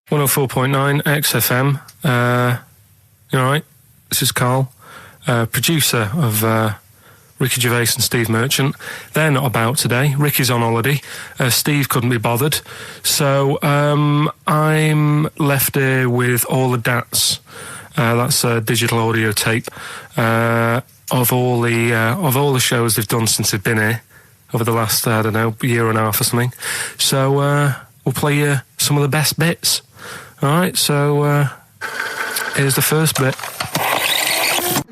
104.9 XFM. You alright? This is Karl, producer of Ricky Gervais and Steve Merchant. They're not about today. Ricky's on holiday. Steve couldn't be bothered. So I'm left here with all the DATs. That's a digital audio tape of all the shows they've done since they've been here over the last, I don't know, year and a half or something. So we'll play you some of the best bits. Alright, so here's the first bit.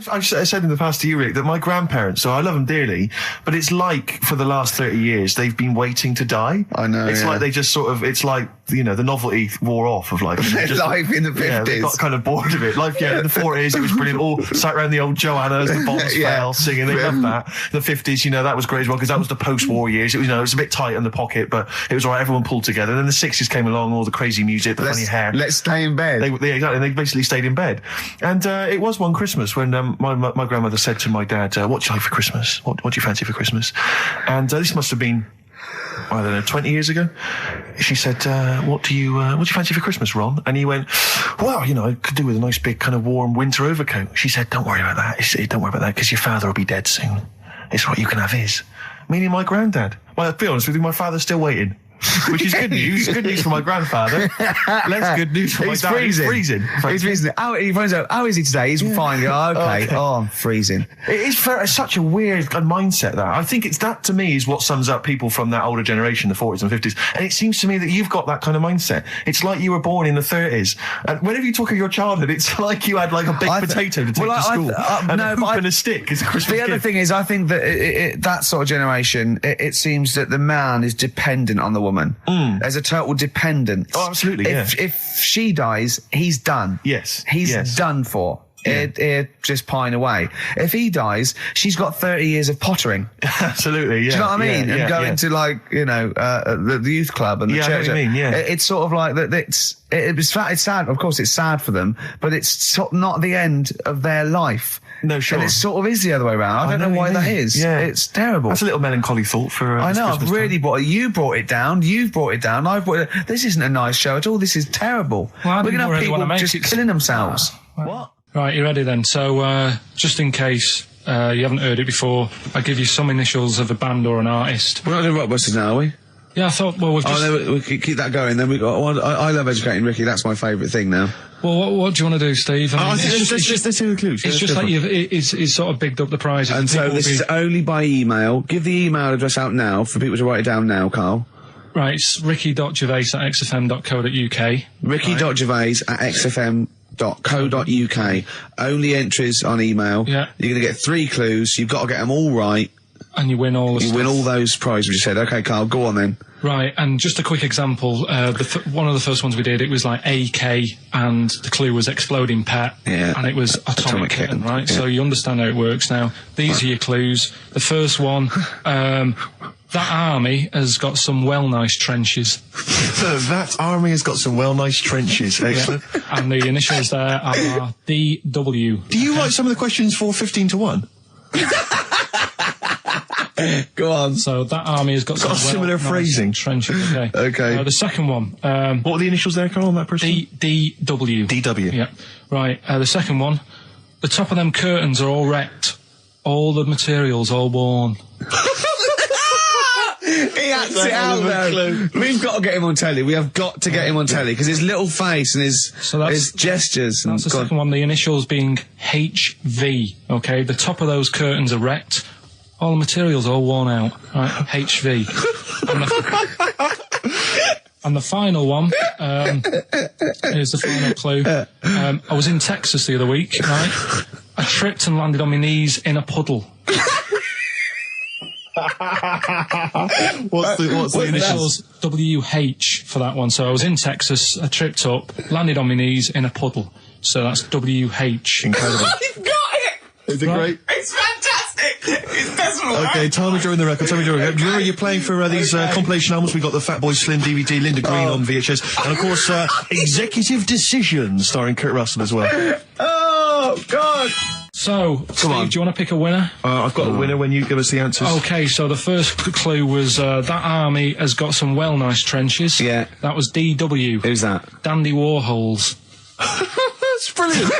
I've said in the past to you, Rick, that my grandparents, so I love them dearly, but it's like for the last 30 years they've been waiting to die. I know. It's like they just sort of, it's like, you know, the novelty wore off of life. Life in the 50s. Yeah, they got kind of bored of it. Life, yeah, in the 40s it was brilliant. All sat around the old Joanna as the bombs fell, singing. They loved that. The 50s, you know, that was great as well, because that was the post-war years. It was, you know, it was a bit tight in the pocket, but it was all right. Everyone pulled together. And then the 60s came along, all the crazy music, the funny hair. Let's stay in bed. Exactly. They basically stayed in bed. And it was one Christmas when my grandmother said to my dad, what do you like for Christmas? What do you fancy for Christmas? And this must have been, I don't know, 20 years ago. She said, what do you fancy for Christmas, Ron? And he went, well, you know, I could do with a nice big kind of warm winter overcoat. She said, don't worry about that. Don't worry about that, because your father will be dead soon. It's right, you can have his. Meaning my granddad. Well, to be honest with you, my father's still waiting. Which is good news. Good news for my grandfather. Less good news for my dad. He's freezing. He's freezing. How is he today? He's fine. Oh, okay. Oh, I'm freezing. It is such a weird mindset, that. I think it's that, to me, is what sums up people from that older generation, the 40s and 50s. And it seems to me that you've got that kind of mindset. It's like you were born in the 30s. And whenever you talk of your childhood, it's like you had like a big potato to take to school. And a hoop and a stick as a Christmas gift. The other thing is, I think that that sort of generation, it seems that the man is dependent on the woman. There's a total dependence. Oh, absolutely, If she dies, he's done. Yes. He's done for. Just pine away. If he dies, she's got 30 years of pottering. Absolutely, yeah. Do you know what I mean? And going to, like, you know, the youth club and the church. I know what you mean, yeah. It's sort of like that. It's sad. Of course, it's sad for them, but it's not the end of their life. No, sure. And it sort of is the other way around. I don't know why that is. Yeah. It's terrible. That's a little melancholy thought for I know, Christmas I've really brought it. You brought it down. You've brought it down. I've brought it. This isn't a nice show at all. This is terrible. Well, we're going to have people just killing themselves. What? Right, you ready then? So, just in case you haven't heard it before, I'll give you some initials of a band or an artist. We're not doing Rockbusters now, are we? Yeah, I thought, well, we've just... Oh, no, we keep that going. Then we got... I love educating Ricky. That's my favourite thing now. Well, what do you want to do, Steve? Let's do the clues. It's just like he's sort of bigged up the prize. And so this is only by email. Give the email address out now for people to write it down now, Karl. Right, it's ricky.gervais@xfm.co.uk. ricky.gervais@xfm.co.uk. Only entries on email. Yeah. You're going to get 3 clues. You've got to get them all right. And you win all the stuff. You win all those prizes we said. Okay, Karl, go on then. Right, and just a quick example. One of the first ones we did, it was like AK, and the clue was exploding pet. Yeah. And it was atomic kitten, right? Yeah. So you understand how it works now. These are your clues. The first one, that army has got some nice trenches. That army has got some nice trenches. Excellent. Yeah. And the initials there are DW. Do you write some of the questions for 15 to 1? Go on. So that army has got some similar phrasing. Trenches. Okay. Okay. The second one. What were the initials there, Karl, on that person? DW. DW. Yeah. Right. The second one. The top of them curtains are all wrecked. All the materials all worn. He acts it out though. We've got to get him on telly. We have got to get him on telly because his little face and his gestures. That's the second one. The initials being HV. Okay. The top of those curtains are wrecked. All the materials all worn out. Right. HV. And the final one, here's the final clue. I was in Texas the other week, right? I tripped and landed on my knees in a puddle. What's the initials? WH for that one. So I was in Texas, I tripped up, landed on my knees in a puddle. So that's WH. Incredible. You've got it! Is it great? It's fantastic! It's desperate. Okay, time to join the record. Do you remember you're playing for these compilation albums? We got the Fat Boy Slim DVD, Linda Green on VHS, and of course Executive Decision starring Kurt Russell as well. Oh God! So, Steve, do you want to pick a winner? I've got a winner when you give us the answers. Okay, so the first clue was that army has got some well nice trenches. Yeah. That was DW. Who's that? Dandy Warhols. That's brilliant.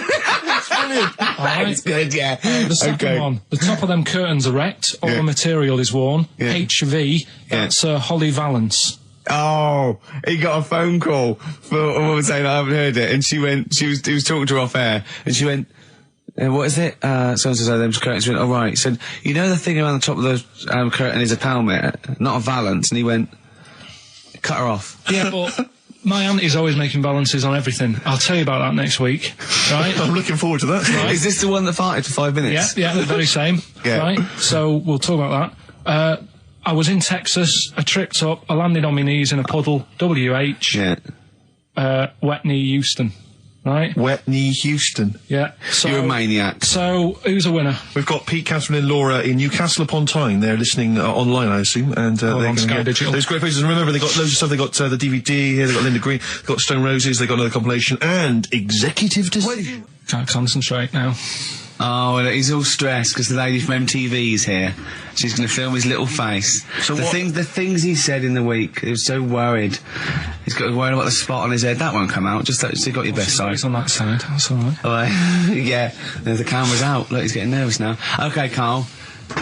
That's brilliant. All right. It's good, yeah. The second one, the top of them curtains erect, all the material is worn. Yeah. HV, that's Holly Valance. Oh, he got a phone call for a woman saying I haven't heard it, and he was talking to her off air, and she went, what is it? So-and-so said them curtains. She went, right. He said, you know the thing around the top of the curtain is a palmet, not a valance, and he went, cut her off. Yeah, but my auntie's always making balances on everything. I'll tell you about that next week, right? I'm looking forward to that. Right. Is this the one that farted for 5 minutes? Yeah, the very same. Yeah. Right? So we'll talk about that. I was in Texas, I tripped up, I landed on my knees in a puddle, WH, wet knee Houston, right? Wet knee Houston. Yeah. So, You're a maniac. So, who's a winner? We've got Pete, Catherine and Laura in Newcastle upon Tyne. They're listening online, I assume, and they're on going Sky to Digital. those great places. And remember, they got loads of stuff. They got the DVD here. They got Linda Green. They got Stone Roses. They got another compilation and executive decision. Can't concentrate now. Oh, well, he's all stressed because the lady from MTV is here. She's going to film his little face. So the things he said in the week, he was so worried. He's got worried about the spot on his head. That won't come out. Just so you got your best side. It's on that side. That's all right. All right. Yeah. The camera's out. Look, he's getting nervous now. Okay, Carl.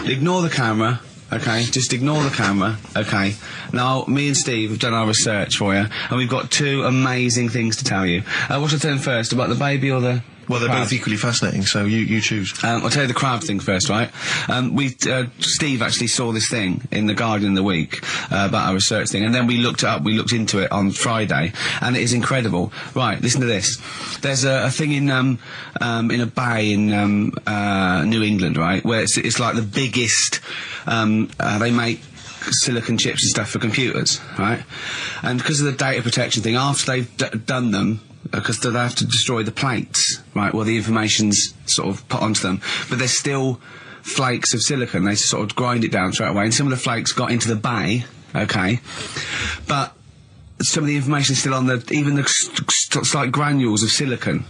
Ignore the camera. Okay, just ignore the camera. Okay. Now, me and Steve have done our research for you, and we've got 2 amazing things to tell you. What should I tell them first? About the baby or the... Well, they're both equally fascinating, so you choose. I'll tell you the crab thing first, right? Steve actually saw this thing in The Guardian in the week about our research thing, and then we looked it up, we looked into it on Friday, and it is incredible. Right, listen to this. There's a thing in a bay in New England, right, where it's like the biggest, they make silicon chips and stuff for computers, right? And because of the data protection thing, after they've done them, because they have to destroy the plates, right, well, the information's sort of put onto them, but there's still flakes of silicon. They sort of grind it down straight away, and some of the flakes got into the bay, okay, but some of the information's still on even the slight granules of silicon.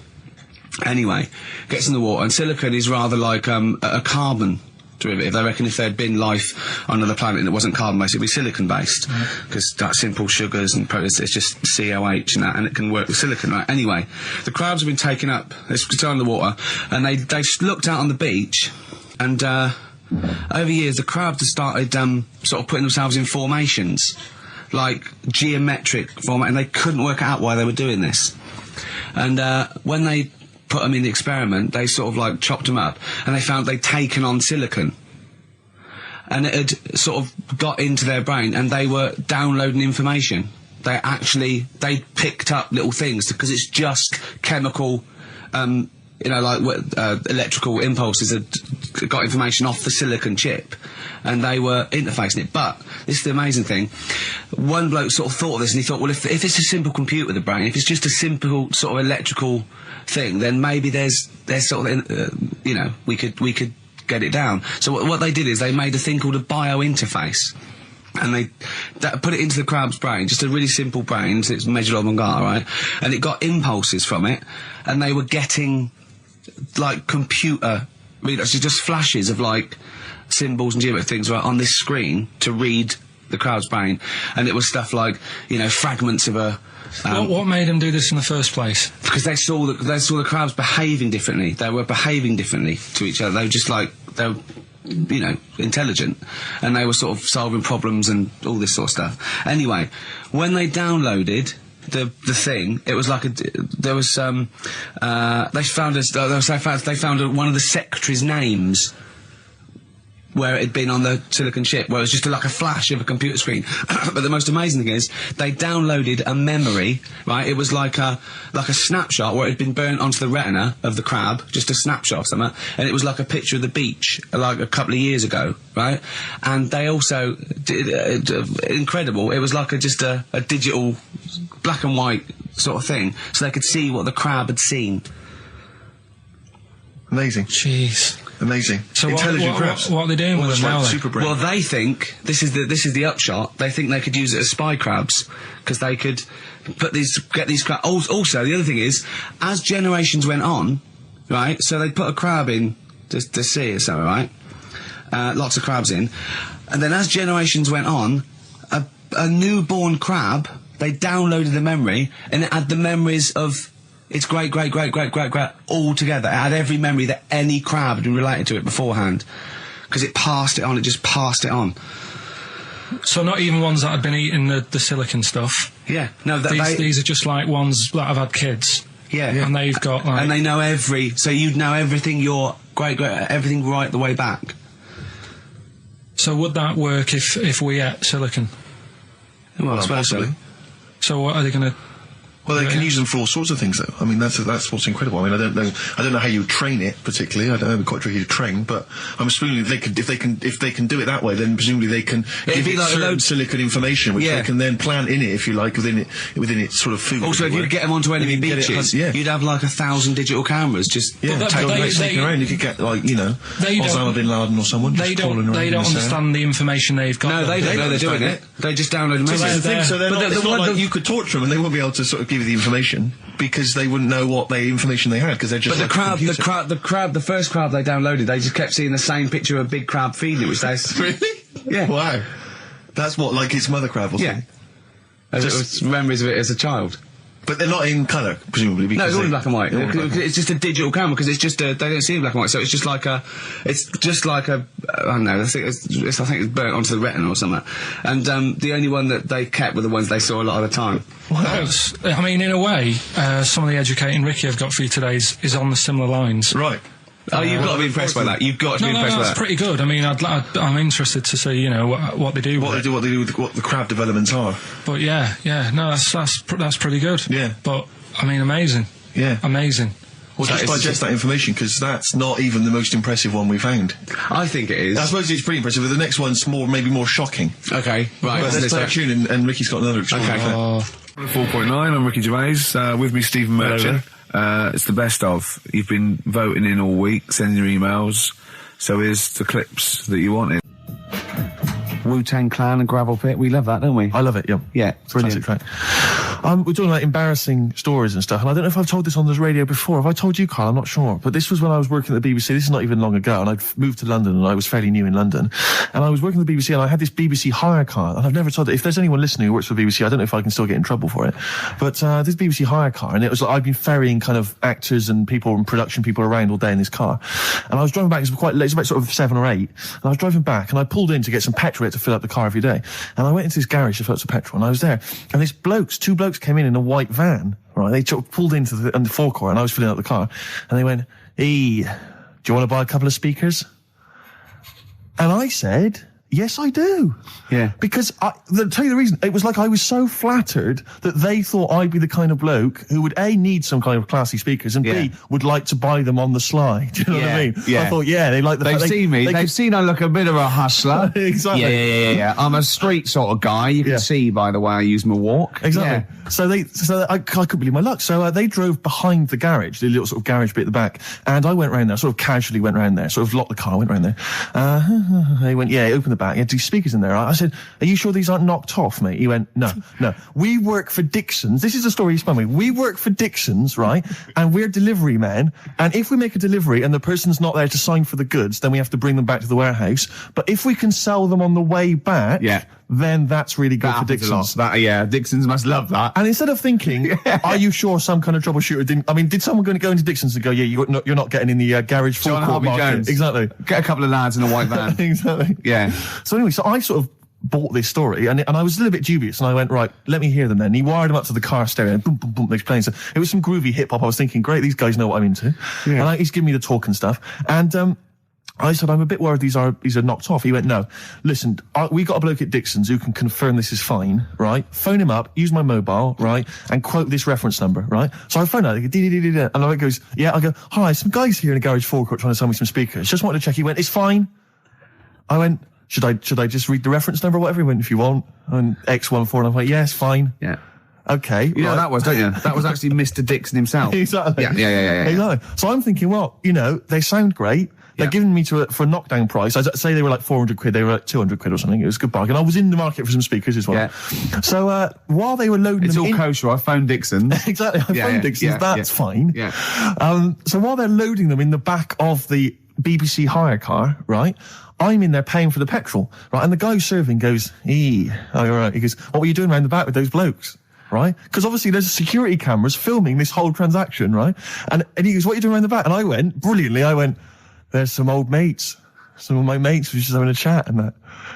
Anyway, gets in the water, and silicon is rather like a carbon derivative. I reckon if there'd been life on another planet that wasn't carbon-based, it'd be silicon-based, because that's simple sugars and it's just COH and that, and it can work with silicon, right? Anyway, the crabs have been taken up, they're still in the water, and they looked out on the beach, and over years the crabs have started sort of putting themselves in formations, like geometric format, and they couldn't work out why they were doing this. And when they put them in the experiment, they sort of like chopped them up, and they found they'd taken on silicon, and it had sort of got into their brain, and they were downloading information. They picked up little things, because it's just chemical, like electrical impulses that got information off the silicon chip, and they were interfacing it. But this is the amazing thing. One bloke sort of thought of this, and he thought, well, if it's a simple computer with a brain, if it's just a simple sort of electrical thing, then maybe there's sort of, we could get it down. So what they did is they made a thing called a biointerface, and they put it into the crab's brain, just a really simple brain, so it's measured on Mongar, right? And it got impulses from it, and they were getting like computer, just flashes of like symbols and geometric things right on this screen to read the crab's brain, and it was stuff like fragments of a. What made them do this in the first place? Because they saw the crabs behaving differently. They were behaving differently to each other. They were just like intelligent, and they were sort of solving problems and all this sort of stuff. Anyway, when they downloaded the thing, it was like they found one of the secretary's names where it had been on the silicon chip, where it was just like a flash of a computer screen. But the most amazing thing is, they downloaded a memory, right? It was like a snapshot where it had been burnt onto the retina of the crab, just a snapshot of something, and it was like a picture of the beach, like a couple of years ago, right? And they also did, incredible, it was like just a digital black and white sort of thing, so they could see what the crab had seen. Amazing. Jeez. Amazing. So intelligent crabs. What are they doing with them now? Super brain. Well, they think this is the upshot. They think they could use it as spy crabs, because they could get these crabs. Also, the other thing is, as generations went on, right? So they'd put a crab in the sea or something, right? Lots of crabs in. And then as generations went on, a newborn crab, they downloaded the memory, and it had the memories of its great all together. It had every memory that any crab had been related to it beforehand. Because it passed it on, it just passed it on. So not even ones that had been eating the silicon stuff? Yeah. No, these are just like ones that have had kids? Yeah. And they've got like... And they know so you'd know everything your everything right the way back. So would that work if we ate silicon? Well, I suppose so. So what are they going to... Well, they can use them for all sorts of things, though. I mean, that's what's incredible. I mean, I don't know how you train it particularly. I don't know, it'd be quite tricky to train, but I'm assuming if they can do it that way, then presumably they can give it certain silicon information, which they can then plant in it, if you like, within its sort of food. Also, if you get them onto enemy beaches, you'd have like 1,000 digital cameras just taking around. You could get Osama bin Laden or someone. They don't understand the information they've got. No, they don't know they're doing it. They just download a message. So it's not like you could torture them and they won't be able to sort of give you the information because they wouldn't know what information they had because they're just. But the first crab they downloaded, they just kept seeing the same picture of a big crab feeding it, which they really, yeah, wow, that's what like its mother crab or something. Yeah, just memories of it as a child. But they're not in colour, presumably. Because no, it's all in black and white. It's just a digital camera because it's just they don't see in black and white, so it's just like a I don't know. I think it's burnt onto the retina or something. And the only one that they kept were the ones they saw a lot of the time. Wow. I mean, in a way, some of the educating Ricky I've got for you today is on the similar lines. Right. Oh, you've got to be impressed by that. You've got to be impressed by that. That's pretty good. I mean, I'm interested to see, what they do. What they do with what the crab developments are. But that's pretty good. Yeah. But I mean, amazing. Yeah. Amazing. Well, just digest that information because that's not even the most impressive one we found. I think it is. I suppose it's pretty impressive, but the next one's maybe more shocking. Okay, right. But let's play a tune, and Ricky's got another extraordinary. Okay. 4.9. I'm Ricky Gervais. With me, Stephen Merchant. It's the best of. You've been voting in all week, sending your emails. So here's the clips that you wanted. Wu-Tang Clan and Gravel Pit. We love that, don't we? I love it, yeah. Yeah, brilliant. Track. We're talking about embarrassing stories and stuff, and I don't know if I've told this on the radio before. Have I told you, Carl? I'm not sure. But this was when I was working at the BBC. This is not even long ago, and I'd moved to London, and I was fairly new in London. And I was working at the BBC, and I had this BBC hire car, and I've never told it. If there's anyone listening who works for the BBC, I don't know if I can still get in trouble for it. But this BBC hire car, and it was like I'd been ferrying kind of actors and people and production people around all day in this car. And I was driving back, it was quite late, it was about sort of 7 or 8, and I was driving back, and I pulled in to get some petrol to fill up the car every day. And I went into this garage to fill up some petrol, and I was there, and two blokes came in a white van, right? They pulled into the forecourt, and I was filling up the car, and they went, "Hey, do you want to buy a couple of speakers?" And I said, "Yes, I do." Yeah. Because I'll tell you the reason. It was like I was so flattered that they thought I'd be the kind of bloke who would A, need some kind of classy speakers, and B, would like to buy them on the sly. Do you know what I mean? Yeah. I thought, they like the They've seen me. They've seen I look a bit of a hustler. Exactly. Yeah. I'm a street sort of guy. You can see by the way I use my walk. Exactly. Yeah. So I couldn't believe my luck. So they drove behind the garage, the little sort of garage bit at the back, and I went round there, sort of casually went round there, sort of locked the car, went round there. They went, open the back. You had 2 speakers in there. I said, "Are you sure these aren't knocked off, mate?" He went, No. We work for Dixon's. This is the story he spun me. We work for Dixon's, right? And we're delivery men. And if we make a delivery and the person's not there to sign for the goods, then we have to bring them back to the warehouse. But if we can sell them on the way back, then that's really good for Dixon's. Dixon's must love that. And instead of thinking, are you sure some kind of troubleshooter didn't... I mean, did someone going to go into Dixon's and go, you're not getting in the garage forecourt market? Jones. Exactly. Get a couple of lads in a white van. Exactly. Yeah. So anyway, I sort of bought this story, and I was a little bit dubious, and I went, right, let me hear them then. And he wired them up to the car stereo, and boom, boom, boom, they're playing. So it was some groovy hip-hop. I was thinking, great, these guys know what I'm into. Yeah. And he's giving me the talk and stuff. And I said, I'm a bit worried these are knocked off. He went, no, listen, we got a bloke at Dixon's who can confirm this is fine, right? Phone him up, use my mobile, right? And quote this reference number, right? So I phone out, and I goes, I go, hi, some guys here in a garage forecourt trying to sell me some speakers. Just wanted to check. He went, it's fine. I went, should I just read the reference number or whatever? He went, if you want. And X14, and I'm like, yes, fine. Yeah. Okay. You know what that was, don't you? That was actually Mr. Dixon himself. Exactly. Yeah. Exactly. So I'm thinking, well, they sound great. They're giving me for a knockdown price. I'd say they were like 400 quid. They were like 200 quid or something. It was a good bargain. I was in the market for some speakers as well. Yeah. So while they were loading it's them all kosher. I phoned Dixon. Exactly. I phoned Dixon. That's fine. Yeah. So while they're loading them in the back of the BBC hire car, right? I'm in there paying for the petrol, right? And the guy who's serving goes, oh, all right. He goes, what were you doing around the back with those blokes? Right? Because obviously there's security cameras filming this whole transaction, right? And he goes, what are you doing around the back? And I went, brilliantly, there's some old mates. Some of my mates were just having a chat and that.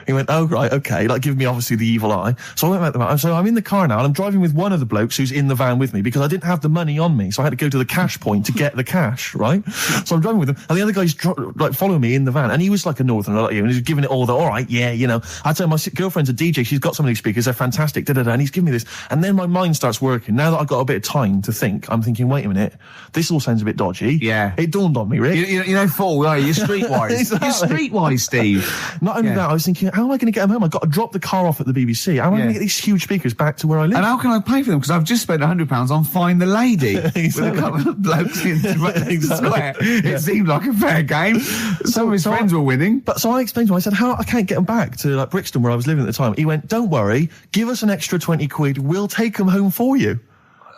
He went, oh, right, okay, like giving me obviously the evil eye. So I went back to the van. So I'm in the car now and I'm driving with one of the blokes who's in the van with me because I didn't have the money on me. So I had to go to the cash point to get the cash, right? So I'm driving with him and the other guy's like following me in the van and he was like a northerner like you and he was giving it all the, all right, yeah, you know. I tell him, my girlfriend's a DJ, she's got some of these speakers, they're fantastic, da-da-da, and he's giving me this. And then my mind starts working. Now that I've got a bit of time to think, I'm thinking, wait a minute, this all sounds a bit dodgy. Yeah. It dawned on me, Rick. You know, Paul, are you? You're streetwise. Exactly. You're streetwise, Steve. Not only that, I was thinking, how am I going to get them home? I've got to drop the car off at the BBC. How am I going to get these huge speakers back to where I live? And how can I pay for them? Because I've just spent £100 on Find the Lady with a couple of blokes in the square. It seemed like a fair game. Some of his friends were winning. But so I explained to him, I said, how I can't get them back to like Brixton where I was living at the time. He went, don't worry, give us an extra 20 quid, we'll take them home for you.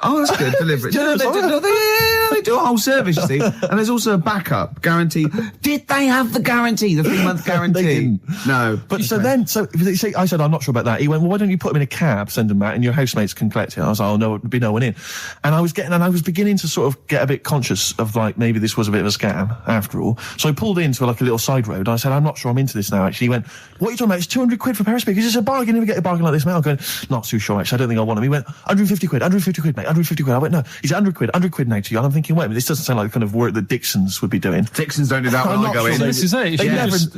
Oh, that's good. Deliberate. They do a whole service, you see. And there's also a backup guarantee. Did they have the guarantee, the 3-month guarantee? They didn't. No. But I said, I'm not sure about that. He went, well, why don't you put them in a cab, send them back, and your housemates can collect it? I was like, oh, no, there'd be no one in. And I was beginning to sort of get a bit conscious of like, maybe this was a bit of a scam after all. So I pulled into like a little side road. I said, I'm not sure I'm into this now, actually. He went, what are you talking about? It's 200 quid for a pair of speakers. It's a bargain. You never get a bargain like this, mate. I'm going, not too sure, actually. I don't think I want them. He went, 150 quid, mate. 150 quid. I went, no, he's 100 quid now to you. And I'm thinking, wait a minute, this doesn't sound like the kind of work that Dixons would be doing. Dixons don't do that when I go in. This is it.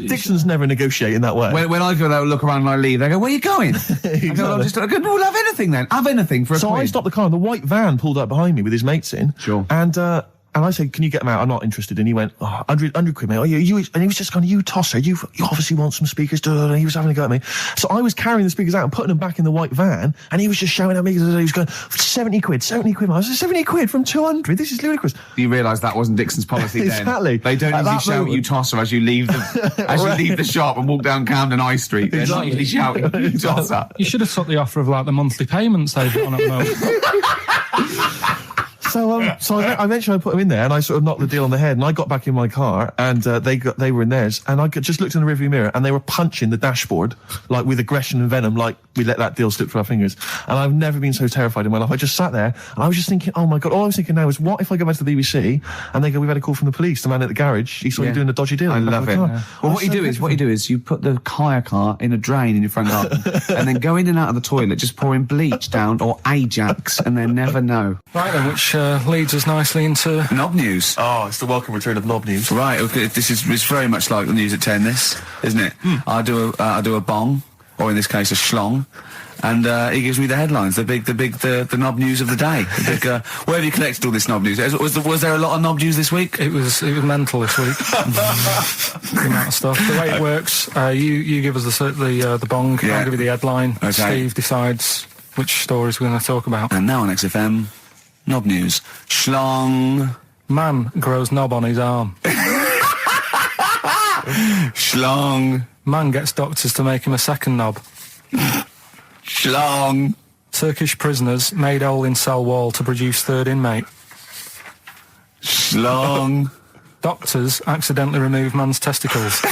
Dixons never negotiate in that way. When I go there, look around and I leave, they go, where are you going? Exactly. I go, we'll have anything then. Have anything for a So quid. I stopped the car and the white van pulled up behind me with his mates in. Sure. And I said, can you get them out? I'm not interested. And he went, 100 quid, mate. Oh, and he was just going, you tosser, you obviously want some speakers. And he was having a go at me. So I was carrying the speakers out and putting them back in the white van. And he was just shouting at me. He was going, 70 quid. I was like, 70 quid from 200. This is ludicrous. You realise that wasn't Dixon's policy then. Exactly. They don't usually shout, you tosser, as you leave the, leave the shop and walk down Camden High Street. They're not usually shouting, you tosser. You should have took the offer of like the monthly payments they've got on at the moment. So I eventually put them in there and I sort of knocked the deal on the head and I got back in my car and they were in theirs and I just looked in the rearview mirror and they were punching the dashboard like with aggression and venom, like we let that deal slip through our fingers. And I've never been so terrified in my life. I just sat there and I was just thinking, oh my God, all I was thinking now is what if I go back to the BBC and they go, we've had a call from the police, the man at the garage, he saw you doing a dodgy deal. I love it. Yeah. Well, what you do is you put the hire car in a drain in your front garden and then go in and out of the toilet, just pouring bleach down or Ajax and then never know. Right then, which leads us nicely into Knob News. Oh, it's the welcome return of Knob News. Right, okay, it's very much like the news at 10, this, isn't it? I do a bong, or in this case a schlong, and he gives me the headlines, the knob news of the day. Where have you collected all this knob news? Was there a lot of knob news this week? It was mental this week. The amount of stuff. The way it works, you give us the bong, I'll give you the headline. Okay. Steve decides which stories we're going to talk about. And now on XFM, knob news. Schlong. Man grows knob on his arm. Schlong. Man gets doctors to make him a second knob. Schlong. Turkish prisoners made hole in cell wall to produce third inmate. Schlong. Doctors accidentally remove man's testicles.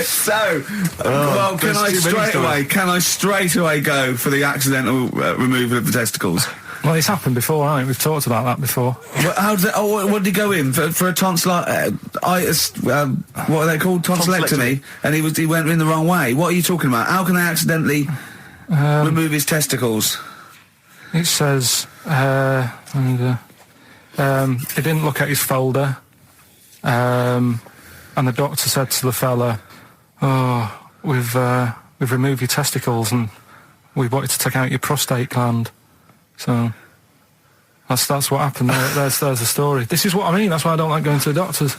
So, well, can I straight away go for the accidental removal of the testicles? Well, it's happened before, hasn't it? We've talked about that before. How did what did he go in for a tonsillitis? What are they called? Tonsillectomy. And he went in the wrong way. What are you talking about? How can they accidentally remove his testicles? It says he didn't look at his folder, and the doctor said to the fella, "Oh, we've removed your testicles and we wanted to take out your prostate gland." So that's what happened. There's the story. This is what I mean. That's why I don't like going to the doctors.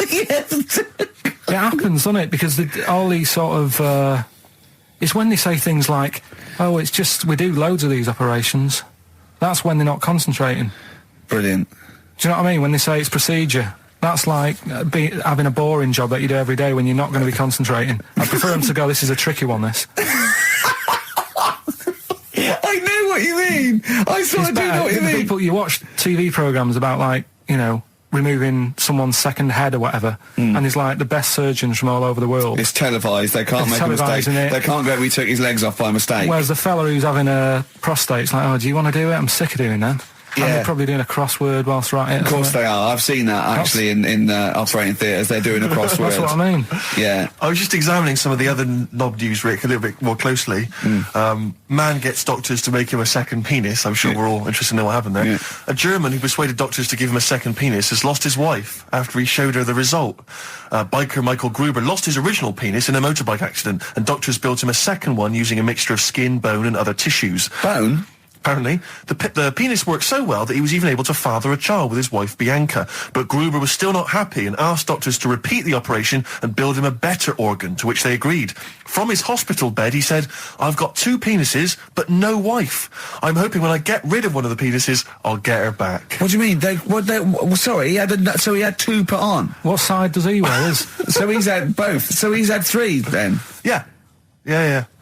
Yes. It happens, doesn't it? Because all these sort of it's when they say things like, "Oh, it's just we do loads of these operations." That's when they're not concentrating. Brilliant. Do you know what I mean? When they say it's procedure, that's like having a boring job that you do every day when you're not going to be concentrating. I prefer them to go, "This is a tricky one, this." I know what you mean. I sort of do know what you mean. You watch TV programmes about, like, you know, removing someone's second head or whatever, and he's like the best surgeons from all over the world. It's televised. They can't make a mistake. They can't go, we took his legs off by mistake. Whereas the fella who's having a prostate's like, oh, do you want to do it? I'm sick of doing them. Yeah. And they're probably doing a crossword whilst writing it. Of course they are. I've seen that actually in operating theatres. They're doing a crossword. That's what I mean. Yeah. I was just examining some of the other knob news, Rick, a little bit more closely. Man gets doctors to make him a second penis. I'm sure we're all interested to know what happened there. Yeah. A German who persuaded doctors to give him a second penis has lost his wife after he showed her the result. Biker Michael Gruber lost his original penis in a motorbike accident, and doctors built him a second one using a mixture of skin, bone and other tissues. Bone? Apparently, the penis worked so well that he was even able to father a child with his wife Bianca. But Gruber was still not happy and asked doctors to repeat the operation and build him a better organ, to which they agreed. From his hospital bed, he said, I've got 2 penises, but no wife. I'm hoping when I get rid of one of the penises, I'll get her back. What do you mean? Sorry, he had 2 put on. What side does he wear? So he's had both. So he's had 3 then? Yeah.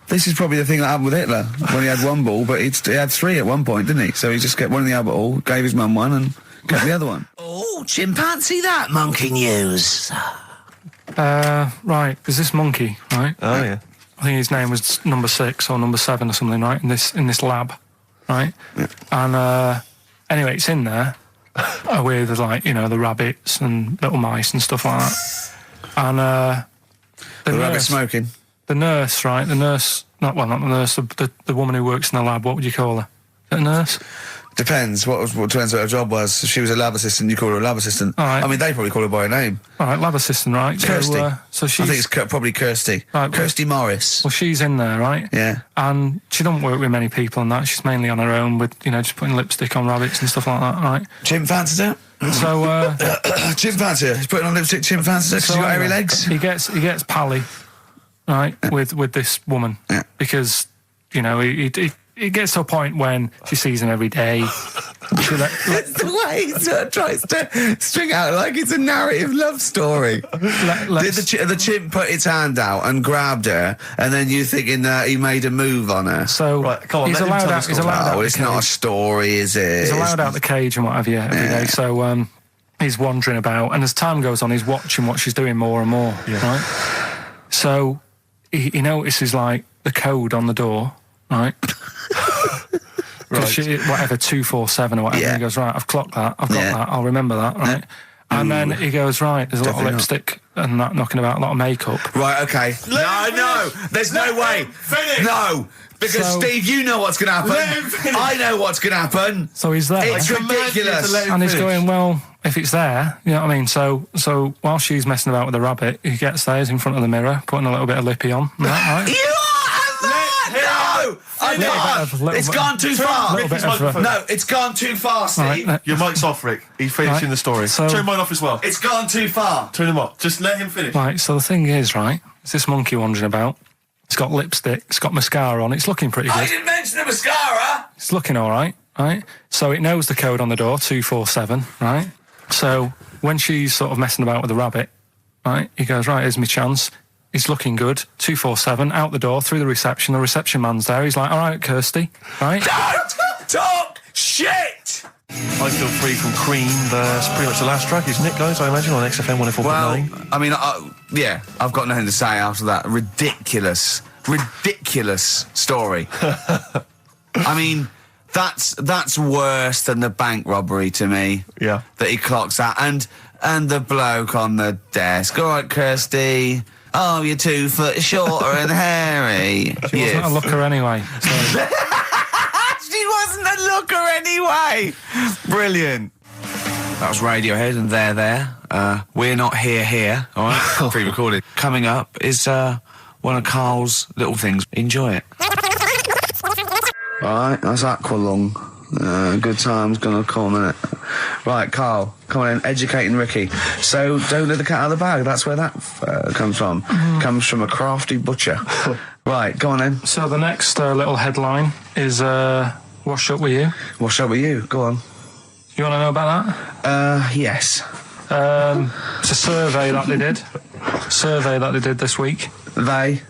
This is probably the thing that happened with Hitler, when he had 1 ball, but he had 3 at one point, didn't he? So he just got one in the other ball, gave his mum one, and got the other one. Oh, chimpanzee that monkey news. Right, there's this monkey, right? Oh, yeah. I think his name was number 6 or number 7 or something, right? In this lab, right? Yeah. And anyway, it's in there with like the rabbits and little mice and stuff like that. And The rabbit smoking. The nurse, right? Not the nurse. The woman who works in the lab. What would you call her? Is it a nurse? Depends. Depends what her job was. If she was a lab assistant, you call her a lab assistant. All right. I mean, they probably call her by her name. All right, lab assistant, right? Kirsty. So she's. I think it's probably Kirsty. Right, Kirsty Morris. Well, she's in there, right? Yeah. And she don't work with many people and that. She's mainly on her own with, just putting lipstick on rabbits and stuff like that, right? Chimpanzees out. So, chimpanzee. He's putting on lipstick. Chimpanzee because he's got hairy legs. He gets pally, right, with this woman because he gets to a point when she sees him every day. It's the way he sort of tries to string out like it's a narrative love story. Did the chimp put its hand out and grabbed her, and then you thinking that he made a move on her? So right, come on, he's allowed out. He's allowed out. It's not a story, is it? He's allowed out the cage and what have you every day. So he's wandering about, and as time goes on, he's watching what she's doing more and more. Yeah. Right. So he notices like the code on the door, right? Right. Whatever, 247 or whatever. Yeah. He goes, right, I've clocked that, I've got that, I'll remember that, right? And then he goes, right, there's a lot of lipstick and that knocking about, a lot of makeup. Right, okay. No, there's no way. Finish. No, because Steve, you know what's going to happen. I know what's going to happen. So he's there. It's ridiculous. And he's going, well, if it's there, you know what I mean? So while she's messing about with the rabbit, he gets there, he's in front of the mirror, putting a little bit of lippy on. Right? You No! I know! It's gone too far! No, it's gone too far, Steve. Right, your mic's off, Rick. He's finishing the story. So, turn mine off as well. It's gone too far. Turn him off. Just let him finish. Right, so the thing is, right, it's this monkey wandering about. It's got lipstick, it's got mascara on, it's looking pretty good. I didn't mention the mascara! It's looking all right, right? So it knows the code on the door, 247, right? So when she's sort of messing about with the rabbit, right, he goes, right, here's my chance. He's looking good, 247, out the door, through the reception man's there. He's like, all right, Kirsty, right? Don't talk shit! I Feel Free from Cream. That's pretty much the last track, isn't it, guys? I imagine on XFM 104.9. Well, I mean, yeah, I've got nothing to say after that ridiculous story. I mean, that's worse than the bank robbery to me. Yeah. That he clocks out. And the bloke on the desk. All right, Kirsty. Oh, you're 2 foot shorter and hairy. She wasn't a looker anyway. So. She wasn't a looker anyway. Brilliant. That was Radiohead and They're There. We're Not Here. All right, pre-recorded. Coming up is one of Carl's little things. Enjoy it. All right, that's Aqualung. Good time's gonna come, innit? Right, Carl, come on in, educating Ricky. So, don't let the cat out of the bag, that's where that comes from. Comes from a crafty butcher. Right, go on then. So the next little headline is Wash Up With You. Wash up with you, go on. You want to know about that? Yes. It's a survey that they did this week. They?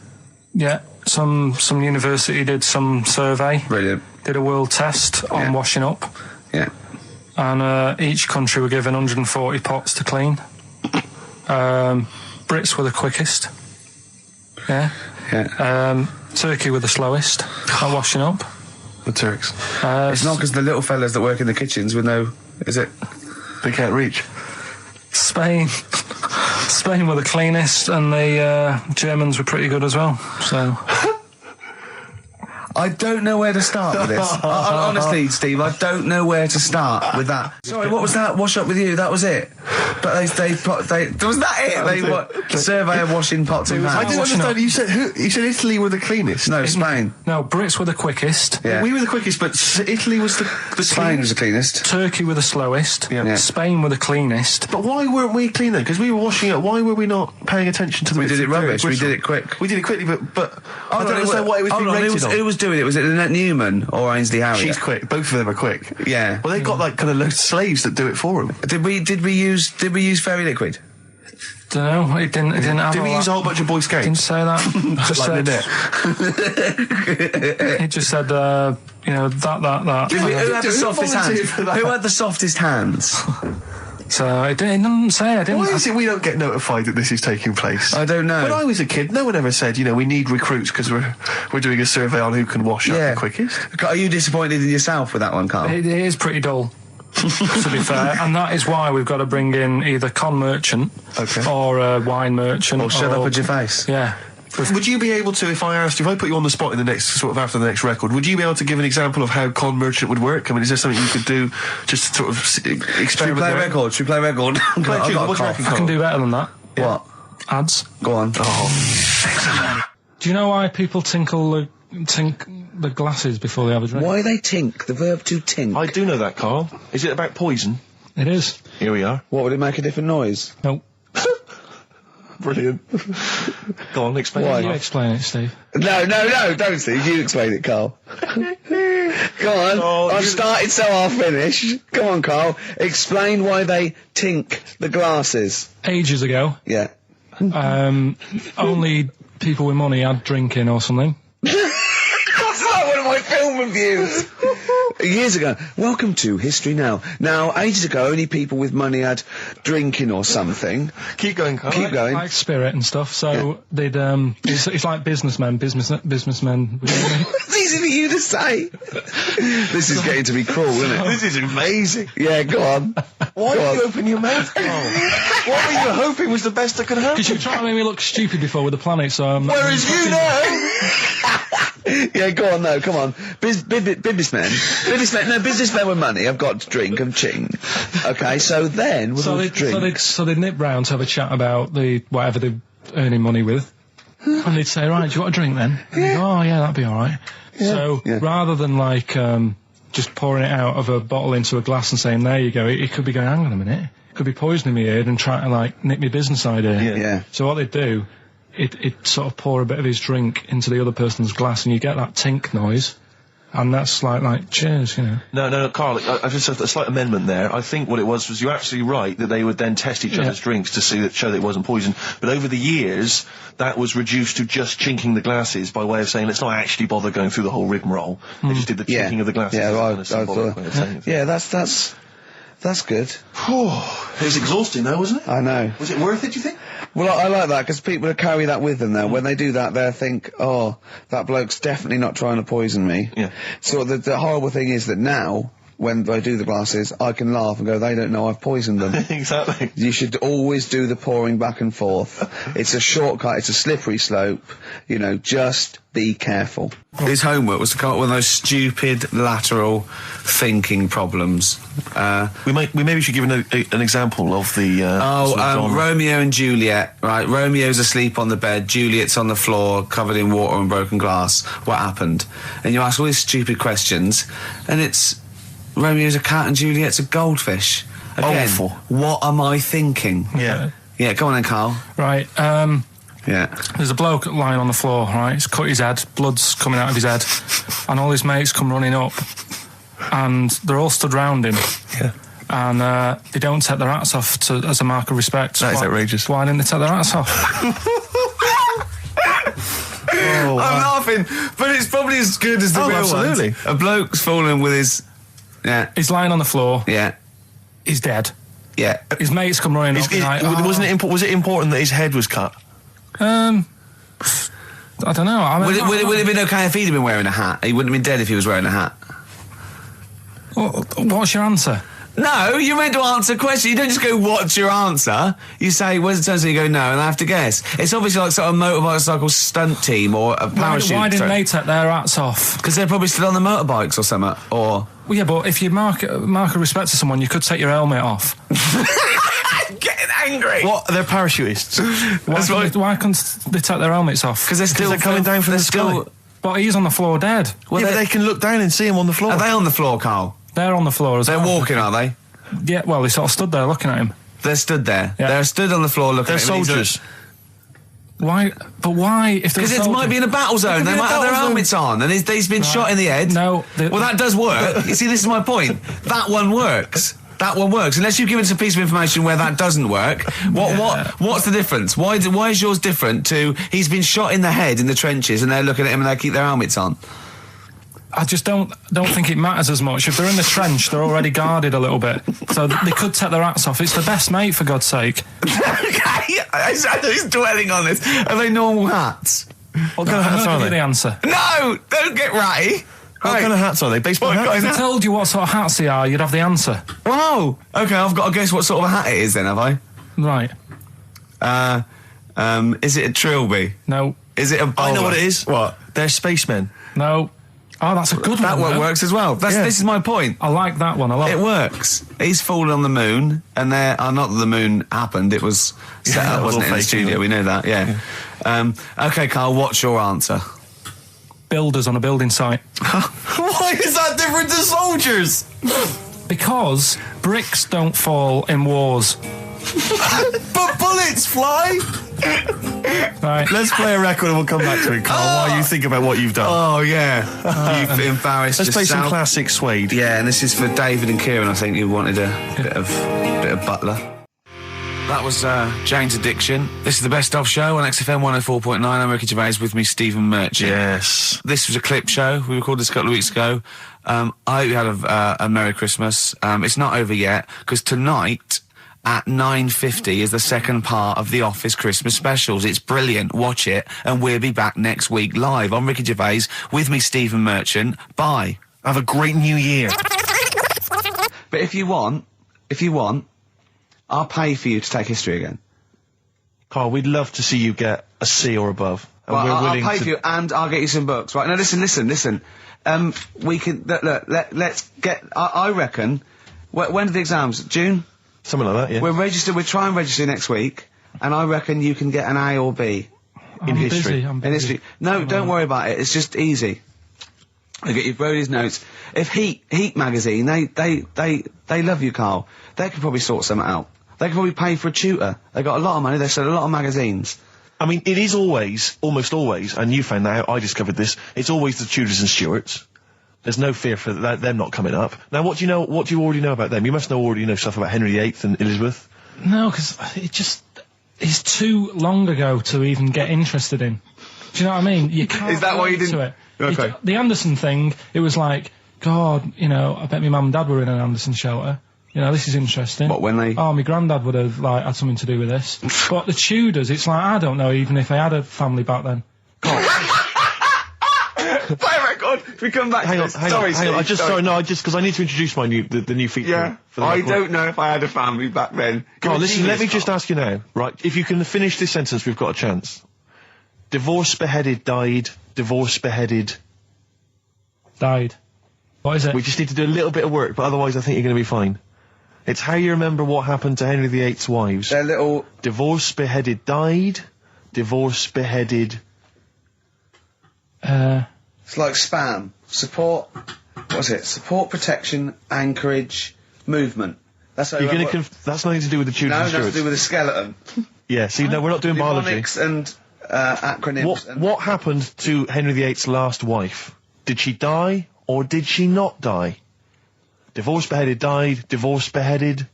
Yeah, some university did some survey. Brilliant. Did a world test on washing up. Yeah. and each country were given 140 pots to clean. Brits were the quickest. Yeah. Turkey were the slowest at washing up. The Turks. It's not because the little fellas that work in the kitchens with no... Is it? They can't reach. Spain were the cleanest, and the Germans were pretty good as well. So I don't know where to start with this. Honestly, Steve, I don't know where to start with that. Sorry, what was that? Wash up with you? That was it. But was that it? Survey of washing pots and pans. I didn't understand. You said Italy were the cleanest. No, Spain. No, Brits were the quickest. Yeah. We were the quickest, but Italy was the Spain was cleanest. the cleanest. Turkey were the slowest. Yeah. Spain were the cleanest. But why weren't we clean then? Because we were washing up. Why were we not paying attention to the? We did it rubbish. We did it quick. We did it quickly, but I don't understand why it was being rated on. Who was doing it? Was it Lynette Newman or Ainsley Harriott? She's quick. Both of them are quick. Yeah. Well, they've got like kind of loads of slaves that do it for them. Did we use fairy liquid? Don't know. It didn't have. Did we use a whole bunch of Boy Scouts? Didn't say that. Just Like said, Lynette. it just said, that. Who had the softest hands? Who had the softest hands? So it didn't say. I didn't. Why is it we don't get notified that this is taking place? I don't know. When I was a kid, no one ever said, we need recruits because we're doing a survey on who can wash up the quickest. Are you disappointed in yourself with that one, Carl? It is pretty dull, to be fair, and that is why we've got to bring in either con merchant or a wine merchant. Or shut up at your face. Yeah. Would you be able to, if I put you on the spot in the next, after the next record, would you be able to give an example of how con merchant would work? I mean, is there something you could do just to sort of experiment? Should we play record? Should we play record? I can do better than that. Yeah. What? Ads. Go on. Oh. Do you know why people tink the glasses before they have a drink? Why they tink? The verb to tink. I do know that, Carl. Is it about poison? It is. Here we are. What, would it make a different noise? No. Brilliant. Go on, explain Why? it. You explain it, Steve. No, don't, Steve. You explain it, Carl. Go on. Oh, I've started, so I'll finish. Come on, Carl. Explain why they tink the glasses. Ages ago, Yeah. only people with money had drinking or something. That's like one of my film reviews. Years ago. Welcome to History Now. Now, ages ago, only people with money had drinking or something. Keep going, Carl. Keep going. Like spirit and stuff. So they'd it's like businessmen. Businessmen. It's easy for you to say. This is getting to be cruel, isn't it? This is amazing. Yeah, go on. Why did you open your mouth, Carl? What were you hoping was the best that could happen? Because you were trying to make me look stupid before with the planet. So I'm. Whereas you know. Yeah, go on, no, come on. Businessmen with money have got to drink and ching. Okay, so then with all the drinks. So they'd nip round to have a chat about whatever they're earning money with. And they'd say, right, do you want a drink then? Yeah. Oh, yeah, that'd be alright. Yeah. So, rather than just pouring it out of a bottle into a glass and saying, there you go, it could be going, hang on a minute, it could be poisoning me here and trying to, nick my business idea. Yeah. So what they'd do, it'd sort of pour a bit of his drink into the other person's glass and you get that tink noise. And that's like cheers, No, Carl, I just have a slight amendment there. I think what it was you're absolutely right that they would then test each other's drinks to show that it wasn't poison. But over the years, that was reduced to just chinking the glasses by way of saying, let's not actually bother going through the whole rigmarole. They just did the chinking of the glasses. Yeah, that's good. It was exhausting though, wasn't it? I know. Was it worth it, do you think? Well, I like that, because people carry that with them now. When they do that, they'll think, oh, that bloke's definitely not trying to poison me. Yeah. So the horrible thing is that now, when I do the glasses, I can laugh and go, they don't know I've poisoned them. Exactly. You should always do the pouring back and forth. It's a shortcut, it's a slippery slope. Just be careful. His homework was to come up with those stupid lateral thinking problems. We maybe should give an example of the. Romeo and Juliet. Right, Romeo's asleep on the bed, Juliet's on the floor, covered in water and broken glass. What happened? And you ask all these stupid questions, and it's Romeo's a cat and Juliet's a goldfish. Again, awful. What am I thinking? Yeah. Yeah, go on then, Carl. Right, Yeah. there's a bloke lying on the floor, right? He's cut his head, blood's coming out of his head, and all his mates come running up, and they're all stood round him. Yeah. And they don't take their hats off as a mark of respect. That is outrageous. Why didn't they take their hats off? I'm laughing, but it's probably as good as the real absolutely. ones. A bloke's fallen with his... Yeah. He's lying on the floor. Yeah. He's dead. Yeah. His mates come running up. Was it important that his head was cut? I don't know. I mean, Would it have been okay if he'd have been wearing a hat? He wouldn't have been dead if he was wearing a hat. What's your answer? No, you're meant to answer a question. You don't just go, what's your answer? You say, where's the turn? So you go, no, and I have to guess. It's obviously like sort of a motorcycle stunt team or a parachute. Why didn't they take their hats off? Because they're probably still on the motorbikes or something, or... Well, yeah, but if you mark a respect to someone, you could take your helmet off. I'm getting angry. What? They're parachutists. Why couldn't they take their helmets off? Because they're coming down from the sky. But he's on the floor dead. Well, but they can look down and see him on the floor. Are they on the floor, Carl? They're on the floor as well. They're walking, are they? Yeah, well, they sort of stood there looking at him. They're stood there. Yeah. They're stood on the floor looking at him. They're soldiers. Why? But why? Because it might be in a battle zone. They might have their helmets on, and he's been shot in the head. No. Well, that does work. You see, this is my point. That one works. That one works. Unless you've given us a piece of information where that doesn't work. What's the difference? Why is yours different to he's been shot in the head in the trenches, and they're looking at him and they keep their helmets on? I just don't think it matters as much. If they're in the trench, they're already guarded a little bit, so they could take their hats off. It's the best mate, for God's sake. Okay, he's dwelling on this. Are they normal hats? What kind of hats are Give you the they? answer. No, don't get ratty. What kind of hats are they? Baseball hats? If I told you what sort of hats they are, you'd have the answer. Wow. Okay, I've got to guess what sort of a hat it is then, have I? Right. Is it a trilby? No. Is it a bowler? I know what it is. What? They're spacemen. No. Oh, that's a good That one. one works as well. This is my point. I like that one a lot. It works. He's fallen on the moon, and not that the moon happened, it was set up, wasn't it, in the studio? We know that, yeah. Okay, Carl, what's your answer? Builders on a building site. Why is that different to soldiers? Because bricks don't fall in wars. But bullets fly. Right. Let's play a record and we'll come back to it, Carl, while you think about what you've done. Oh, yeah. You've embarrassed Let's play some yourself. classic Suede. Yeah, and this is for David and Kieran, I think, who wanted a bit of Butler. That was Jane's Addiction. This is the Best Of Show on XFM 104.9. I'm Ricky Gervais, with me, Stephen Merchant. Yes. This was a clip show. We recorded this a couple of weeks ago. I hope you had a Merry Christmas. It's not over yet, because tonight at 9:50 is the second part of The Office Christmas specials. It's brilliant. Watch it, and we'll be back next week live. I'm Ricky Gervais, with me, Stephen Merchant. Bye. Have a great new year. But if you want, I'll pay for you to take history again. Carl, we'd love to see you get a C or above. And Well, we're I'll willing pay to... for you, and I'll get you some books. Right, now listen. We can, let's get, I reckon, when are the exams? June? Something like that, yeah. We'll try and register next week, and I reckon you can get an A or B. I'm history. I'm In busy. history. No, don't worry about it, it's just easy. I get you Brody's notes. If Heat magazine, they love you, Carl. They could probably sort something out. They could probably pay for a tutor. They got a lot of money, they sell a lot of magazines. I mean, it is almost always, and you found that out, I discovered this, it's always the Tudors and Stuarts. There's no fear for them not coming up. Now, what do you already know about them? You must already know stuff about Henry VIII and Elizabeth. No, because it's too long ago to even get interested in. Do you know what I mean? You can't. Is that why you relate to didn't- it. Okay. The Anderson thing, it was like, God, I bet my mum and dad were in an Anderson shelter. This is interesting. What, when they- Oh, my granddad would have, had something to do with this. But the Tudors, it's like, I don't know even if I had a family back then. Play a record. We come back Hang to on, this. hang Sorry, on. Steve, Just because I need to introduce my the new feature. Yeah, For the I record. don't know if I had a family back then. Carl, listen, let me just Carl. ask you now, right? If you can finish this sentence, we've got a chance. Divorced, beheaded, died. Divorced, beheaded. Died. What is it? We just need to do a little bit of work, but otherwise I think you're going to be fine. It's how you remember what happened to Henry VIII's wives. They're little... Divorced, beheaded, died. Divorced, beheaded. It's like spam. Support... What's it? Support, protection, anchorage, movement. That's how You're you going to that's nothing to do with the Tudors No, and nothing to Stuarts. do with the skeleton. Yeah, see, no, we're not doing biology. Mnemonics and acronyms. What happened to Henry VIII's last wife? Did she die, or did she not die? Divorced, beheaded, died. Divorced, beheaded.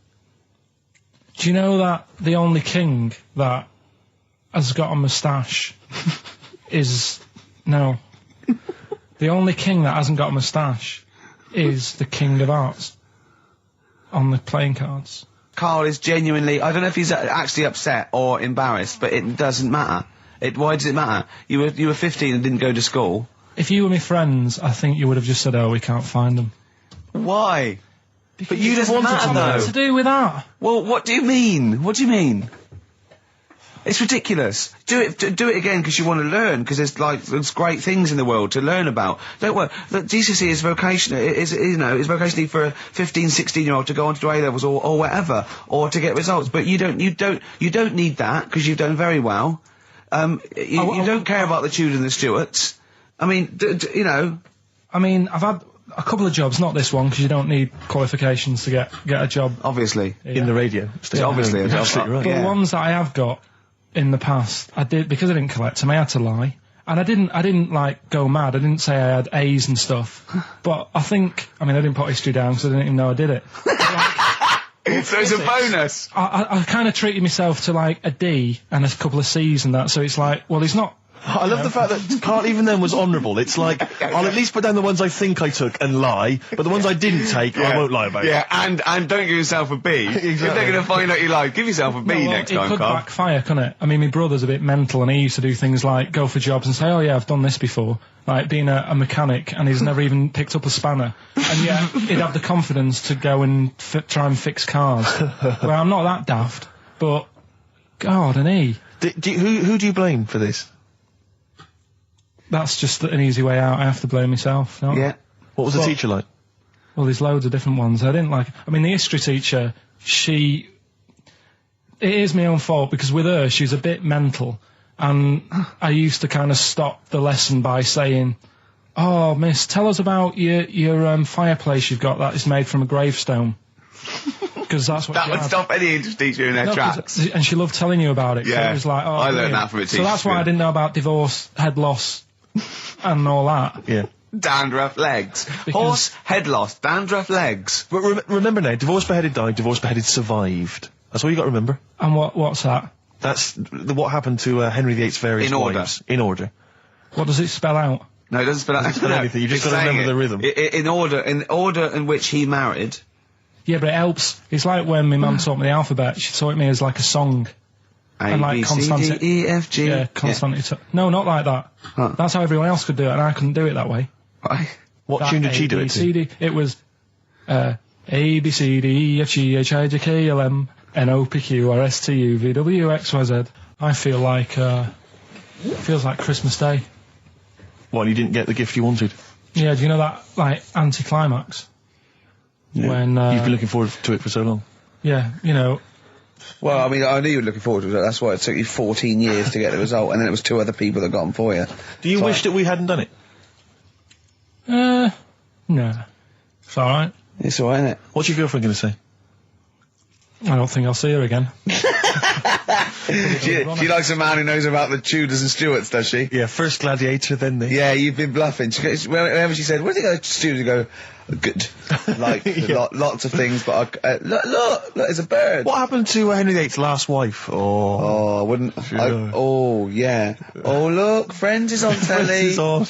Do you know that the only king that has got a moustache is... No. The only king that hasn't got a moustache is the King of Hearts. on the playing cards. Karl is genuinely, I don't know if he's actually upset or embarrassed, but it doesn't matter. Why does it matter? You were 15 and didn't go to school. If you were my friends, I think you would have just said, "Oh, we can't find them." Why? But you just What's matter that though. to do with that? Well, what do you mean? What do you mean? It's ridiculous. Do it again because you want to learn, because there's great things in the world to learn about. Don't worry. Look, GCSE is vocational. Is vocationally for a 15, 16-year-old to go on to do A-levels or whatever, or to get results. But you don't need that because you've done very well. You don't care about the Tudors and the Stuarts. I mean, I mean, I've had a couple of jobs, not this one, because you don't need qualifications to get a job. Obviously. In the radio. Yeah, obviously. You're absolutely right. But the ones that I have got in the past, I did, because I didn't collect them, I had to lie. And I didn't like go mad. I didn't say I had A's and stuff. But I didn't put history down because I didn't even know I did it. So it's a bonus. I kind of treated myself to like a D and a couple of C's and that, so it's like, well, he's not. I love the fact that Karl even then was honourable. It's like, I'll at least put down the ones I think I took and lie, but the ones I didn't take, I won't lie about. Yeah, and don't give yourself a B. Exactly. If they're going to find out you lied, give yourself a B next time, It could Karl. backfire, couldn't it? I mean, my brother's a bit mental, and he used to do things like go for jobs and say, "Oh yeah, I've done this before," like being a mechanic, and he's never even picked up a spanner, and yet he'd have the confidence to go and try and fix cars. Well, I'm not that daft, but God, and he. Who do you blame for this? That's just an easy way out. I have to blame myself. No? Yeah. What was the teacher like? Well, there's loads of different ones. I didn't like. I mean, the history teacher, it is my own fault because with her, she's a bit mental, and I used to kind of stop the lesson by saying, "Oh, miss, tell us about your fireplace you've got that is made from a gravestone." Because that's what That would stop any English teacher in their tracks. And she loved telling you about it. Yeah. It was like, oh, I learned brilliant. that from a teacher. So that's why I didn't know about divorce, head loss, and all that. Yeah. Dandruff legs. Horse, head loss, dandruff legs. But remember now, divorce, beheaded, died, divorce, beheaded, survived. That's all you got to remember. And what's that? That's what happened to Henry VIII's various In order. wives. In order. What does it spell out? No, it doesn't spell out spell anything, you just it's gotta remember saying the rhythm. In order in which he married. Yeah, but it helps. It's like when my mum taught me the alphabet. She taught me as like a song. A, And like B, C, D, E, F, G. Yeah, consonant. No, not like that. Huh. That's how everyone else could do it, and I couldn't do it that way. Right. What That tune did she do it to? ABCD. It was A, B, C, D, E, F, G, H, I, J, K, L, M, N, O, P, Q, R, S, T, U, V, W, X, Y, Z. I feel like, feels like Christmas Day. Well, you didn't get the gift you wanted. Yeah, do you know that, like, anticlimax? Yeah. When, You've been looking forward to it for so long. yeah, you know, Well, I mean, I knew you were looking forward to it. That's why it took you 14 years to get the result, and then it was 2 other people that got them for you. Do you wish that we hadn't done it? no. It's alright. It's alright, isn't it? What's your girlfriend going to say? I don't think I'll see her again. She likes a man who knows about the Tudors and Stuarts, does she? Yeah, first gladiator, then the... Yeah, you've been bluffing. Whenever she said, "Where did you go to Stuarts?" You go, "Good." Like, lots of things, but look, there's a bird. What happened to Henry VIII's last wife? Oh, I wouldn't. Oh, yeah. Oh, look, Friends is on telly. Friends is on.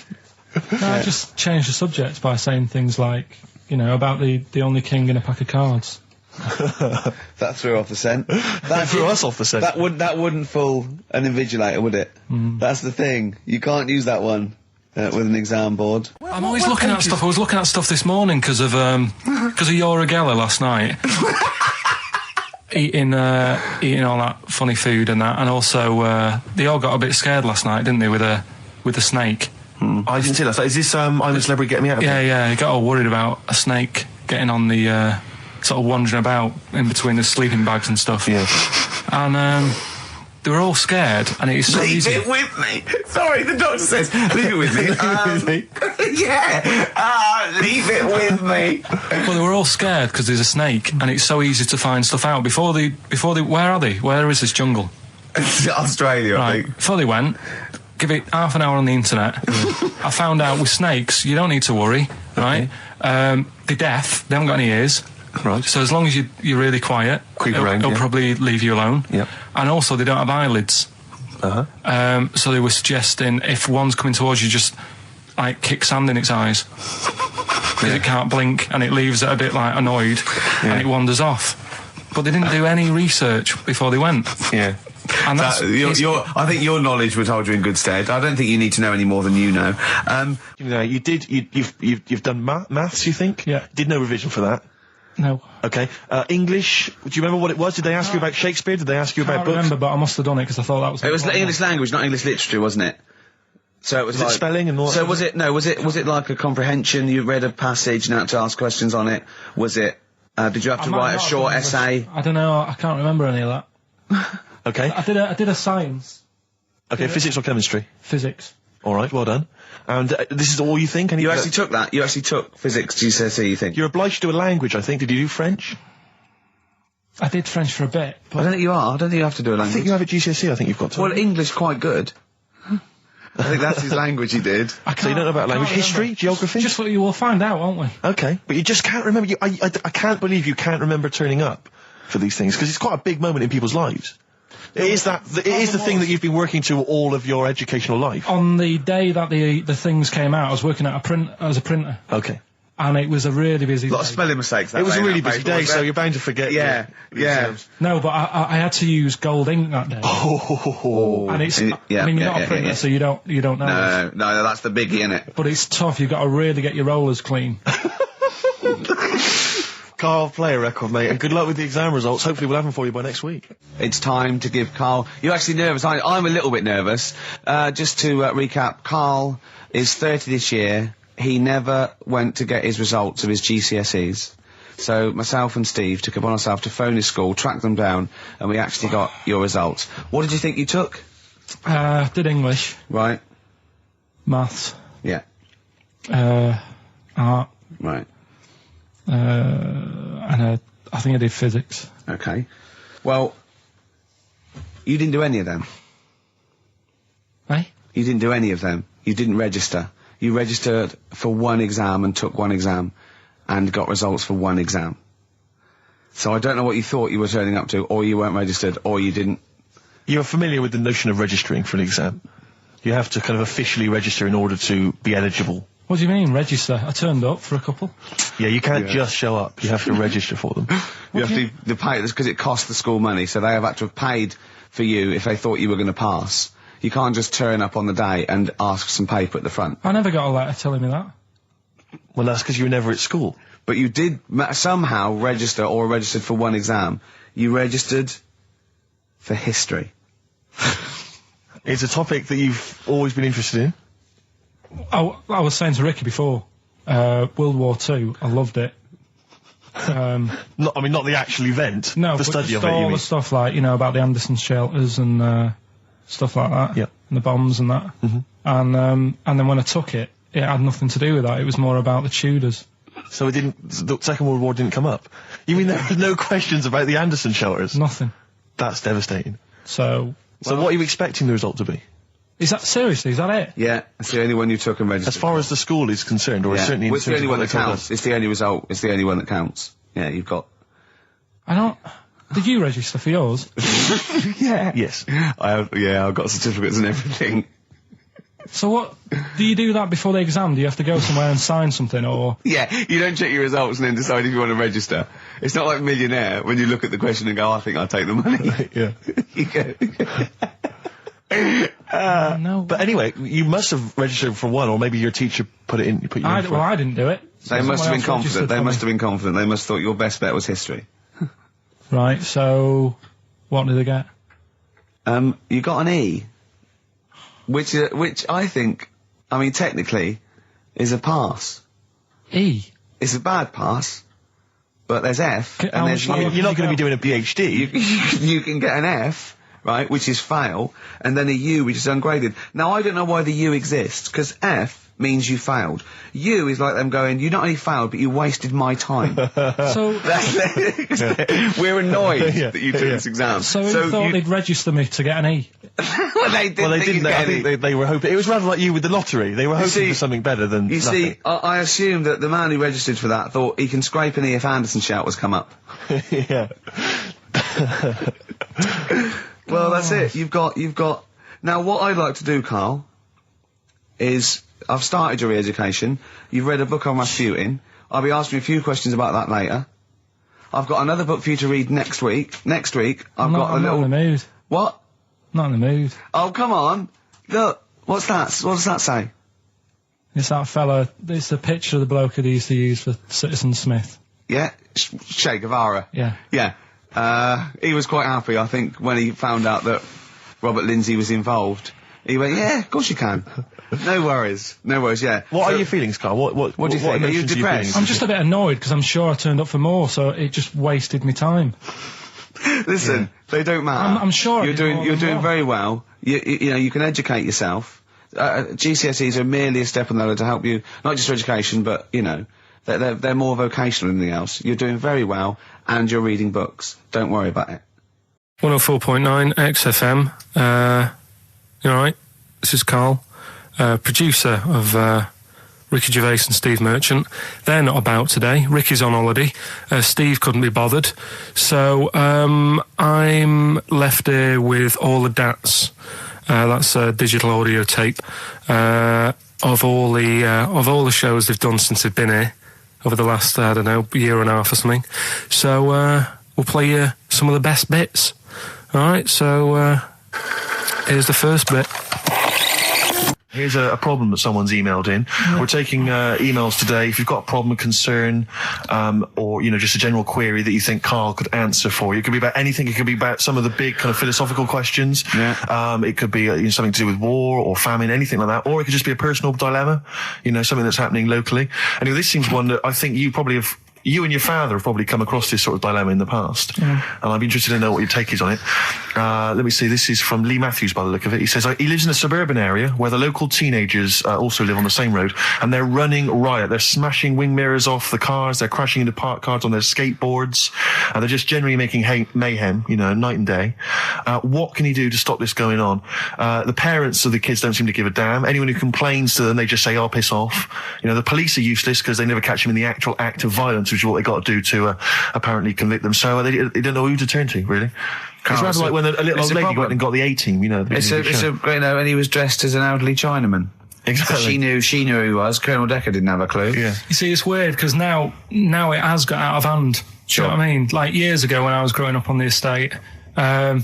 No, I just changed the subject by saying things like, you know, about the only king in a pack of cards. That threw off the scent. That threw us off the scent. That wouldn't fool an invigilator, would it? That's the thing. You can't use that one with an exam board. I'm always looking at stuff. I was looking at stuff this morning because of Yora Geller last night. eating all that funny food and that, and also they all got a bit scared last night, didn't they, with a snake? I didn't see that. Is this I'm a Celebrity, Get Me Out of Here? Yeah, he got all worried about a snake getting on the sort of wandering about in between the sleeping bags and stuff. Yeah. And they were all scared, and it is so easy. Leave it with me. Sorry, the doctor says, leave it with me. Yeah. Leave it with me. Well, they were all scared because there's a snake, and it's so easy to find stuff out. Before they, where are they? Where is this jungle? Australia, I Right. think. Before they went, give it half an hour on the internet. I found out with snakes, you don't need to worry, right? They're deaf. They haven't got any ears. Right. So as long as you're really quiet, Creep it'll, around, it'll yeah. probably leave you alone. Yep. And also, they don't have eyelids. Uh-huh. So they were suggesting if one's coming towards you, just like kick sand in its eyes. because it can't blink and it leaves it a bit like annoyed and it wanders off. But they didn't do any research before they went. Yeah. And that's I think your knowledge would hold you in good stead. I don't think you need to know any more than you know. You've done maths, you think? Yeah. Did no revision for that? No. Okay. English, do you remember what it was? Did they ask you about Shakespeare? Did they ask you I about can't books? remember, but I must have done it because I thought that was... It was English language, not English literature, wasn't it? So it was Was it spelling and all that? So was it like a comprehension? You read a passage and had to ask questions on it? Was it? Did you have to write a short essay? I don't know. I can't remember any of that. Okay. I did a science. Okay, physics or chemistry? Physics. All right, well done. And this is all you think? You actually took that? You actually took physics GCSE, you think? You're obliged to do a language, I think. Did you do French? I did French for a bit. I don't think you are. I don't think you have to do a I language. think you have a GCSE, I think you've got to. Well, English quite good. I think that's his language he did. So you don't know about language? History? Geography? Just what you will find out, won't we? Okay, but you just can't remember. I can't believe you can't remember turning up for these things, because it's quite a big moment in people's lives. It is the thing that you've been working to all of your educational life. On the day that the things came out, I was working at as a printer. Okay. And it was a really busy day. A lot of spelling mistakes that It was day, a really that busy paper, day, wasn't so it? you're bound to forget. Yeah, yeah. No, but I had to use gold ink that day. Oh. And it's, Yeah, I mean, you're yeah, not yeah, a printer, yeah. so you don't know. No, that's the biggie, innit? But it's tough. You've got to really get your rollers clean. Carl, play a record, mate, and good luck with the exam results. Hopefully we'll have them for you by next week. It's time to give Carl... You're actually nervous. I'm a little bit nervous. Just to recap, Carl is 30 this year. He never went to get his results of his GCSEs. So myself and Steve took it upon ourselves to phone his school, track them down, and we actually got your results. What did you think you took? Did English, Right. maths, Yeah. art, Right. and I think I did physics. Okay. Well, you didn't do any of them. Eh? You didn't do any of them. You didn't register. You registered for one exam and took one exam and got results for one exam. So I don't know what you thought you were turning up to, or you weren't registered, or you didn't. You're familiar with the notion of registering for an exam. You have to kind of officially register in order to be eligible. What do you mean, register? I turned up for a couple. Yeah, you can't just show up. You have to register for them. You have to pay this because it costs the school money, so they have had to have paid for you if they thought you were going to pass. You can't just turn up on the day and ask for some paper at the front. I never got a letter telling me that. Well, that's because you were never at school. But you did somehow register or registered for one exam. You registered for history. It's a topic that you've always been interested in. I was saying to Ricky before, World War II, I loved it. Not the actual event. No, the but study just of it. You all mean? the stuff like, about the Anderson shelters and stuff like that. Yep. And the bombs and that. And then when I took it, it had nothing to do with that. It was more about the Tudors. So the Second World War didn't come up. You mean there were no questions about the Anderson shelters? Nothing. That's devastating. So So what are you expecting the result to be? is that seriously? Is that it? Yeah, it's the only one you took and registered. As far as the school is concerned, or yeah. certainly in Well, it's the terms only of one what that they told counts. us. It's the only result. It's the only one that counts. Yeah, you've got. I don't. Did you register for yours? Yeah. Yes. I've got certificates and everything. So what? Do you do that before the exam? Do you have to go somewhere and sign something, or? Yeah, you don't check your results and then decide if you want to register. It's not like Millionaire when you look at the question and go, I think I'll take the money. Yeah. You go. No. But anyway, you must have registered for one, or maybe your teacher put you in for I didn't do it. They must have been Someone else confident. registered They for must me. have been confident. They must have thought your best bet was history. Right. So, what did they get? You got an E, which I think, technically, is a pass. E. It's a bad pass, but there's F, How and there's much U. longer You're not going to be doing a PhD. You can get an F, right, which is fail, and then a U, which is ungraded. Now, I don't know why the U exists, because F means you failed. U is like them going, you not only failed, but you wasted my time. So, We're annoyed Yeah, that you took this exam. so you thought they'd register me to get an E? well, they didn't. Well, they think didn't. I think they were hoping. It was rather like you with the lottery. They were hoping see- for something better than You nothing. see, I assume that the man who registered for that thought he can scrape an E if Anderson shout was come up. Yeah. Well, that's it. You've got. Now, what I'd like to do, Carl, is I've started your re-education. You've read a book on Rasputin. I'll be asking you a few questions about that later. I've got another book for you to read next week. Next week, I've got a I'm little... not in the mood. What? Not in the mood. Oh, come on. Look, what's that? What does that say? It's that fella. It's the picture of the bloke that he used to use for Citizen Smith. Yeah? Che Guevara. Yeah. Yeah. He was quite happy, I think, when he found out that Robert Lindsay was involved. He went, yeah, of course you can. No worries, yeah. What are your feelings, Carl? What do you think? Are you emotions depressed? feeling? I'm just a bit annoyed because I'm sure I turned up for more, so it just wasted me time. Listen, they don't matter. I'm sure you're doing very well. You know, you can educate yourself. GCSEs are merely a step on the ladder to help you, not just for education, but, you know, they're more vocational than anything else. You're doing very well, and you're reading books. Don't worry about it. 104.9 XFM. You alright? This is Karl, producer of Ricky Gervais and Steve Merchant. They're not about today. Ricky's on holiday. Steve couldn't be bothered. So I'm left here with all the DATs. That's a digital audio tape of all the shows they've done since they've been here over the last, I don't know, year and a half or something. So we'll play you some of the best bits. Alright, so here's the first bit. Here's a problem that someone's emailed in. We're taking emails today. If you've got a problem, concern, or, you know, just a general query that you think Karl could answer for you. It could be about anything. It could be about some of the big kind of philosophical questions. Yeah. It could be you know, something to do with war or famine, anything like that. Or it could just be a personal dilemma, you know, something that's happening locally. Anyway, this seems one that I think you and your father have probably come across this sort of dilemma in the past. And I'd be interested to know what your take is on it. Let me see. This is from Lee Matthews by the look of it. He says, he lives in a suburban area where the local teenagers also live on the same road, and they're running riot. They're smashing wing mirrors off the cars. They're crashing into parked cars on their skateboards. And they're just generally making mayhem, you know, night and day. What can he do to stop this going on? The parents of the kids don't seem to give a damn. Anyone who complains to them, they just say, oh, piss off. You know, the police are useless because they never catch them in the actual act of violence, which is what they got to do to apparently convict them. So they don't know who to turn to, really. It's rather like when a little old lady went and got the A-team, you know. You know, and he was dressed as an elderly Chinaman. Exactly. She knew who he was. Colonel Decker didn't have a clue. Yeah. You see, it's weird because now it has got out of hand. Sure. Do you know what I mean? Like years ago when I was growing up on the estate, yeah,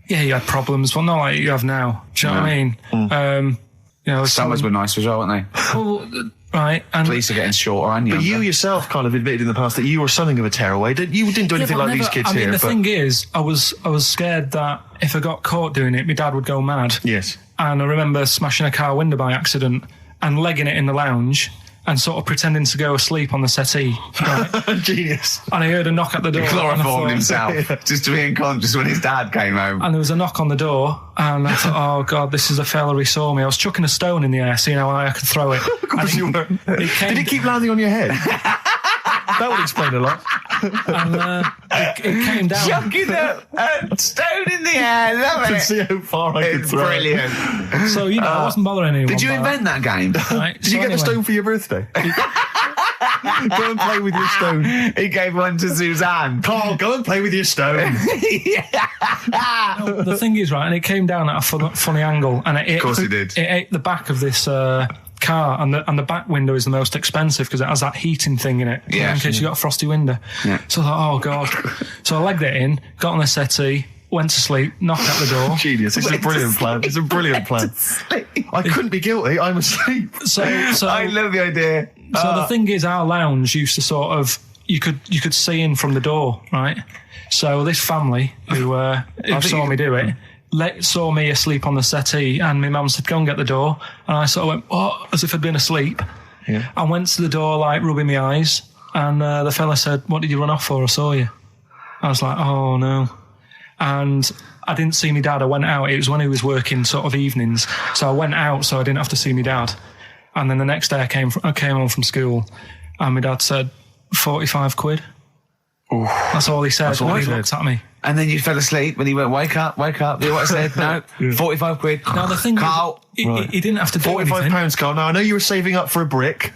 you had problems, but not like you have now. Do you know what I mean? You know, Summers were nice as well, weren't they? Well, right. And Police are getting shorter and younger. But you yourself kind of admitted in the past that you were something of a tearaway. You didn't do anything like these kids here. The thing is, I was scared that if I got caught doing it, my dad would go mad. Yes. And I remember smashing a car window by accident and legging it in the lounge and sort of pretending to go asleep on the settee. Right? Genius. And I heard a knock at the door. Chloroformed himself, just to be unconscious when his dad came home. And there was a knock on the door, and I thought, oh God, this is a fella who saw me. I was chucking a stone in the air, seeing how high I could throw it. Of course you were. Did it keep landing on your head? That would explain a lot. And it came down. Chucking a stone in the air, love To it. see how far I could It's throw brilliant. So, you know, I wasn't bothering anyone. Did you by invent that game? that, right? Did you get the stone for your birthday? Go and play with your stone. He gave one to Suzanne. Karl, go and play with your stone. The thing is, right, and it came down at a funny angle, and Of course it did. It ate the back of this car, and the back window is the most expensive because it has that heating thing in it. Yeah. In case you got a frosty window. Yeah. So I thought, oh God. So I legged it in, got on the settee, went to sleep, knocked at the door. Genius. It's a brilliant plan. It's a brilliant plan. I couldn't be guilty. I'm asleep. So I love the idea. So the thing is, our lounge used to sort of you could see in from the door, right? So this family who saw me do it saw me asleep on the settee, and my mum said, "Go and get the door." And I sort of went, "What?" As if I'd been asleep. Yeah. I went to the door, like rubbing my eyes, and the fella said, "What did you run off for? I saw you." I was like, "Oh no." And I didn't see my dad. I went out. It was when he was working sort of evenings, so I went out so I didn't have to see my dad. And then the next day I came home from school, and my dad said, 45 quid. Ooh. That's all he said. That's all he He said. looked at me. And then you fell asleep when he went, wake up. You know what I said? No, 45 quid. Now the thing Carl. is, he didn't have to do £45, anything. Karl. Now, I know you were saving up for a brick,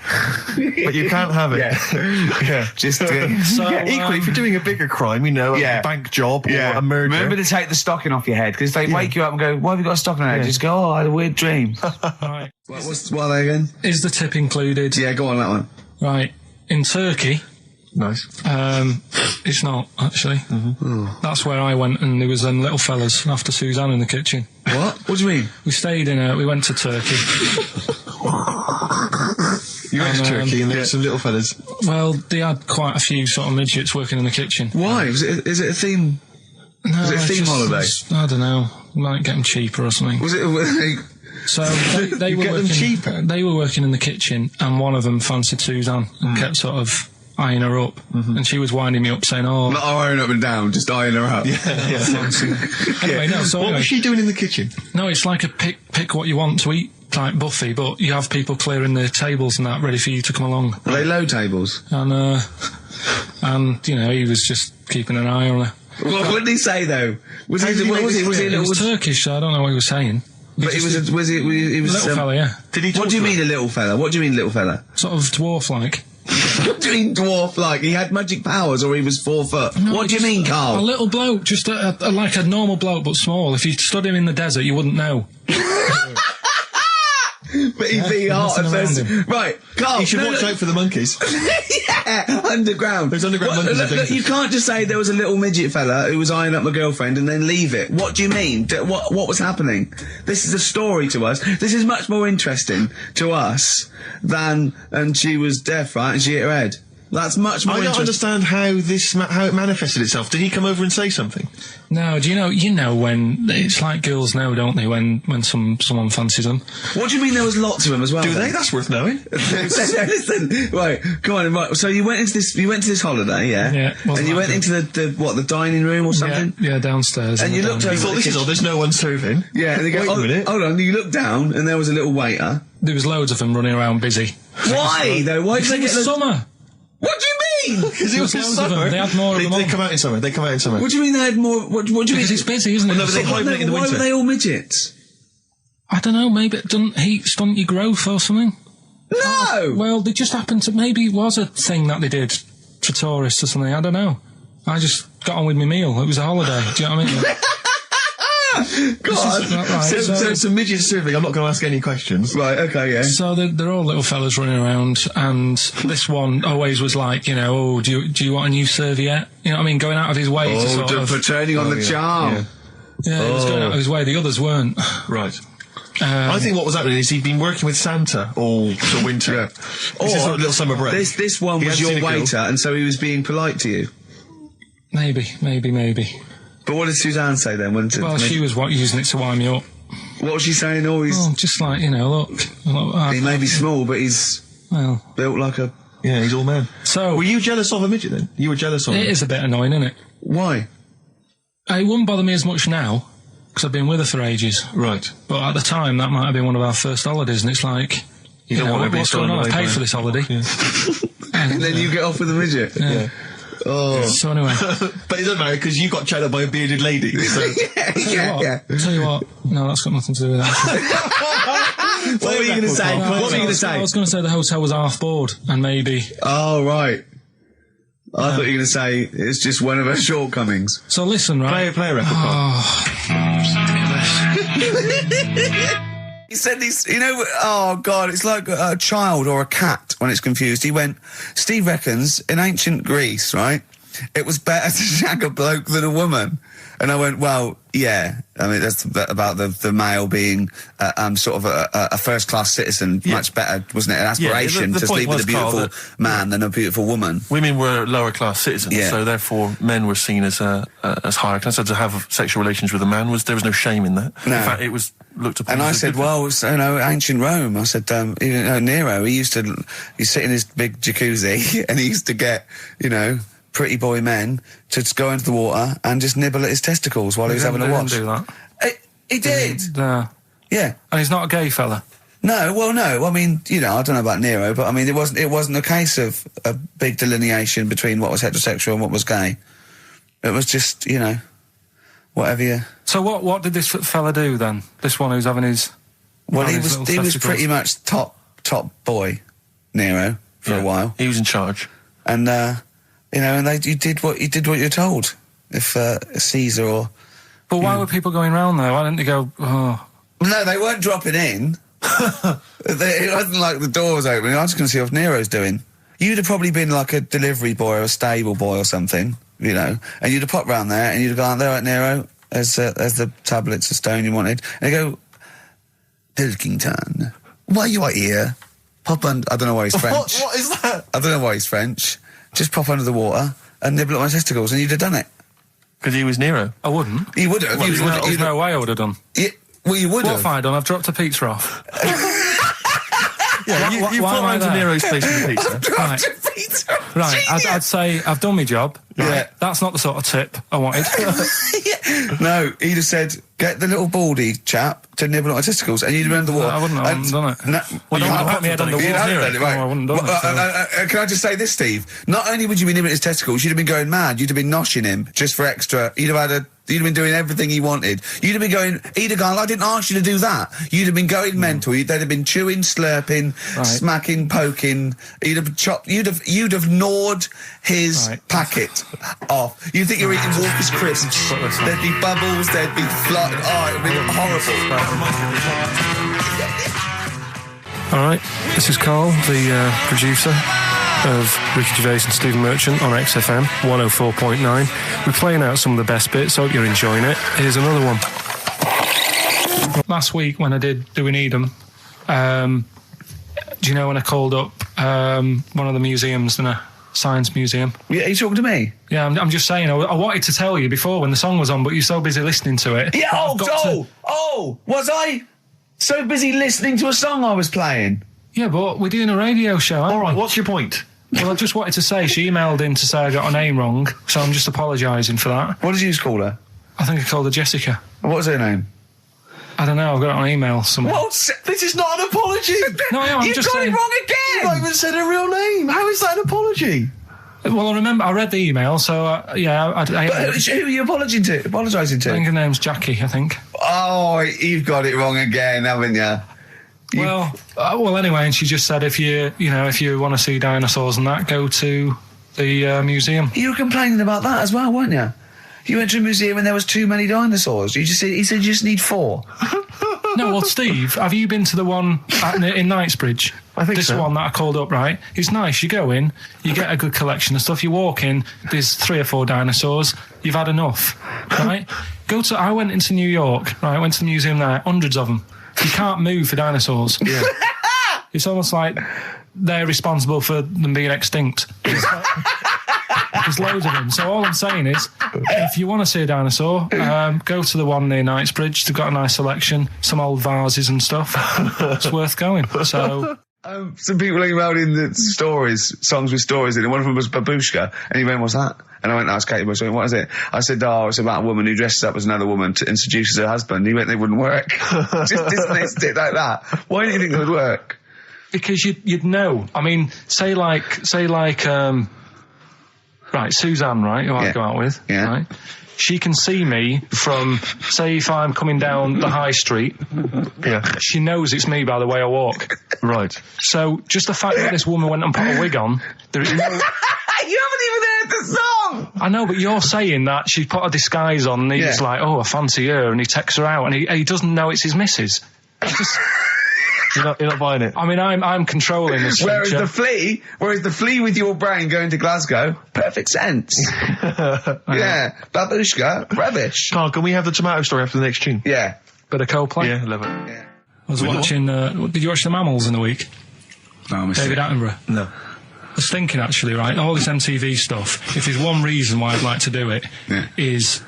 but you can't have it. Yeah. Just So, equally, if you're doing a bigger crime, you know, a bank job or a murder. Remember to take the stocking off your head, because if they wake you up and go, why have you got a stocking on your head? Just go, oh, I had a weird dream. Right. What are they again? Is the tip included? Yeah, go on that one. Right. in Turkey. Nice. It's not, actually. That's where I went, and there was little fellas after Suzanne in the kitchen. What? What do you mean? We went to Turkey. You went to Turkey and there were some little fellas. Well, they had quite a few sort of midgets working in the kitchen. Why? Is it a theme? No, Was it a theme holiday? I don't know. Might get them cheaper or something. Was it? So they were working cheaper. They were working in the kitchen, and one of them fancied Suzanne and kept sort of eyeing her up, and she was winding me up saying, "Oh, Not eyeing up and down, just eyeing her up." Anyway, no. So What anyway, was she doing in the kitchen? no, it's like a pick what you want to eat type buffet, but you have people clearing the tables and that ready for you to come along. Are they low tables? And he was just keeping an eye on her. What did he say though? Was he a It little? was Turkish, so I don't know what he was saying. But he was Little fella, yeah. Did he talk What do you to mean her? a little fella? What do you mean little fella? Sort of dwarf-like. What do you mean dwarf like? He had magic powers or he was 4 foot? No, What do you just mean, A Carl? little bloke, just like a normal bloke, but small. If you stood him in the desert, you wouldn't know. But he'd be hot at nothing around first. him. Right, Carl. You should watch out for the monkeys. Yeah, underground. Those underground monkeys are dangerous. You can't just say there was a little midget fella who was eyeing up my girlfriend and then leave it. What do you mean? What was happening? This is a story to us. This is much more interesting to us than, and she was deaf, right, and she hit her head. That's much more I don't interesting. understand how it manifested itself. Did he come over and say something? No, do you know when it's like girls know, don't they? When someone fancies them. What do you mean there was lots of them as well? Do then? they? That's worth knowing. Listen, right, come on, right. So you went into this holiday, yeah? Yeah, well, and you went into the dining room or something? Yeah, downstairs. And in you the looked dining over Thought this is all. There's no one serving. Yeah, and they go, Wait a minute. hold on, you looked down and there was a little waiter. There was loads of them running around busy. Why, though? Why did they It get was summer. What do you mean? Because it was Loads of them. summer. They had more of them They on. come out in summer. They come out in summer. What do you mean they had more? What do you mean? Because it's busy, isn't it? no, but they So- hibernate in the Why winter. were they all midgets? I don't know, maybe it doesn't heat stunt your growth or something. No! Well, they just happened to, maybe it was a thing that they did for tourists or something, I don't know. I just got on with my meal. It was a holiday, do you know what I mean? God. Right, So some midgets serving. I'm not going to ask any questions. Right, okay, yeah. So they're all little fellas running around, and this one always was like, oh, do you want a new serviette? You know what I mean? Going out of his way to sort of... for turning on the charm. Yeah, he was going out of his way. The others weren't. Right. I think what was happening is he'd been working with Santa all the winter. Yeah. This is sort of little summer break. This one He was hadn't your seen a girl. waiter, and so he was being polite to you. Maybe. But what did Suzanne say then? Well, she was using it to wind me up. What was she saying? Oh, he's... Oh, just like, look. He may be small, but he's Well, built like a... Yeah, he's all man. so... Were you jealous of a midget then? You were jealous of It him? is a bit annoying, isn't it? Why? It wouldn't bother me as much now, because I've been with her for ages. Right. But at the time, that might have been one of our first holidays, and it's like... You don't want to be what's going on? I paid for this holiday. And then you get off with a midget. Yeah. Oh. So anyway... But it doesn't matter because you got chatted by a bearded lady. So. Tell you what, no, that's got nothing to do with that. What were you going to say? What were you going to say? I was going to say the hotel was half board, and maybe... Oh, right. I thought you were going to say it's just one of her shortcomings. So listen, right? Play a record. He said he's, oh God, it's like a child or a cat when it's confused. He went, Steve reckons in ancient Greece, right, it was better to shag a bloke than a woman. And I went, well, yeah. I mean, that's about the male being sort of a first-class citizen, much better, wasn't it? An aspiration the to point sleep with a was, Carl, beautiful man than a beautiful woman. Women were lower class citizens, Yeah. so therefore men were seen as higher class. So to have sexual relations with a man there was no shame in that. No. In fact, it was looked upon. And I as a said, good well, ancient Rome. I said, Nero, he'd sit in his big jacuzzi and he used to get, pretty boy men to just go into the water and just nibble at his testicles while he was having a wash. He didn't do that. He did. No. Yeah. And he's not a gay fella. No. I mean, I don't know about Nero, but I mean, it wasn't a case of a big delineation between what was heterosexual and what was gay. It was just, whatever you... So what did this fella do then? This one who's having his... Well, he his was little testicles? pretty much top boy, Nero, for a while. He was in charge. And, and you did what you're told. If Caesar or... But why were people going round there? Why didn't they go, oh... No, they weren't dropping in. It wasn't like the door was opening. I was going to see what Nero's doing. you'd have probably been like a delivery boy or a stable boy or something, you know, and you'd have popped round there and you'd have gone, there, right, Nero, there's the tablets of stone you wanted. And you go, Pilkington, why you are here? Pop under, I don't know why he's French. What is that? I don't know why he's French. Just pop under the water and nibble at my testicles and you'd have done it. Because he was Nero. I wouldn't. You would have. Well, there's no way I would have done. Well, you would What have. have I done? I've dropped a pizza off. Yeah, you why put am I round to there? Nero's place with the pizza. Right. Right, I'd say I've done my job. Right? Yeah. That's not the sort of tip I wanted. No, he'd have said, get the little baldy chap to nibble at my testicles, and you'd have been under the water. I wouldn't have done it. No, Well, you don't have put me head done under it. You water. have done it, right. No, I wouldn't have done it, Can I just say this, Steve? Not only would you be nibbling at his testicles, you'd have been going mad. You'd have been noshing him just for extra. You'd have been doing everything he wanted. You'd have been going, he'd have gone, I didn't ask you to do that. You'd have been going mental. They'd have been chewing, slurping, smacking, poking. You'd have chopped, you'd have gnawed his packet off. You'd think you were eating Walker's crisps. There'd be bubbles, there'd be flood. Oh, it'd be horrible. Alright, this is Karl, the producer of Ricky Gervais and Stephen Merchant on XFM 104.9. We're playing out some of the best bits, hope you're enjoying it. Here's another one. Last week when I did Do We Need Them, do you know when I called up one of the museums, in a science museum? Yeah, are you talking to me? Yeah, I'm just saying, I wanted to tell you before when the song was on, but you're so busy listening to it. Yeah, was I so busy listening to a song I was playing? Yeah, but we're doing a radio show, aren't All right, we? what's your point? Well, I just wanted to say, she emailed in to say I got her name wrong, so I'm just apologising for that. What did you call her? I think I called her Jessica. What was her name? I don't know, I've got it on email somewhere. This is not an apology. No, I'm You just got saying. it wrong You not again! even said her real name. How is that an apology? Well, I remember, I read the email, so, I But who are you apologising to? think her name's Jackie, I think. Oh, you've got it wrong again, haven't you? Well, anyway, and she just said if you want to see dinosaurs and that, go to the museum. You were complaining about that as well, weren't you? You went to a museum and there was too many dinosaurs. He said you just need 4. No, well, Steve, have you been to the one in Knightsbridge? I think this so. one that I called up, right? It's nice. You go in, you get a good collection of stuff. You walk in, there's 3 or 4 dinosaurs. You've had enough, right? I went into New York, right? I went to the museum there, hundreds of them. You can't move for dinosaurs. Yeah. It's almost like they're responsible for them being extinct. There's loads of them. So all I'm saying is, if you want to see a dinosaur, go to the one near Knightsbridge. They've got a nice selection, some old vases and stuff. It's worth going. So. Some people emailed in the songs with stories in it. One of them was Babushka, and he went, what's that? And I went, no, it's Katie Bush. I went, what is it? I said, oh, it's about a woman who dresses up as another woman and seduces her husband. He went, they wouldn't work. Just dismissed it like that. Why do you think it would work? Because you'd know. I mean, say like, right, Suzanne, right, who I go out with, right? She can see me from, say, if I'm coming down the high street. Yeah. She knows it's me by the way I walk. Right. So just the fact that this woman went and put a wig on, there is no. You haven't even heard the song! I know, but you're saying that she put a disguise on and he's like, oh, I fancy her, and he takes her out and he doesn't know it's his missus. You're not buying it. I mean, I'm controlling this. Whereas the flea with your brain going to Glasgow, perfect sense. Yeah, Babushka, rubbish. Carl, can we have the tomato story after the next tune? Yeah. Bit of Coldplay. Yeah, love it. Yeah. I was watching. Did you watch The Mammals in the week? No, David Attenborough. No. I was thinking actually, right, all this MTV stuff, if there's one reason why I'd like to do it, is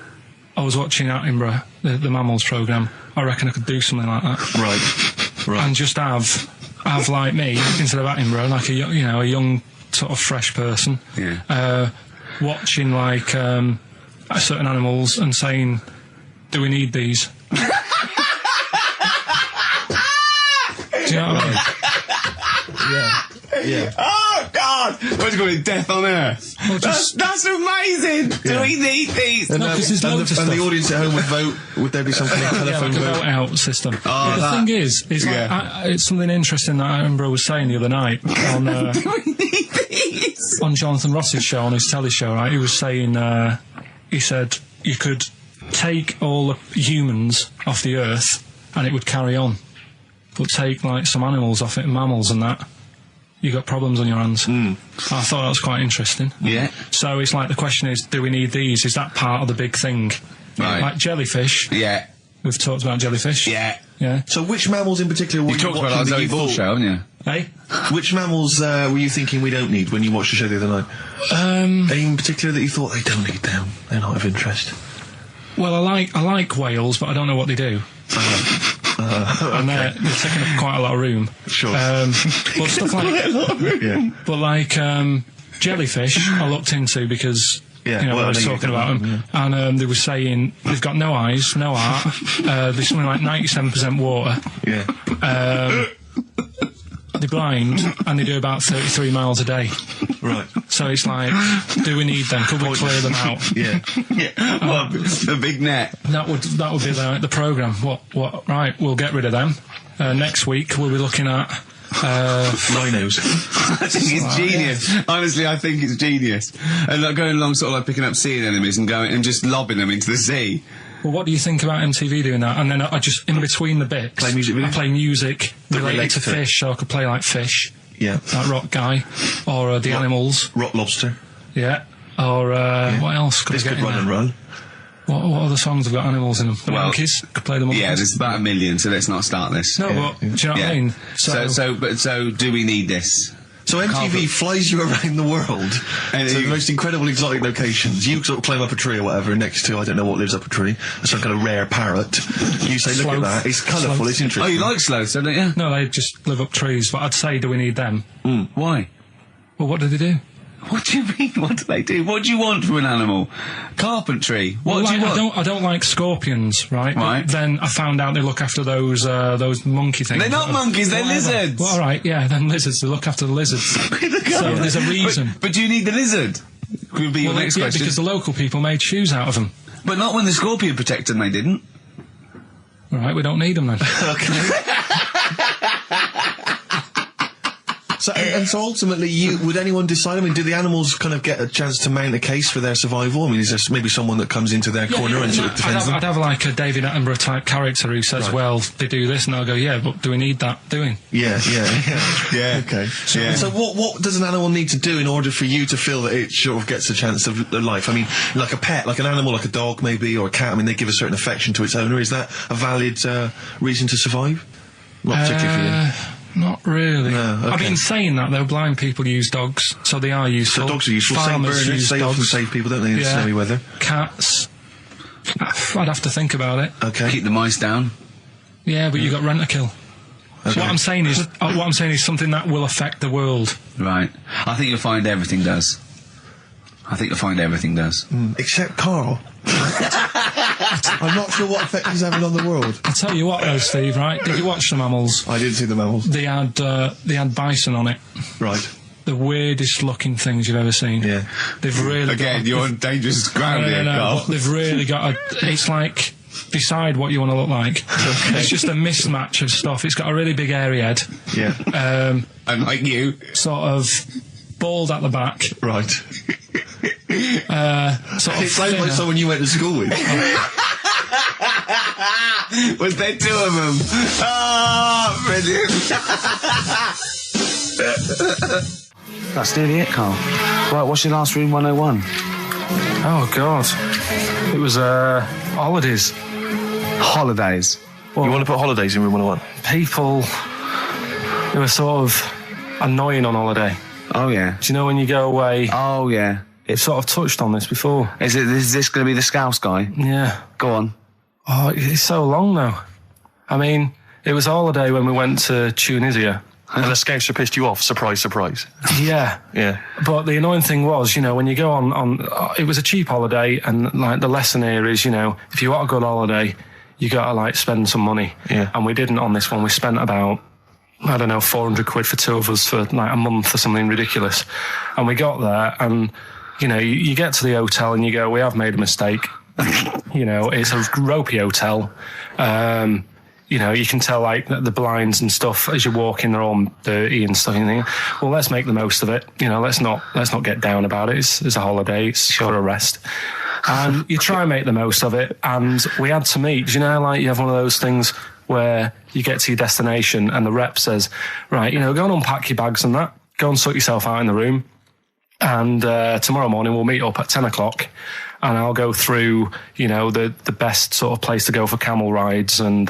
I was watching Attenborough, the Mammals programme. I reckon I could do something like that. Right. And just have like me, instead of Attenborough, like a young sort of fresh person, watching like certain animals and saying, do we need these? Do you know what I mean? Yeah. Oh, God! What's it called? Death on Earth. Well, That's amazing! Do we need these? And, No, 'cause there's loads of and the stuff. audience at home would vote. Would there be some kind of telephone like a vote? vote out system. Oh, The that. thing is like, it's something interesting that Attenborough was saying the other night on Do we need these? on Jonathan Ross's show, on his telly show, right? He was saying, he said you could take all the humans off the earth and it would carry on, but take like some animals off it, mammals and that, you got problems on your hands. I thought that was quite interesting. Yeah. So it's like the question is, do we need these? Is that part of the big thing? Right. Like jellyfish. Yeah. We've talked about jellyfish. Yeah. Yeah. So which mammals in particular were You you talked about watching that that you Zoe Ball thought... show, haven't you? Hey? Which mammals were you thinking we don't need when you watched the show the other night? Any in particular that you thought they don't need them? They're not of interest. Well, I like whales, but I don't know what they do. And they're taking up quite a lot of room. Sure. But stuff like... Yeah. But like jellyfish, I looked into because Yeah, you know, well, I was I know you talking got about them, them, and they were saying they've got no eyes, no heart. There's something like 97% water. Yeah. They're blind, and they do about 33 miles a day. Right. So it's like, do we need them? Could we clear them out? Yeah. Well, the big net. That would be the programme. What? Right, we'll get rid of them. Next week we'll be looking at Rhinos. I think it's genius. Honestly, I think it's genius. And like going along sort of like picking up sea anemones and going and just lobbing them into the sea. Well, what do you think about MTV doing that? And then I just, in between the bits, Play music videos? I play music related relate to to it. fish, so I could play like Fish, Yeah. like Rock Guy, or The Animals, Rock Lobster. yeah, or what else could This I could get in run and there? run. What other songs have got animals in them? The Well, Monkeys, could play the Monkeys. Yeah, there's about 1 million, so let's not start this. No, but do you know what I mean? So do we need this? So MTV flies you around the world And to the you- most incredible exotic locations. You sort of climb up a tree or whatever, and next to, I don't know what lives up a tree, some kind of rare parrot. You say, look at Sloth. that, it's colourful, Sloth. it's Oh, interesting. you like sloths, don't you? No, they just live up trees, but I'd say, do we need them? Why? Well, what do they do? What do you mean? What do they do? What do you want from an animal? Carpentry. What Well, do you like, want? I don't like scorpions, right? Right. But then I found out they look after those monkey things. They're not monkeys, they're Whatever. lizards. Well, all right, yeah, then lizards. They look after the lizards. So there's a reason. But do you need the lizard? Would be your Well, next yeah, question. because the local people made shoes out of them. But not when the scorpion protected them, they didn't. All right, we don't need them then. So ultimately, would anyone decide? I mean, do the animals kind of get a chance to mount a case for their survival? I mean, is there maybe someone that comes into their corner and sort of defends them? I'd have like a David Attenborough type character who says, Right. well, they do this, and I'll go, yeah, but do we need that doing? Yeah. Yeah. Okay. Yeah. So what does an animal need to do in order for you to feel that it sort of gets a chance of life? I mean, like a pet, like an animal, like a dog maybe, or a cat. I mean, they give a certain affection to its owner. Is that a valid reason to survive? Not particularly for you. Not really. No, okay. I've been saying that though. Blind people use dogs, so they are useful. So dogs are useful. Saint Farmers Bernards, use they often dogs. save people, don't they, in snowy weather? Cats. I'd have to think about it. Okay. Keep the mice down. Yeah, but you got rent a kill. So Okay. what I'm saying is something that will affect the world. Right. I think you'll find everything does. Except Carl. I'm not sure what effect he's having on the world. I'll tell you what though, Steve, right? Did you watch the mammals? I didn't see the mammals. They had bison on it. Right. The weirdest looking things you've ever seen. Yeah. They've really Again, got you're on dangerous ground here, Carl. but they've really got it's like, decide what you want to look like. It's just a mismatch of stuff. It's got a really big airy head. Yeah. Unlike you. Sort of bald at the back. Right. Sort of It sounds like thinner. someone you went to school with. Was there two of them? Ah, brilliant. That's nearly it, Carl. Right, what's your last room 101? Oh, God. It was, holidays. Holidays. You want to put holidays in room 101? People who are sort of annoying on holiday. Oh, yeah. Do you know when you go away? Oh, yeah. It's sort of touched on this before. Is this going to be the Scouse guy? Yeah. Go on. Oh, it's so long now. I mean, it was a holiday when we went to Tunisia. And the Scouser pissed you off. Surprise, surprise. Yeah. Yeah. But the annoying thing was, you know, when you go on it was a cheap holiday, and like the lesson here is, you know, if you want a good holiday, you gotta like spend some money. Yeah. And we didn't on this one. We spent about, I don't know, 400 quid for two of us for like a month or something ridiculous. And we got there, and you know, you get to the hotel and you go, we have made a mistake. You know, it's a ropey hotel. You know, you can tell like the blinds and stuff as you're walking, they're all dirty and stuff. And you think, well, let's make the most of it. You know, let's not get down about it. It's a holiday. It's for a rest. And you try and make the most of it. And we had to meet. Do you know, like you have one of those things where you get to your destination and the rep says, right, you know, go and unpack your bags and that. go and sort yourself out in the room. And tomorrow morning we'll meet up at 10 o'clock and I'll go through, you know, the best sort of place to go for camel rides and,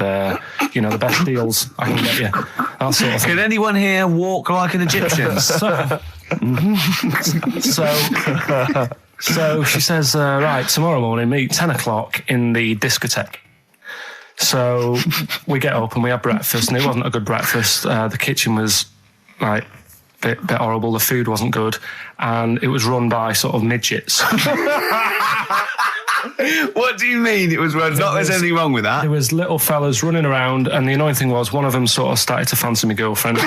you know, the best deals I can get you. That sort of thing. Can anyone here walk like an Egyptian? So she says, right, tomorrow morning, meet 10 o'clock in the discotheque. So we get up and we have breakfast, and it wasn't a good breakfast. The kitchen was, like, bit horrible. The food wasn't good, and it was run by sort of midgets. What do you mean it was run? Not there's anything wrong with that. There was little fellas running around, and the annoying thing was one of them sort of started to fancy my girlfriend.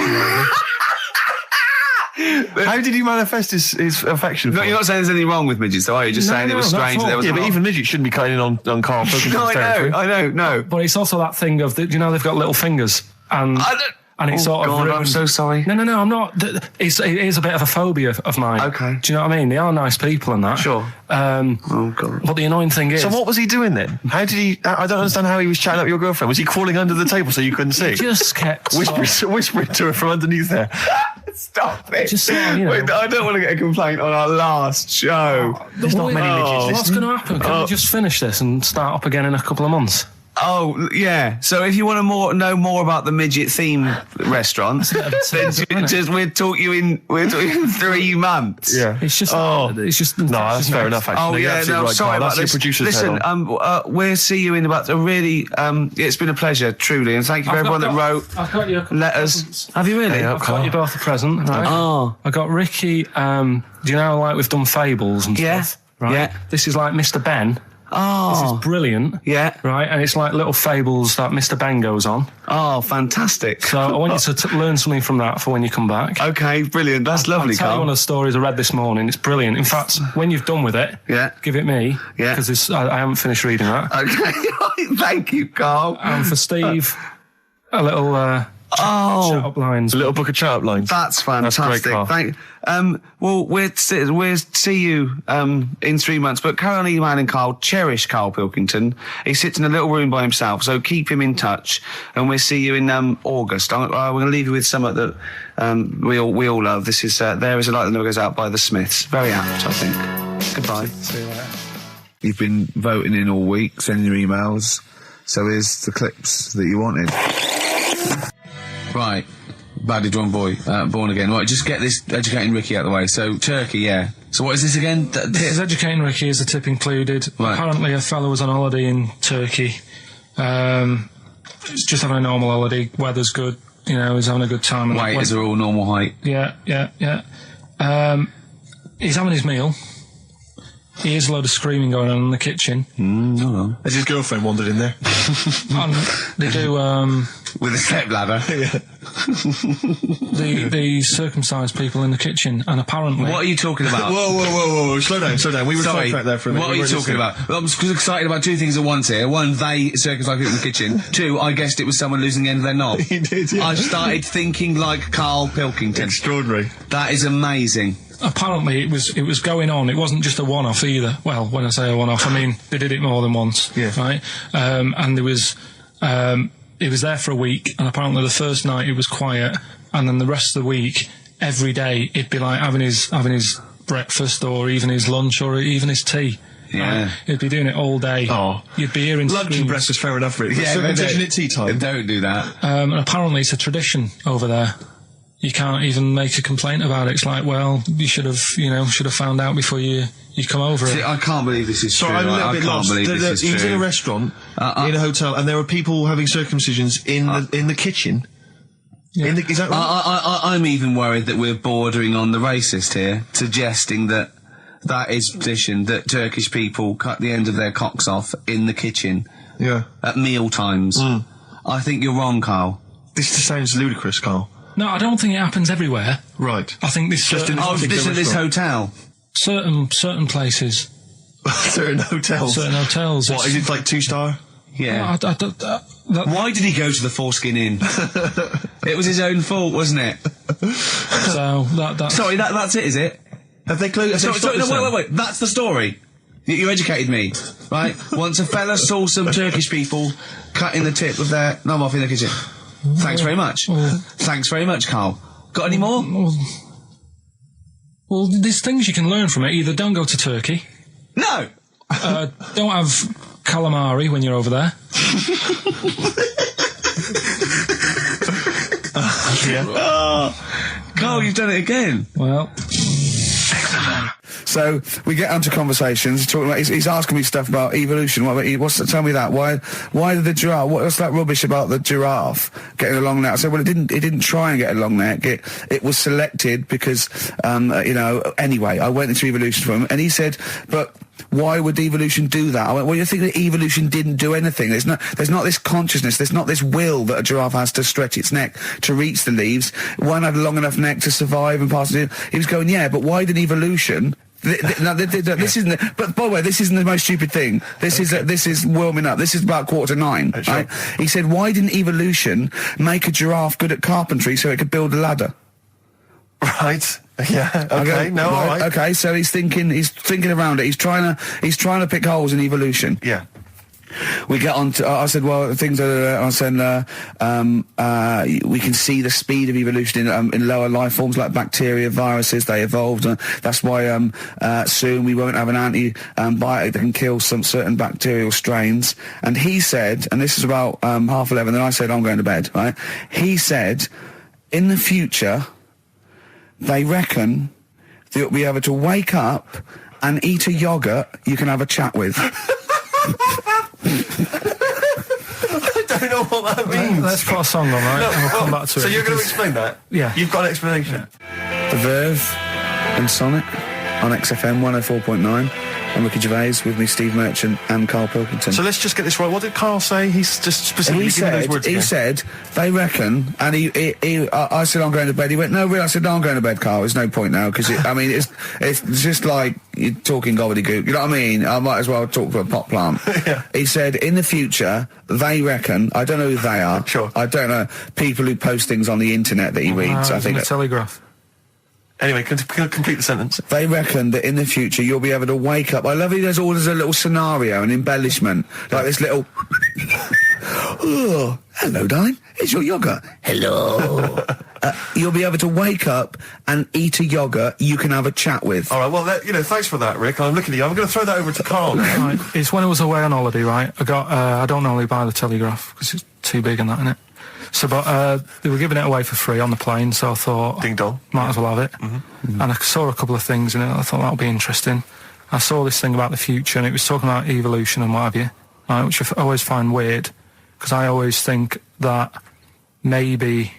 How did he manifest his affection for No, you're not saying there's anything wrong with midgets, though, are you? Just saying it was not strange at that there was... Yeah, but even midgets shouldn't be cutting in on Karl Pilkington's territory. I know, no. But it's also that thing of, you know, they've got little fingers, and it's sort of ruined. I'm so sorry. No, I'm not. It is a bit of a phobia of mine. Okay. Do you know what I mean? They are nice people and that. Sure. Oh, God. But the annoying thing is... So what was he doing then? How did he... I don't understand how he was chatting up your girlfriend. Was he crawling under the table so you couldn't see? just kept... Whispering to her from underneath there. Stop it. Just sort of, you know... Wait, I don't want to get a complaint on our last show. There's not many midgets What's going to happen? Can we just finish this and start up again in a couple of months? Oh, yeah. So if you want to know more about the midget theme restaurant, then we'll talk you in 3 months. Yeah. It's just... It's just... No, that's fair enough, actually. Oh, You're yeah, absolutely no, right, sorry Karl. about That's your this. producer's head Listen, on. we'll see you in about a really... it's been a pleasure, truly, and thank you for everyone that wrote I've got you letters. Have you really? I've got you both a present, right? Oh. I got Ricky, do you know, like we've done fables and Yeah. stuff? Right? Yeah. This is like Mr. Ben. Oh. This is brilliant. Yeah. Right, and it's like little fables that Mr. Ben goes on. Oh, fantastic. So I want you to learn something from that for when you come back. Okay, brilliant. That's lovely, I'll tell you Karl. one of the stories I read this morning. It's brilliant. In fact, when you've done with it, give it me. Yeah. Because I haven't finished reading that. Okay, thank you, Karl. And for Steve, a little chat up lines. A little book of chat up lines. That's fantastic. Karl. Well, we'll see you in 3 months. But carry on emailing Karl. Cherish Karl Pilkington. He sits in a little room by himself, so keep him in touch. And we'll see you in August. We're going to leave you with something that we all love. This is There Is a Light That Never Goes Out by the Smiths. Very apt, I think. Goodbye. See you later. You've been voting in all week, sending your emails. So here's the clips that you wanted. Right. Badly drawn boy, born again. Right, just get this educating Ricky out of the way. So, Turkey, yeah. So what is this again? This is educating Ricky, is the tip included. Right. Apparently a fellow was on holiday in Turkey. He's just having a normal holiday. Weather's good. You know, he's having a good time. Weight is all normal height. Yeah. He's having his meal. He hears a load of screaming going on in the kitchen. No. Has his girlfriend wandered in there? And they do, With a stepladder. they circumcise people in the kitchen, and apparently... What are you talking about? Whoa. Slow down. We were Sorry, sidetracked there for a minute. what are you talking about? Well, I'm excited about 2 things at once here. One, they circumcised people in the kitchen. 2, I guessed it was someone losing the end of their knob. He did, yeah. I started thinking like Karl Pilkington. Extraordinary. That is amazing. Apparently it was going on. It wasn't just a one-off either. Well, when I say a one-off, I mean they did it more than once. Yeah. Right. And there was it was there for a week, and apparently the first night it was quiet, and then the rest of the week, every day it'd be like having his breakfast, or even his lunch, or even his tea. Yeah. Right? He'd be doing it all day. Oh. You'd be hearing Lunch and screams. breakfast, fair enough, really. Yeah, So but isn't it tea time? Don't do that. And apparently it's a tradition over there. You can't even make a complaint about it. It's like, well, you should have found out before you come over See, it. I can't believe this is Sorry, true. I'm a little I bit can't lost. believe this is He was true. in a restaurant, in a hotel, and there were people having circumcisions in the kitchen. Yeah. Is that right? I'm even worried that we're bordering on the racist here, suggesting that is tradition, that Turkish people cut the end of their cocks off in the kitchen Yeah. at meal times. I think you're wrong, Karl. This just sounds ludicrous, Karl. No, I don't think it happens everywhere. Right. I think this Just in Oh, particular this at this restaurant. hotel. certain places, Certain hotels. certain hotels. What, is it like 2-star? Yeah. Why did he go to the Foreskin Inn? It was his own fault, wasn't it? So that Sorry, that's it, is it? Have they closed? Sorry, no, wait. That's the story. You educated me, right? Once a fella saw some Turkish people cutting the tip of their knob off in the kitchen. Thanks very much. Thanks very much, Karl. Got any more? Well, there's things you can learn from it. Either don't go to Turkey, No! don't have calamari when you're over there. Carl, you've done it again. Well, So we get onto conversations. Talking about, he's asking me stuff about evolution. Tell me that. Why did the giraffe? What's that rubbish about the giraffe getting a long neck? I said, well, it didn't try and get a long neck. It was selected because, Anyway, I went into evolution for him, and he said, but why would evolution do that? I went, well, you think that evolution didn't do anything? There's not this consciousness, there's not this will that a giraffe has to stretch its neck to reach the leaves. One had a long enough neck to survive and pass it. He was going, yeah, but why did evolution? This isn't. But by the way, this isn't the most stupid thing. This is warming up. This is about 8:45. Sure. Right? He said, why didn't evolution make a giraffe good at carpentry so it could build a ladder? Right. Yeah. Okay. No. All right. Okay. So he's thinking around it. He's trying to pick holes in evolution. Yeah. We get on to, I said, well, things are, I said, we can see the speed of evolution in lower life forms like bacteria, viruses, they evolved. That's why soon we won't have an antibiotic that can kill some certain bacterial strains. And he said, and this is about 11:30, then I said, I'm going to bed, right? He said, in the future, they reckon that you'll be able to wake up and eat a yogurt you can have a chat with. I don't know what that means. let's put a song on, right? And we'll come back to it. So you're going to because- explain that? Yeah. You've got an explanation? The Verve and Sonic on XFM 104.9. I'm Ricky Gervais, with me Steve Merchant and Karl Pilkington. So let's just get this right. What did Carl say? He's just specifically giving those words he again. said, they reckon, and I said, I'm going to bed. He went, no, really? I said, no, I'm going to bed, Carl. There's no point now, because, it's just like you're talking gobbledygook. You know what I mean? I might as well talk to a pot plant. Yeah. He said, in the future, they reckon, I don't know who they are. Sure. I don't know, people who post things on the internet that he reads, I think. The Telegraph. Anyway, complete the sentence. They reckon that in the future you'll be able to wake up. I love it. There's a little scenario, an embellishment, like this little. Oh, hello, darling. It's your yogurt. Hello. You'll be able to wake up and eat a yogurt you can have a chat with. All right, well, thanks for that, Rick. I'm looking at you. I'm going to throw that over to Carl now. Right. It's when I was away on holiday, right? I don't normally buy the Telegraph because it's too big and that, innit? So, but they were giving it away for free on the plane, so I thought, Ding dong. might as well have it. Mm-hmm. And I saw a couple of things in it. I thought that would be interesting. I saw this thing about the future, and it was talking about evolution and what have you, right, which I always find weird, because I always think that maybe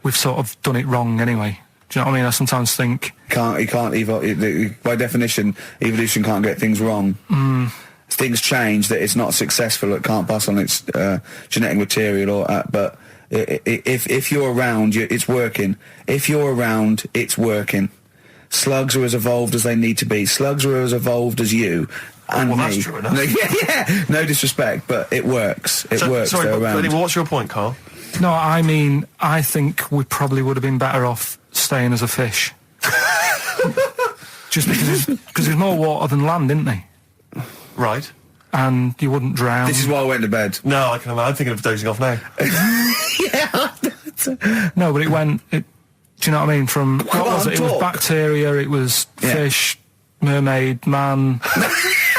we've sort of done it wrong anyway. Do you know what I mean? I sometimes think... You can't evolve. By definition, evolution can't get things wrong. Things change, that it's not successful, it can't pass on its genetic material, but if you're around, it's working. If you're around, it's working. Slugs are as evolved as they need to be. Slugs are as evolved as you and well, me. that's true enough. Yeah, no disrespect, but it works. It works. Sorry, they're but around. anyway, what's your point, Carl? No, I mean, I think we probably would have been better off staying as a fish. Just because there's more water than land, isn't there? Right. And you wouldn't drown. This is why I went to bed. No, I can imagine. I'm thinking of dozing off now. No, but do you know what I mean? From, what was it? It was bacteria, it was fish, mermaid, man,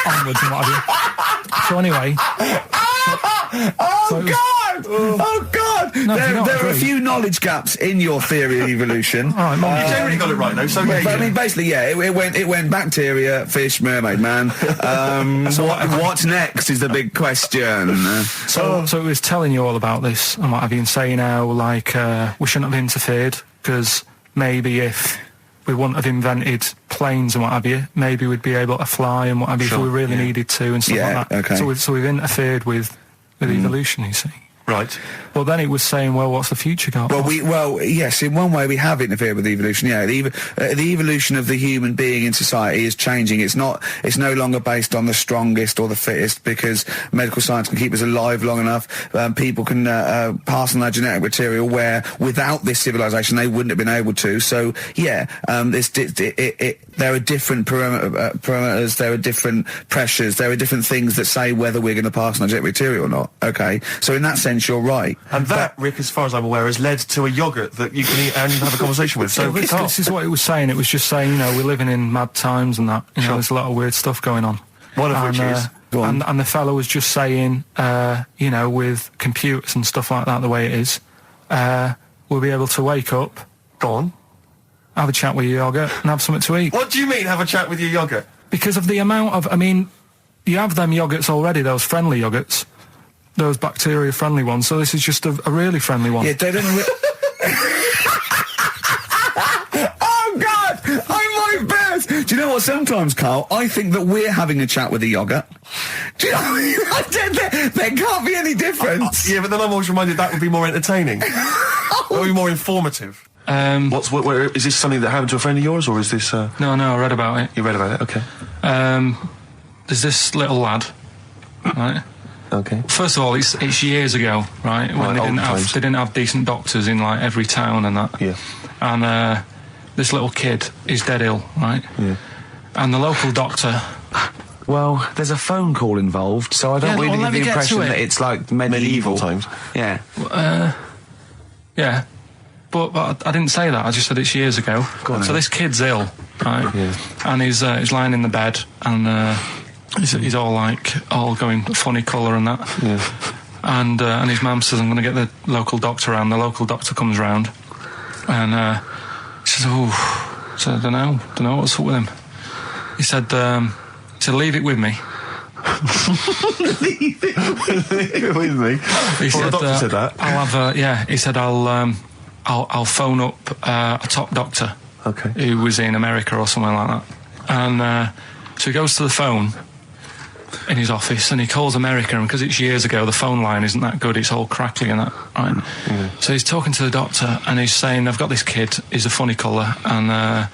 onwards and what have you. So anyway... Oh God! No, there are a few knowledge gaps in your theory of evolution. All right, Mum. You generally got it right, though, so... But I mean, basically, yeah, it went bacteria, fish, mermaid, man. What's next is the big question. So it was telling you all about this and what have you, and saying how, like, we shouldn't have interfered, because maybe if we wouldn't have invented planes and what have you, maybe we'd be able to fly and what have you if we really needed to and stuff like that. Okay. So we've interfered with evolution, you see. Right. Well, then it was saying, well, what's the future got? Well, yes, in one way we have interfered with evolution. Yeah, the evolution of the human being in society is changing. It's no longer based on the strongest or the fittest, because medical science can keep us alive long enough. People can pass on their genetic material where without this civilization they wouldn't have been able to. So yeah, there are different parameters, there are different pressures, there are different things that say whether we're going to pass on a jet bacteria or not. Okay, so in that sense, you're right. And that, Rick, as far as I'm aware, has led to a yoghurt that you can eat and have a conversation with. So this is what it was saying. It was just saying, you know, we're living in mad times and that. You know, there's a lot of weird stuff going on. One of which is... And the fellow was just saying, you know, with computers and stuff like that, the way it is, we'll be able to wake up, Go on. have a chat with your yogurt and have something to eat. What do you mean, have a chat with your yogurt? Because of the amount of, I mean, you have them yogurts already, those friendly yogurts, those bacteria-friendly ones, so this is just a really friendly one. Yeah, they don't... Oh, God! I'm like Bears! Do you know what, sometimes, Carl, I think that we're having a chat with a yogurt. Do you know what I mean? There can't be any difference. Yeah, but then I'm always reminded that would be more entertaining. That would be more informative. Is this something that happened to a friend of yours, or is this... No, I read about it. You read about it? Okay. There's this little lad, right? Okay. First of all, it's years ago, right? When they didn't have decent doctors in, like, every town and that. Yeah. And, this little kid is dead ill, right? Yeah. And the local doctor... Well, there's a phone call involved, so I don't really get the impression that it's like medieval times. Yeah. Yeah. But I didn't say that, I just said it's years ago. So this kid's ill, right? Yeah. And he's lying in the bed, and he's all going funny colour and that. Yeah. And his mum says, I'm going to get the local doctor round. The local doctor comes round, and he says, I don't know what's up with him. He said, leave it with me. Leave it with me. He said, the doctor said that. I'll have he said, I'll phone up a top doctor. Okay. Who was in America or somewhere like that. And so he goes to the phone in his office and he calls America, and because it's years ago, the phone line isn't that good, it's all crackly and that, right? Yeah. So he's talking to the doctor and he's saying, I've got this kid, he's a funny colour, and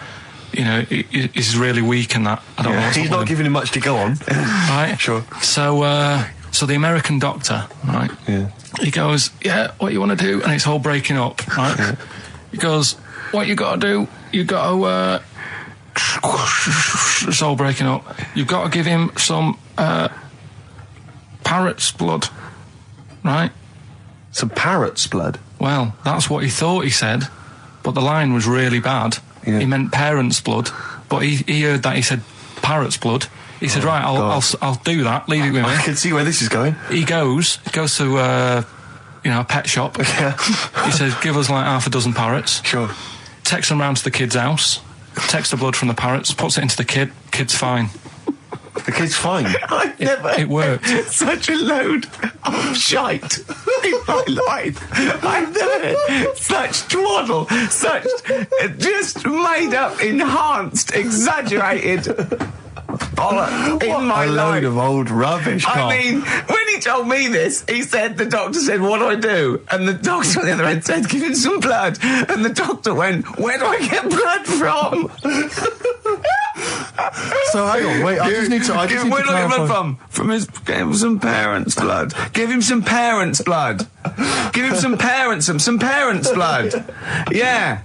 you know, he's really weak and that. I don't know what's He's up not with him. giving him much to go on. Right? Sure. So the American doctor, right? Yeah. He goes, yeah, what you want to do? And it's all breaking up, right? Yeah. He goes, what you got to do? You got to, it's all breaking up. You've got to give him some parrot's blood, right? Some parrot's blood? Well, that's what he thought he said, but the line was really bad. Yeah. He meant parent's blood, but he heard that he said parrot's blood. He said, right, I'll do that, leave it with me. I can see where this is going. He goes to, a pet shop. Yeah. He says, give us like half a dozen parrots. Sure. Takes them round to the kid's house, takes the blood from the parrots, puts it into the kid's fine. The kid's fine. I've never It worked. such a load of shite in my life. I've never heard such twaddle, such just made up, enhanced, exaggerated bollocks in my a life. load of old rubbish, Carl. I mean, when he told me this, he said, the doctor said, what do I do? And the doctor on the other end said, give him some blood. And the doctor went, where do I get blood from? So hang on, wait, I just need to where do I get clarify. blood from? Give him some parents' blood. Give him some parents' blood. Give him some parents' blood. Yeah.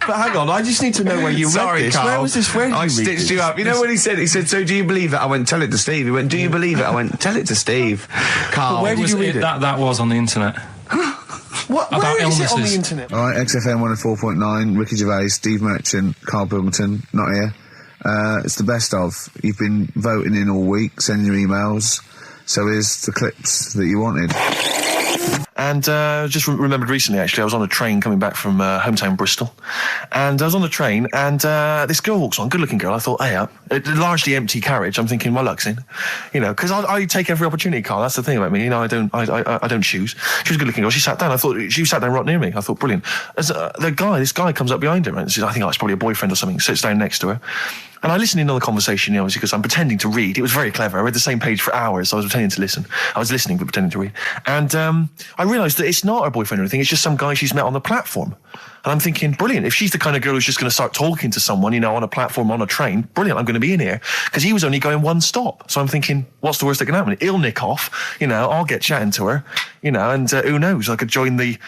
But hang on, I just need to know where you read this. Carl. Where was this? Where did I you read stitched this? you up. You know what he said? He said, so do you believe it? I went, tell it to Steve. He went, do you believe it? I went, tell it to Steve. Carl. Where did you read it? That was on the internet. What? About Where is it on the illnesses. internet? All right, XFM 104.9, Ricky Gervais, Steve Merchant, Karl Pilkington, not here. It's the best of. You've been voting in all week, sending your emails. So here's the clips that you wanted. And just remembered recently, actually, I was on a train coming back from hometown Bristol, and I was on the train, and this girl walks on, good-looking girl. I thought, hey, a largely empty carriage. I'm thinking, my luck's in, you know, because I take every opportunity, Carl. That's the thing about me, you know. I don't choose. She was a good-looking girl. She sat down. I thought she sat down right near me. I thought, brilliant. As this guy comes up behind her, and says, I think it's probably a boyfriend or something. Sits down next to her. And I listened in on the conversation, you know, obviously, because I'm pretending to read. It was very clever. I read the same page for hours. So I was pretending to listen. I was listening, but pretending to read. And I realised that it's not her boyfriend or anything. It's just some guy she's met on the platform. And I'm thinking, brilliant. If she's the kind of girl who's just going to start talking to someone, you know, on a platform, on a train, brilliant. I'm going to be in here. Because he was only going one stop. So I'm thinking, what's the worst that can happen? He'll nick off. You know, I'll get chatting to her. You know, and who knows? I could join the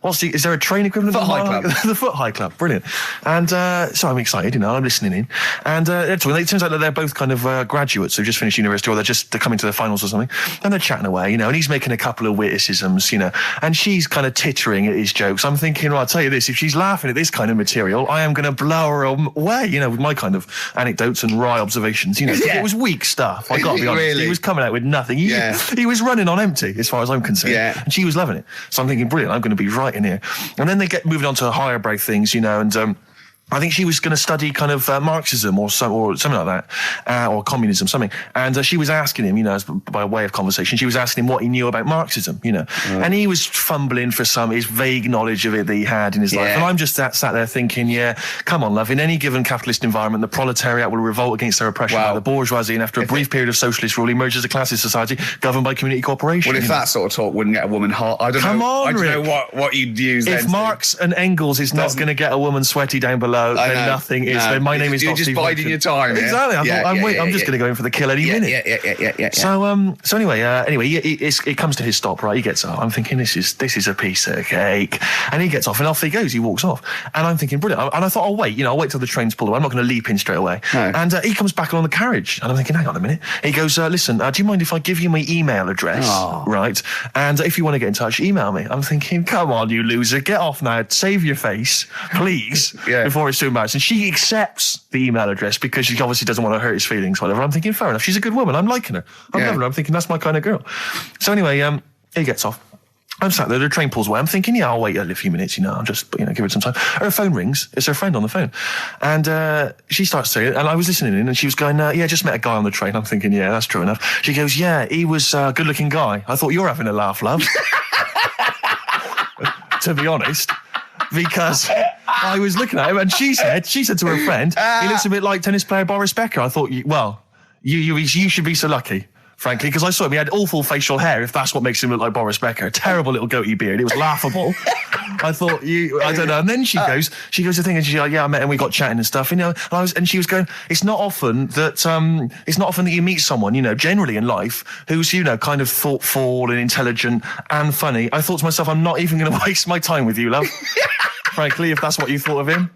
Is there a train equivalent? Foot High Club. The Foot High Club, brilliant. And so I'm excited, I'm listening in. And it turns out that they're both kind of graduates who've just finished university, or they're coming to their finals or something. And they're chatting away, and he's making a couple of witticisms, and she's kind of tittering at his jokes. I'm thinking, well, I'll tell you this, if she's laughing at this kind of material, I am going to blow her away, with my kind of anecdotes and wry observations, It was weak stuff, I got to be honest. Really? He was coming out with nothing. He was running on empty, as far as I'm concerned. Yeah. And she was loving it. So I'm thinking, brilliant, I'm going to be right in here. And then they get moving on to higher brow things, and I think she was going to study kind of Marxism or something like that, or communism, something. And she was asking him, by way of conversation, she was asking him what he knew about Marxism, And he was fumbling for his vague knowledge of it that he had in his life. And I'm just sat there thinking, come on, love, in any given capitalist environment, the proletariat will revolt against their oppression by the bourgeoisie, and after a brief period of socialist rule, emerge as a classist society governed by community cooperation. Well, if that sort of talk wouldn't get a woman hot, I don't know what you'd use then. If Marx and Engels is not going to get a woman sweaty down below, then nothing is. Then my name is You're not just Steve biding Hawking. your time. Exactly. I'm just going to go in for the kill any minute. Yeah. So anyway, it comes to his stop. Right, he gets up. I'm thinking this is a piece of cake, and he gets off, and off he goes. He walks off, and I'm thinking brilliant. And I thought, I'll wait. I'll wait till the train's pulled away. I'm not going to leap in straight away. No. And he comes back along the carriage, and I'm thinking, hang on a minute. He goes, listen, do you mind if I give you my email address? Oh. Right, and if you want to get in touch, email me. I'm thinking, come on, you loser, get off now. Save your face, please, before it's too embarrassing. She accepts the email address because she obviously doesn't want to hurt his feelings, whatever. I'm thinking, fair enough. She's a good woman. I'm liking her. I'm loving her. I'm thinking that's my kind of girl. So anyway, he gets off. I'm sat there, the train pulls away. I'm thinking, I'll wait a few minutes, I'll just, give it some time. Her phone rings. It's her friend on the phone. And she starts saying, and I was listening in, and she was going, just met a guy on the train. I'm thinking, that's true enough. She goes, he was a good-looking guy. I thought, you're having a laugh, love. To be honest. Because I was looking at him, and she said to her friend, he looks a bit like tennis player Boris Becker. I thought, you should be so lucky, frankly, because I saw him. He had awful facial hair, if that's what makes him look like Boris Becker. A terrible little goatee beard. It was laughable. I thought, I don't know. And then she goes to thing, and she's like, I met him, we got chatting and stuff, and she was going, it's not often that you meet someone, generally in life, who's, kind of thoughtful and intelligent and funny. I thought to myself, I'm not even going to waste my time with you, love. Frankly, if that's what you thought of him.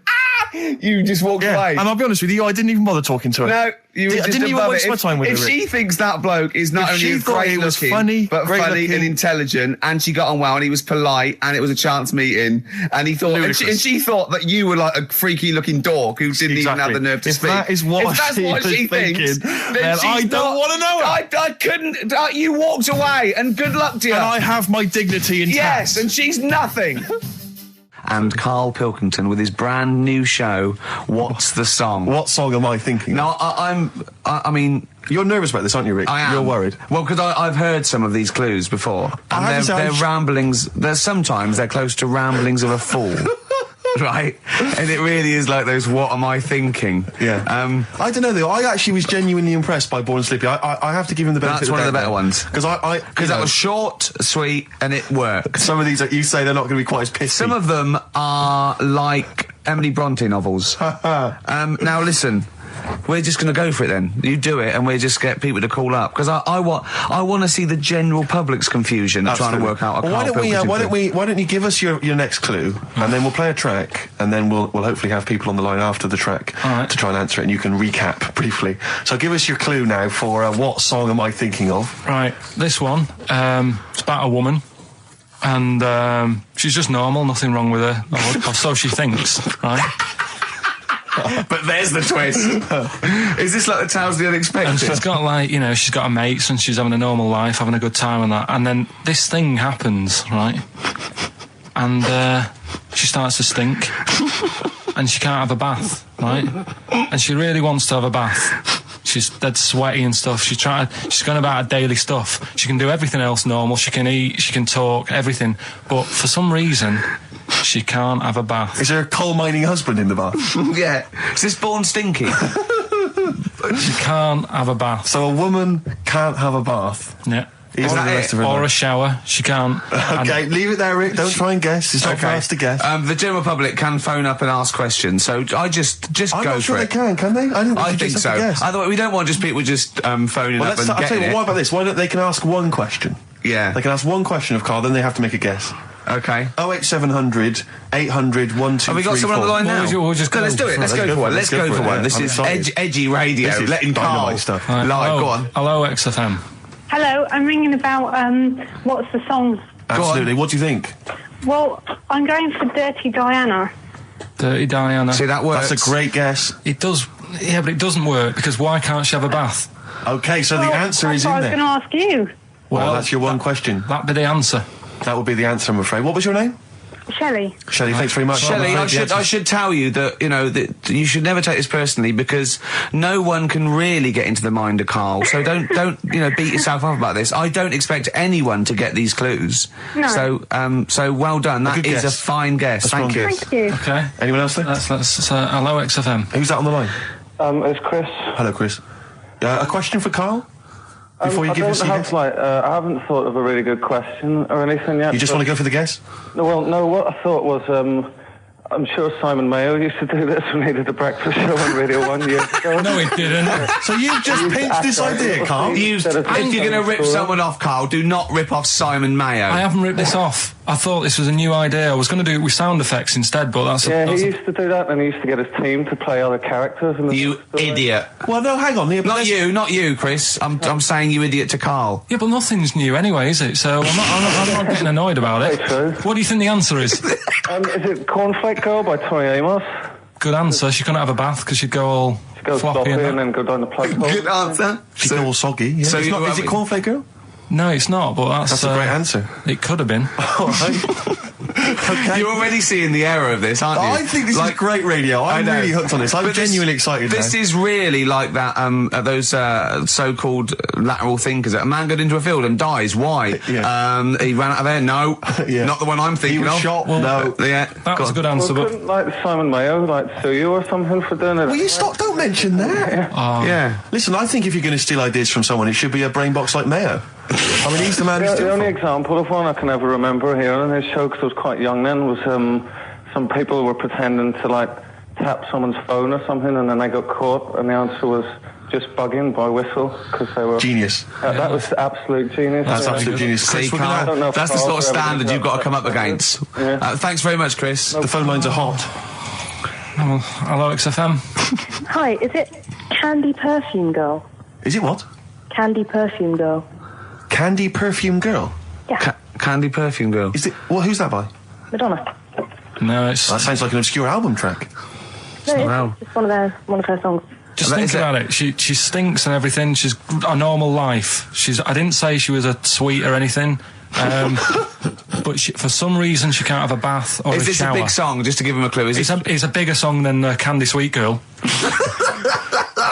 You just walked away. And I'll be honest with you, I didn't even bother talking to her. No, you were just didn't even waste it. my time with her. If she thinks that bloke is not only great looking, funny and intelligent, and she got on well, and he was polite, and it was a chance meeting, and he thought, and she thought that you were like a freaky looking dog who didn't even have the nerve to speak. That is what she thinks, then I don't want to know her. I couldn't. You walked away, and good luck to you. And I have my dignity intact. Yes, and she's nothing. And Karl Pilkington with his brand new show, What's the Song? What song am I thinking? No, I mean... You're nervous about this, aren't you, Rick? I am. You're worried. Well, because I've heard some of these clues before. And they're ramblings... Sometimes they're close to ramblings of a fool. Right? And it really is like those, what am I thinking? Yeah. I don't know, though. I actually was genuinely impressed by Born Sleepy. I have to give him the benefit of the doubt. That's one of the better ones. Because that was short, sweet, and it worked. Some of these, you say, they're not going to be quite as pissy. Some of them are like Emily Bronte novels. Now, listen... We're just going to go for it then. You do it, and we just get people to call up because I want to see the general public's confusion of trying to work out. Why don't you give us your next clue, and then we'll play a track, and then we'll hopefully have people on the line after the track to try and answer it, and you can recap briefly. So give us your clue now for what song am I thinking of? Right, this one. It's about a woman. And she's just normal, nothing wrong with her, or so she thinks, right? But there's the twist. Is this like the Tales of the Unexpected? And she's got she's got her mates and she's having a normal life, having a good time and that. And then this thing happens, right? And she starts to stink. And she can't have a bath, right? And she really wants to have a bath. She's dead sweaty and stuff. She's going about her daily stuff. She can do everything else normal. She can eat, she can talk, everything. But for some reason... she can't have a bath. Is there a coal mining husband in the bath? Yeah. Is this Born Stinky? She can't have a bath. So a woman can't have a bath? Yeah. Or a shower. She can't. Okay, leave it there, Rick. Don't try and guess. It's not for us to guess. The general public can phone up and ask questions, so I just go for it. I'm not sure they can they? I think so. Otherwise, we don't want just people just phoning up and I'll tell you what about this? Why don't they can ask one question? Yeah. They can ask one question of Karl, then they have to make a guess. Okay. 08700 800 1234. Have we got someone on the line now? We'll just go let's do it. for Let's it. go for one. Let's Let's go go for for it, one. yeah. This I'm is excited. edgy radio. This is Letting Carl dynamite stuff. live. Go on. Hello, XFM. Hello, I'm ringing about what's the song? Absolutely. What do you think? Well, I'm going for Dirty Diana. Dirty Diana. See, that works. That's a great guess. It does. Yeah, but it doesn't work because why can't she have a bath? Okay, so the answer is in I was going there. to ask you. Well, that's your one question. That'd be the answer. That would be the answer, I'm afraid. What was your name? Shelley. Shelley, thanks very much. Shelley, I'm I afraid the answer- should tell you that, you know, that you should never take this personally because no one can really get into the mind of Carl. So don't, you know, beat yourself up about this. I don't expect anyone to get these clues. No. So well done. That good is a guess. fine guess. A strong Thank you. guess. Thank you. Okay. Anyone else there? Let's hello, XFM. Who's that on the line? It's Chris. Hello, Chris. A question for Carl? Before you give us a guess? I haven't thought of a really good question or anything yet. You just want to go for the guess? No, what I thought was, I'm sure Simon Mayo used to do this when he did the breakfast show on Radio 1 years ago. No, it didn't. So you've just pinched this idea, Carl? If you're going to rip someone off, Carl, do not rip off Simon Mayo. I haven't ripped this off. I thought this was a new idea. I was going to do it with sound effects instead, but that's Yeah, he used to do that, and he used to get his team to play other characters. In the You story. idiot. Well, no, hang on. Not you, Chris. I'm saying you idiot to Carl. Yeah, but nothing's new anyway, is it? So I'm not getting annoyed about it. Very true. What do you think the answer is? Is it Cornflake Girl by Tori Amos? Good answer. She couldn't have a bath because she'd go all She goes floppy sloppy and and that. then go down the plug hole. Good answer. She's all soggy. Yeah. So It's not, is it Cornflake Girl? No, it's not, but That's a great answer. It could have been. All right. Okay. You're already seeing the error of this, aren't you? I think this is great radio. I'm know. really hooked on this. I'm But genuinely excited This now. is really like that. Those so-called lateral thinkers. A man got into a field and dies. Why? Yeah. He ran out of air. No, Yeah. not the one I'm He thinking was of. shot. No. Yeah, That was a good Well, answer, but couldn't like Simon Mayo sue you or something for doing it? Will you stop? Don't mention that. Yeah. Listen, I think if you're going to steal ideas from someone, it should be a brain box like Mayo. I mean, he's the man who's The doing only it. example of one I can ever remember hearing in his show, because I was quite young then, was some people were pretending to like tap someone's phone or something, and then they got caught, and the answer was just bugging by whistle, because they were... Genius. That was absolute genius. That's Yeah. absolute genius. See, Chris, we're gonna- I don't know Carl, if that's the sort of Carl's ever standard done you've got to that. come up against. Yeah. Thanks very much, Chris. the phone lines are hot. hello, XFM. Hi, is it Candy Perfume Girl? Is it what? Candy Perfume Girl. Candy Perfume Girl? Yeah, Candy Perfume Girl. Is it? Well, who's that by? Madonna. No, it's That sounds like an obscure album track. No, it's Wow. just one of her songs. just That think is it. about it. She stinks and everything. She's a normal life. I didn't say she was a sweet or anything. But for some reason she can't have a bath or Is a this shower. a big song? Just to give him a clue. It's a bigger song than Candy Sweet Girl.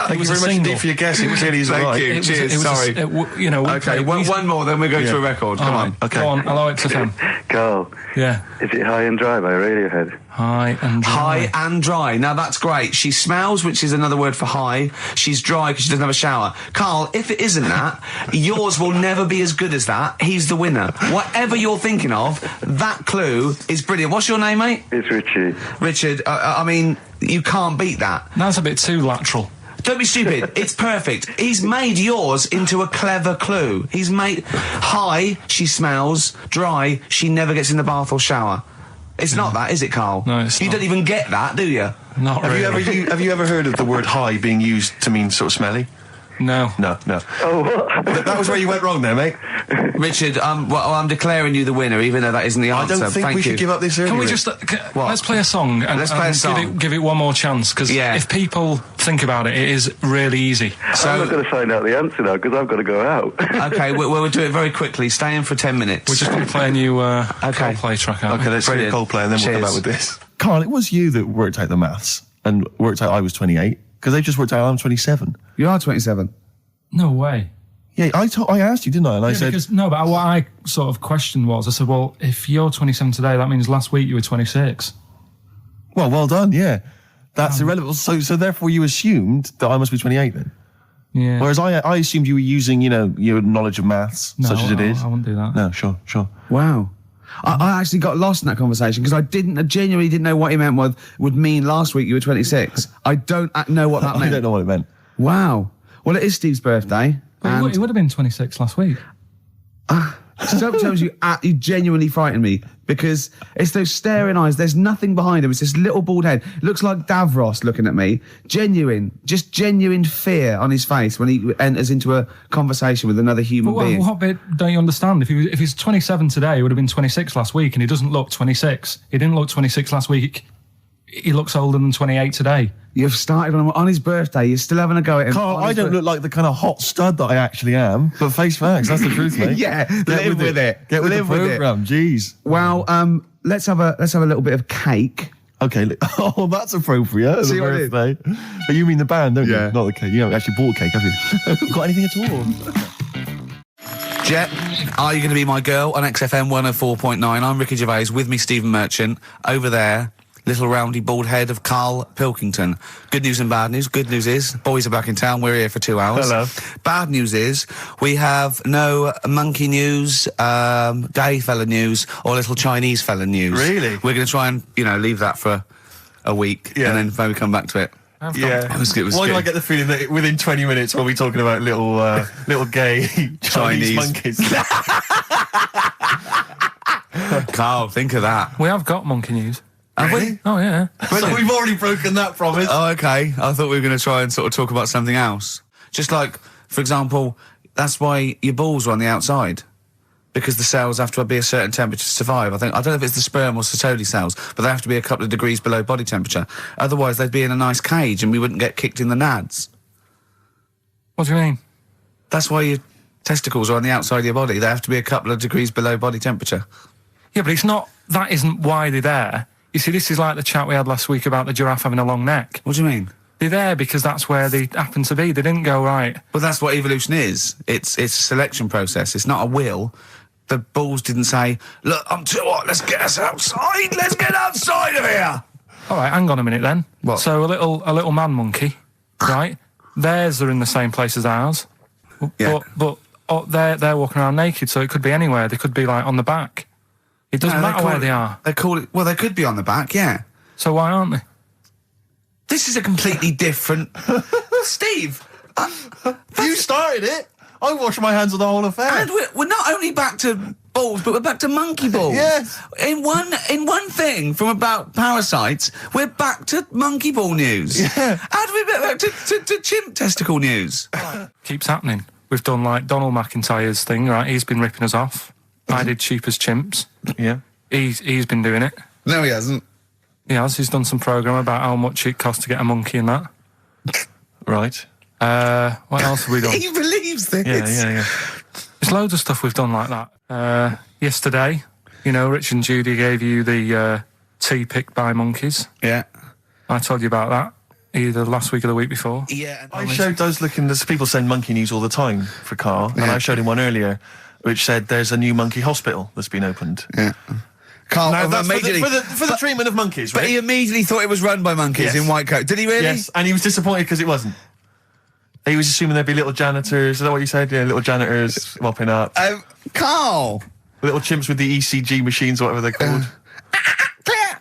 Thank you was very a much single. indeed for your guess. It clearly is Thank right. you. Cheers. Sorry. Okay, one more, then we go to a record. Come on. Okay. Go on. Hello, XFM. Carl, Yeah. is it High and Dry by Radiohead? High and dry. High and dry. Now that's great. She smells, which is another word for high. She's dry because she doesn't have a shower. Carl, if it isn't that, yours will never be as good as that. He's the winner. Whatever you're thinking of, that clue is brilliant. What's your name, mate? It's Richie. Richard. I mean, you can't beat that. That's a bit too lateral. Don't be stupid. It's perfect. He's made yours into a clever clue. He's made high, she smells, dry, she never gets in the bath or shower. It's not that, is it, Carl? No, it's You not. don't even get that, do you? Not Have really. you ever heard of the word high being used to mean sort of smelly? No. No. Oh, what? That was where you went wrong there, mate. Richard, I'm declaring you the winner, even though that isn't the I answer. don't think Thank we you. should give up this early. Can we Rick. just let's play a song and, Let's play a and song. give it one more chance because Yeah. if people think about it, it is really easy. I'm not going to find out the answer now because I've got to go out. Okay, we'll do it very quickly. Stay in for 10 minutes. We're just going to play a new Coldplay track. Aren't Okay, we? let's hear Brilliant. Coldplay and then we'll come Cheers. back with this. Carl, it was you that worked out the maths and worked out I was 28 because they just worked out I'm 27. You are 27. No way. Yeah, I asked you, didn't I? And I Yeah, said, because, no, but what I sort of questioned was, I said, well, if you're 27 today, that means last week you were 26. well done, yeah. That's irrelevant. So therefore you assumed that I must be 28 then. Yeah. Whereas I assumed you were using, your knowledge of maths, No, such as it is. I wouldn't do that. No, sure. Wow. I actually got lost in that conversation because I genuinely didn't know what he meant would mean last week you were 26. I don't know what that I meant. don't know what it meant. Wow. Well, it is Steve's birthday. But he would have been 26 last week. Sometimes you genuinely frighten me because it's those staring eyes. There's nothing behind him. It's this little bald head. Looks like Davros looking at me. Genuine fear on his face when he enters into a conversation with another human being. What bit don't you understand? If he's 27 today, he would have been 26 last week, and he doesn't look 26. He didn't look 26 last week. He looks older than 28 today. You've started on his birthday. You're still having a go at him. Carl, I don't look like the kind of hot stud that I actually am, but face facts, that's the truth, mate. Yeah, live with it. Get with the programme, jeez. Well, let's have a little bit of cake. Okay, oh, that's appropriate. See the what I birthday. But you mean the band, don't Yeah. you? Not the cake. You haven't actually bought cake, have you? Got anything at all? Jet, are you going to be my girl on XFM 104.9? I'm Ricky Gervais, with me Stephen Merchant. Over there, little roundy bald head of Karl Pilkington. Good news and bad news. Good news is, boys are back in town. We're here for 2 hours. Hello. Bad news is, we have no monkey news, gay fella news, or little Chinese fella news. Really? We're going to try and, leave that for a week, Yeah. and then maybe come back to it. Yeah. It was Why do good. I get the feeling that within 20 minutes we'll be talking about little gay Chinese monkeys? Carl, think of that. We have got monkey news. Have we? Oh, yeah. So we've already broken that promise. Oh, okay. I thought we were going to try and sort of talk about something else. Just like, for example, that's why your balls are on the outside. Because the cells have to be a certain temperature to survive. I don't know if it's the sperm or Sertoli cells, but they have to be a couple of degrees below body temperature. Otherwise, they'd be in a nice cage and we wouldn't get kicked in the nads. What do you mean? That's why your testicles are on the outside of your body. They have to be a couple of degrees below body temperature. Yeah, but it's not... That isn't why they're there. You see, this is like the chat we had last week about the giraffe having a long neck. What do you mean? They're there because that's where they happen to be. They didn't go, right... Well, that's what evolution is. It's a selection process. It's not a will. The balls didn't say, look, I'm too hot, let's get us outside, let's get outside of here! All right, hang on a minute then. What? So a little man monkey, right? Theirs are in the same place as ours. Yeah. But they're walking around naked, so it could be anywhere. They could be, like, on the back. It doesn't matter where they are. They call it... Well, they could be on the back, yeah. So why aren't they? This is a completely different... Steve! You started it. I wash my hands of the whole affair. And we're not only back to balls, but we're back to monkey balls. Yes. In one thing from about parasites, we're back to monkey ball news. Yeah. How do we get back to chimp testicle news? Keeps happening. We've done, like, Donald McIntyre's thing, right? He's been ripping us off. I did Cheap as Chimps. Yeah. He's been doing it. No, he hasn't. He has. He's done some programme about how much it costs to get a monkey and that. Right. What else have we done? He believes this. Yeah. There's loads of stuff we've done like that. Yesterday, Rich and Judy gave you the tea picked by monkeys. Yeah. I told you about that either last week or the week before. Yeah. I showed those there's people send monkey news all the time for Carl, and I showed him one earlier which said there's a new monkey hospital that's been opened. Yeah. Carl, Now, that's immediately... for the treatment of monkeys, right? But he immediately thought it was run by monkeys in white coat. Did he really? Yes, and he was disappointed because it wasn't. He was assuming there'd be little janitors. Is that what you said? Yeah, little janitors mopping up. Carl! Little chimps with the ECG machines, or whatever they're called.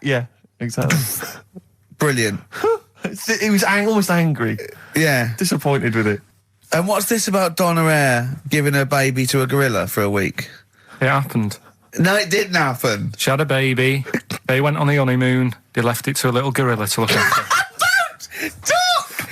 Yeah, exactly. Brilliant. He was almost angry. Yeah. Disappointed with it. And what's this about Donna Eyre giving her baby to a gorilla for a week? It happened. No, it didn't happen. She had a baby. They went on the honeymoon. They left it to a little gorilla to look after. Don't talk!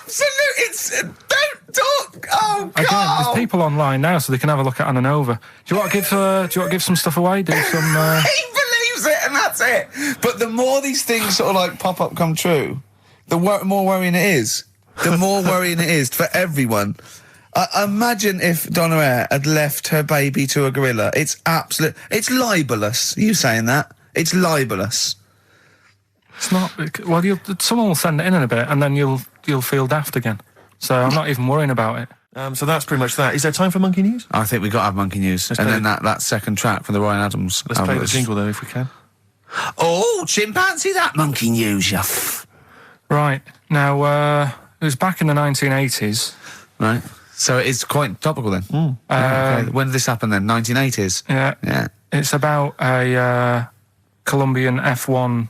Absolutely, don't talk! Oh, God! Again, there's people online now, so they can have a look at Anna Nova. Do you want to give some stuff away? Do some... He believes it, and that's it. But the more these things sort of like pop up, come true, the more worrying it is. The more worrying it is for everyone. Imagine if Donna Eyre had left her baby to a gorilla. It's libelous. You saying that? It's libelous. It's not... Well, someone will send it in a bit, and then you'll feel daft again. So I'm not even worrying about it. So that's pretty much that. Is there time for monkey news? I think we've got to have monkey news. Let's And play then that second track from the Ryan Adams. Let's play the jingle, though, if we can. Oh, chimpanzee, that monkey news, you Right. Now, it was back in the 1980s. Right. So it is quite topical then. Okay. When did this happen then? 1980s? Yeah. Yeah. It's about a Colombian F1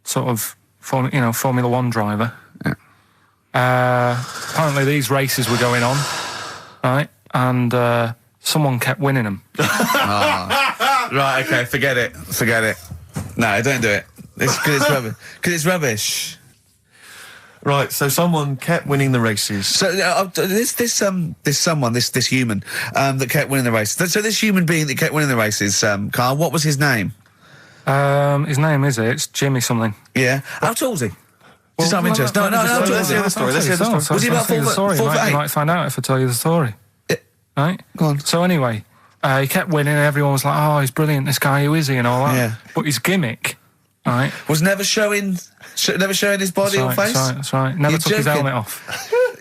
sort of, Formula One driver. Yeah. Apparently these races were going on, right? And someone kept winning them. Right, okay, forget it. No, don't do it. It's because it's rubbish. Because it's rubbish. Right, so someone kept winning the races. So this human that kept winning the races. So this human being that kept winning the races, Carl, what was his name? His name it's Jimmy something. Yeah. How tall is he? Just out of interest. No, how tall is he? Let's hear the story. Was he about 4 foot You 8? might find out if I tell you the story. Right? Go on. So anyway, he kept winning. Everyone was like, "Oh, he's brilliant. This guy, who is he?" and all that. Yeah. But his gimmick, right, was never showing his body or face. That's right. Never took his helmet off.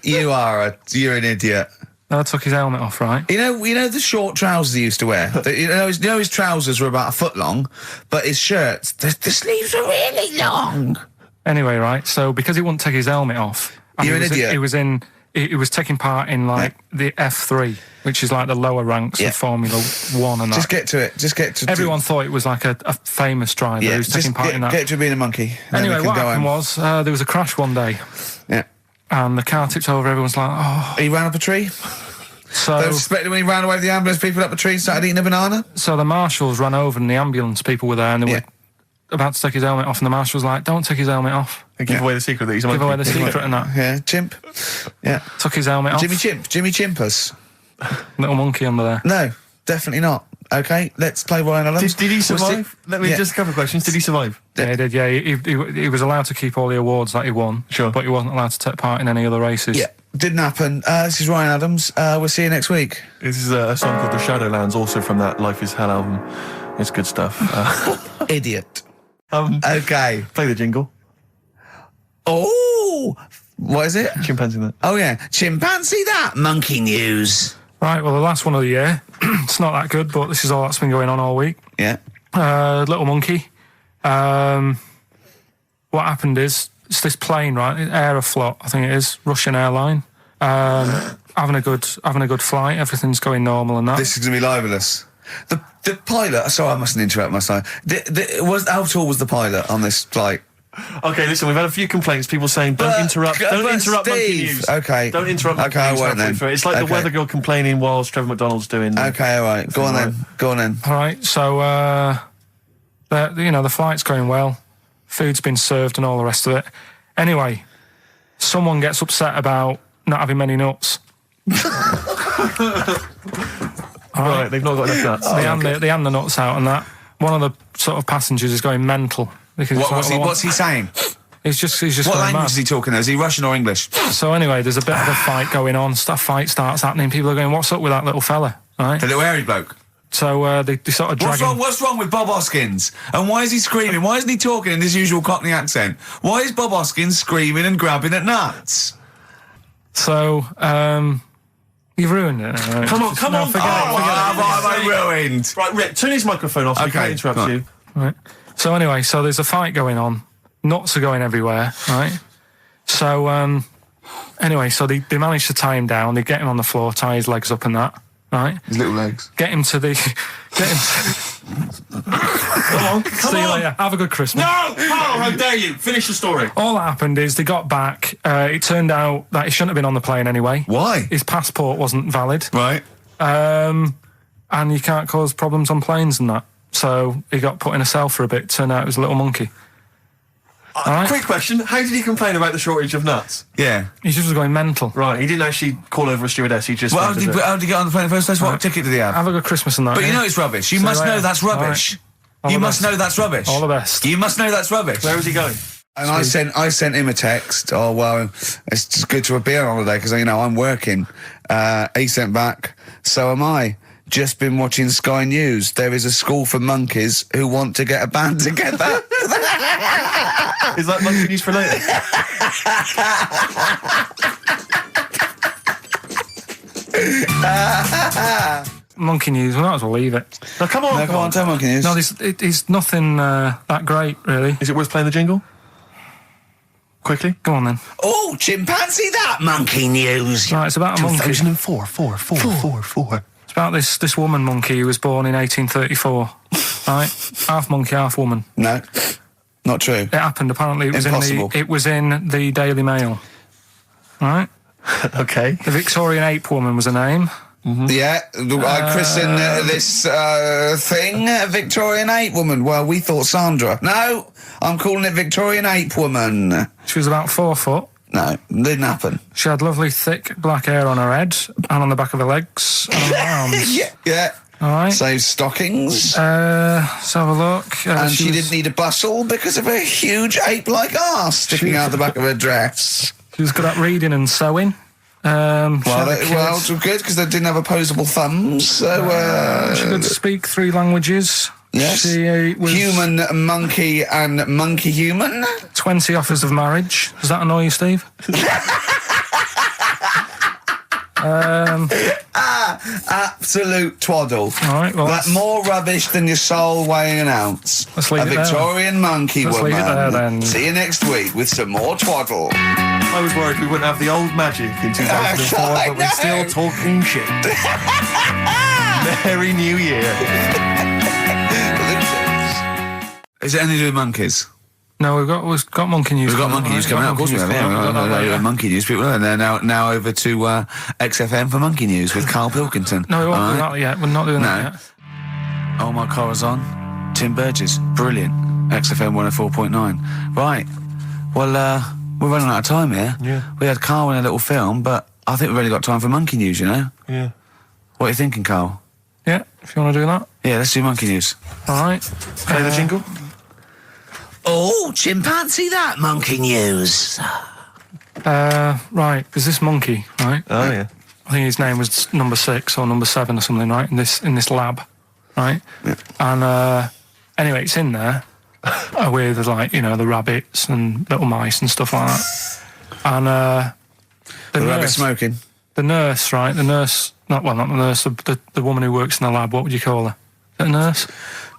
You're an idiot. Never took his helmet off, right? You know the short trousers he used to wear. His trousers were about a foot long, but his shirts, the sleeves were really long. Anyway, right. So because he wouldn't take his helmet off, you're an idiot. He was taking part in the F3, which is like the lower ranks of Formula 1 and that. Just get to it. Everyone thought it was like a famous driver who was taking part in that. Get to being a monkey. Anyway, what happened was there was a crash one day. Yeah. And the car tipped over. Everyone's like, "Oh!" He ran up a tree. So they were suspected when he ran away with the ambulance people up a tree and started eating a banana. So the marshals ran over and the ambulance people were there and they were about to take his helmet off, and the marshals were like, "Don't take his helmet off." And give away the secret that he's a monkey. Give away the secret and that. Yeah, chimp. Yeah. Took his helmet off. Jimmy Chimpus. Little monkey under there. No, definitely not. Okay, let's play Ryan Adams. Did he survive? Let me just a couple of questions. Did he survive? Yeah, he did. Yeah, he was allowed to keep all the awards that he won. Sure. But he wasn't allowed to take part in any other races. Yeah, didn't happen. This is Ryan Adams. We'll see you next week. This is a song called The Shadowlands, also from that Life is Hell album. It's good stuff. Idiot. Okay. Play the jingle. Oh, what is it? Chimpanzee that. Oh yeah, chimpanzee that. Monkey news. Right, well, the last one of the year. It's not that good, but this is all that's been going on all week. Yeah. Little monkey. What happened is, it's this plane, right? Aeroflot, I think it is, Russian airline. Having a good flight. Everything's going normal and that. This is gonna be libelous. The pilot. Sorry, I mustn't interrupt my side. How tall was the pilot on this flight? Okay, listen, we've had a few complaints. People saying, don't interrupt monkey news. Okay. Don't interrupt monkey news. I won't then. It's like the weather girl complaining whilst Trevor McDonald's doing... Okay, all right. Go on then. All right, so, the flight's going well. Food's been served and all the rest of it. Anyway, someone gets upset about not having many nuts. Right, they've not got enough nuts. They hand the nuts out and that. One of the sort of passengers is going mental. What's he saying? He's just what going language mad. is he talking? Is he Russian or English? So anyway, there's a bit of a fight going on. Fight starts happening. People are going, "What's up with that little fella?" Right? The little hairy bloke. So they sort of drag him. What's wrong with Bob Hoskins? And why is he screaming? Why isn't he talking in his usual Cockney accent? Why is Bob Hoskins screaming and grabbing at nuts? So you've ruined it. Come on. Forget it. What have I ruined? Right, Rick, turn his microphone off so we can't interrupt you. Right. So anyway, there's a fight going on. Nuts are going everywhere, right? So anyway, they manage to tie him down. They get him on the floor, tie his legs up and that, right? His little legs. Get him to... Come See you later. Have a good Christmas. No! Carl, how dare you? Finish the story. All that happened is they got back. It turned out that he shouldn't have been on the plane anyway. Why? His passport wasn't valid. Right. And you can't cause problems on planes and that. So he got put in a cell for a bit. Turned out it was a little monkey. Right. Quick question, how did he complain about the shortage of nuts? Yeah. He just was going mental. Right, he didn't actually call over a stewardess, he just... Well, how did he get on the plane in the first place? What ticket did he have? Have a good Christmas and that. But you know it's rubbish. You must know that's rubbish. You must know that's rubbish. All the best. You must know that's rubbish. Where was he going? And I sent him a text. Oh well, it's just good to be on holiday because I'm working. He sent back. So am I. Just been watching Sky News. There is a school for monkeys who want to get a band together. Is that monkey news for later? Monkey news. We might as well leave it. No, come on, tell monkey news. No, it's nothing that great, really. Is it worth playing the jingle? Quickly? Go on then. Oh, chimpanzee that monkey news. Right, it's about a monkey. 2004. It's about this woman monkey who was born in 1834. Right? Half monkey, half woman. No, not true. It happened. Apparently, it was in the Daily Mail. Right? Okay. The Victorian ape woman was her name. Yeah, I christen this thing Victorian ape woman. Well, we thought Sandra. No, I'm calling it Victorian ape woman. She was about 4 foot. No, didn't happen. She had lovely thick black hair on her head and on the back of her legs and on her arms. Yeah. All right. So stockings. Let's have a look. And she didn't need a bustle because of a huge ape-like arse sticking out the back of her dress. She was good at reading and sewing. It's good because they didn't have opposable thumbs. So she could speak 3 languages. Yes. She was human, monkey, and monkey human. 20 offers of marriage. Does that annoy you, Steve? Absolute twaddle. All right, well, more rubbish than your soul weighing an ounce. Let's leave a it there. Victorian monkey Let's woman. leave it there, then. See you next week with some more twaddle. I was worried we wouldn't have the old magic in 2004, but we're still talking shit. Merry New Year. Is it anything to do with monkeys? No, we've got monkey news. We've got monkey news coming out. Of course we have. Monkey news. People are there now over to XFM for monkey news with Karl Pilkington. No, we won't do that yet. We're not doing that yet. Oh, my Corazon. Tim Burgess. Brilliant. XFM 104.9. Right. Well, we're running out of time here. Yeah. We had Karl in a little film, but I think we've only got time for monkey news, you know? Yeah. What are you thinking, Karl? Yeah, if you want to do that. Yeah, let's do monkey news. All right. Play the jingle. Oh, chimpanzee that monkey news. Right, there's this monkey, right? Oh, yeah. I think his name was number 6 or number 7 or something, right? In this lab, right? Yeah. And anyway, it's in there with the rabbits and little mice and stuff like that. And the rabbit smoking. The nurse, right? Not the nurse. The woman who works in the lab. What would you call her? Is it a nurse?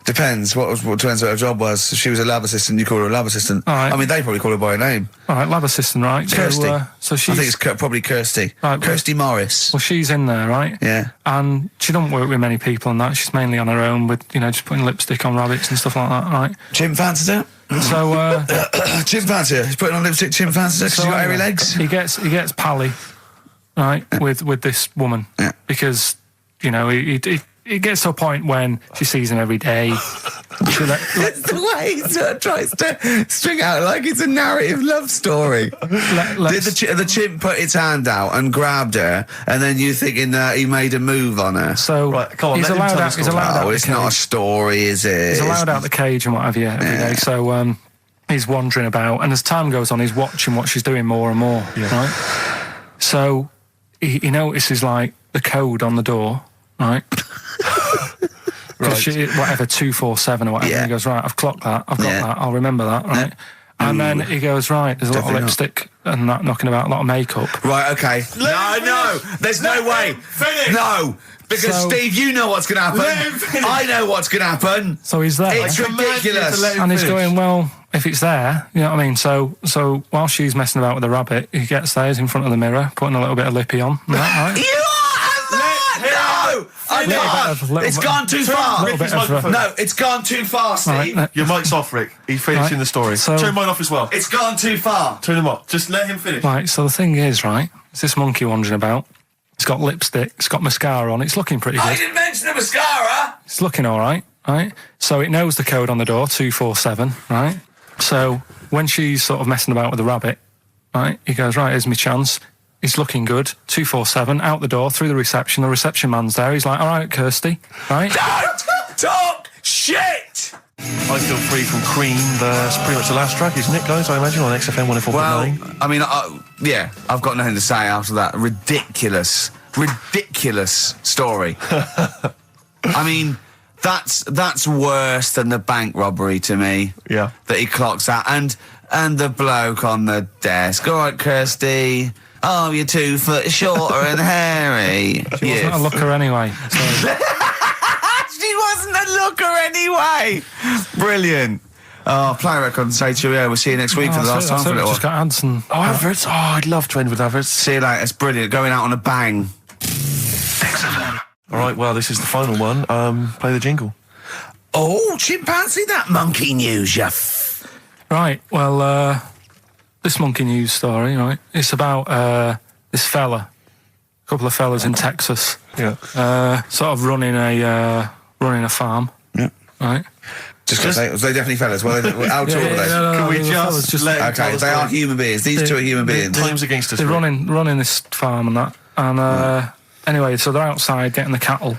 Depends. What depends what her job was. If she was a lab assistant, you call her a lab assistant. All right. I mean, they probably call her by her name. All right, lab assistant, right? Kirsty. So she's. I think it's probably Kirsty. Right, Kirsty Morris. Well, she's in there, right? Yeah. And she don't work with many people and that. She's mainly on her own with, just putting lipstick on rabbits and stuff like that, right? Chimp fancies her. So, Chimp fancy her. He's putting on lipstick. Chimp fancies her because she's got hairy legs. He gets pally, right, with this woman because he gets to a point when she sees him every day. It's the way he sort of tries to string out like it's a narrative love story. Did the chimp put its hand out and grabbed her, and then you thinking that he made a move on her? So right, come on, he's allowed out. He's allowed out. It's not a story, is it? He's allowed out the cage and what have you every day. So he's wandering about, and as time goes on, he's watching what she's doing more and more. Yeah. Right. So he notices the code on the door, right? Because whatever 247 or whatever, he goes, right, I've clocked that, I've got that, I'll remember that, right? And then he goes, right, there's a lot of lipstick and that knocking about, a lot of makeup. Right, okay. No, there's no way. Finish. No, because Steve, you know what's going to happen. I know what's going to happen. So he's there. It's ridiculous. And he's going, well, if it's there, you know what I mean? So while she's messing about with the rabbit, he gets there, he's in front of the mirror, putting a little bit of lippy on. Right? You are I can't. It's gone too far. No, it's gone too far, Steve. Right, your mic's off, Rick. He's finishing the story. So, turn mine off as well. It's gone too far. Turn him off. Just let him finish. Right, so the thing is, right, it's this monkey wandering about. It's got lipstick, it's got mascara on, it's looking pretty good. I didn't mention the mascara. It's looking all right? So it knows the code on the door, 247, right? So when she's sort of messing about with the rabbit, right, he goes, right, here's my chance. He's looking good. 247, out the door, through the reception reception man's there. He's like, all right, Kirsty, right? Don't talk shit! I Feel Free from Cream. That's pretty much the last track, isn't it, guys? I imagine on XFM 104.9. Well, I mean, I've got nothing to say after that ridiculous story. I mean, that's worse than the bank robbery to me. Yeah. That he clocks out. And the bloke on the desk. All right, Kirsty. Oh, you're 2 foot shorter and hairy. She wasn't a looker anyway. So. She wasn't a looker anyway. Brilliant. Oh, play a record and say cheerio. We'll see you next week for the last time for a little while. Just got ads and adverts. Oh, I'd love to end with adverts. See you later. It's brilliant. Going out on a bang. All right, well, this is the final one. Play the jingle. Oh, chimpanzee that monkey news, Right, well, this monkey news story, right, it's about this fella couple of fellas in Texas. Yeah. Sort of running a farm. Yeah. Right. Just because they definitely fellas. Well, how tall are they? Can we just let him tell Okay, us they what- aren't human beings. These two are human beings. Time's against us. They're Rick. running this farm and that. And anyway, so they're outside getting the cattle.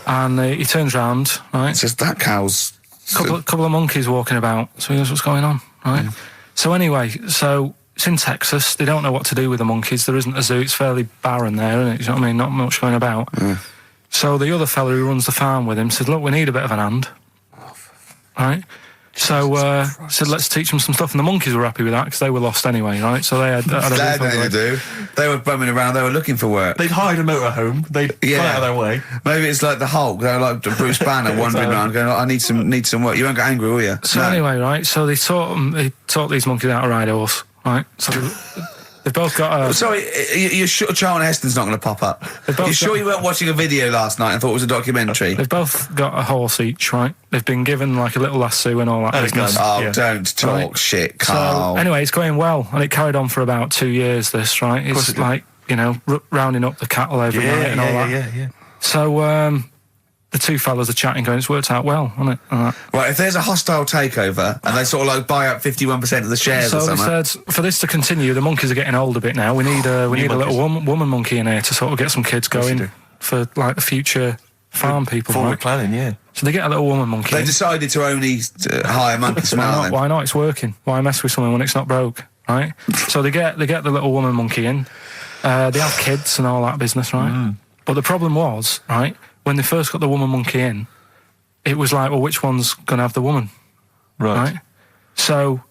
And he turns round, right? It's just that cow's... Couple of monkeys walking about. So he goes, what's going on, right? So anyway, so it's in Texas. They don't know what to do with the monkeys. There isn't a zoo. It's fairly barren there, isn't it? You know what I mean? Not much going about. So the other fella who runs the farm with him said, look, we need a bit of an hand. Right? So said, let's teach them some stuff. And the monkeys were happy with that because they were lost anyway, right? So they had They had nothing to do. They were bumming around. They were looking for work. They'd hired a motorhome. They'd gone out of their way. Maybe it's like the Hulk. They're like Bruce Banner wandering around going, I need some work. You won't get angry, will you? So anyway, right, so they taught these monkeys how to ride a horse, right? So they've both got a... Sorry, you're sure Charlton Heston's not going to pop up? You're sure you weren't watching a video last night and thought it was a documentary? They've both got a horse each, right? They've been given like a little lasso and all that business. Oh, don't talk shit, Carl. So anyway, it's going well, and it carried on for about 2 years, this, right? It's like, you know, rounding up the cattle every night and all that. Yeah. So, the two fellas are chatting, going, it's worked out well, hasn't it? Right, if there's a hostile takeover and they sort of like buy up 51% of the shares or so something. they said, for this to continue, the monkeys are getting old a bit now. We need a little woman monkey in here to sort of get some kids going for like the future farm people. Forward planning, yeah. So they get a little woman monkey. They decided to only hire monkeys from now then. Why not? It's working. Why mess with something when it's not broke, right? So they get the little woman monkey in. They have kids and all that business, right? But the problem was, right, when they first got the woman monkey in, it was like, well, which one's going to have the woman? Right. So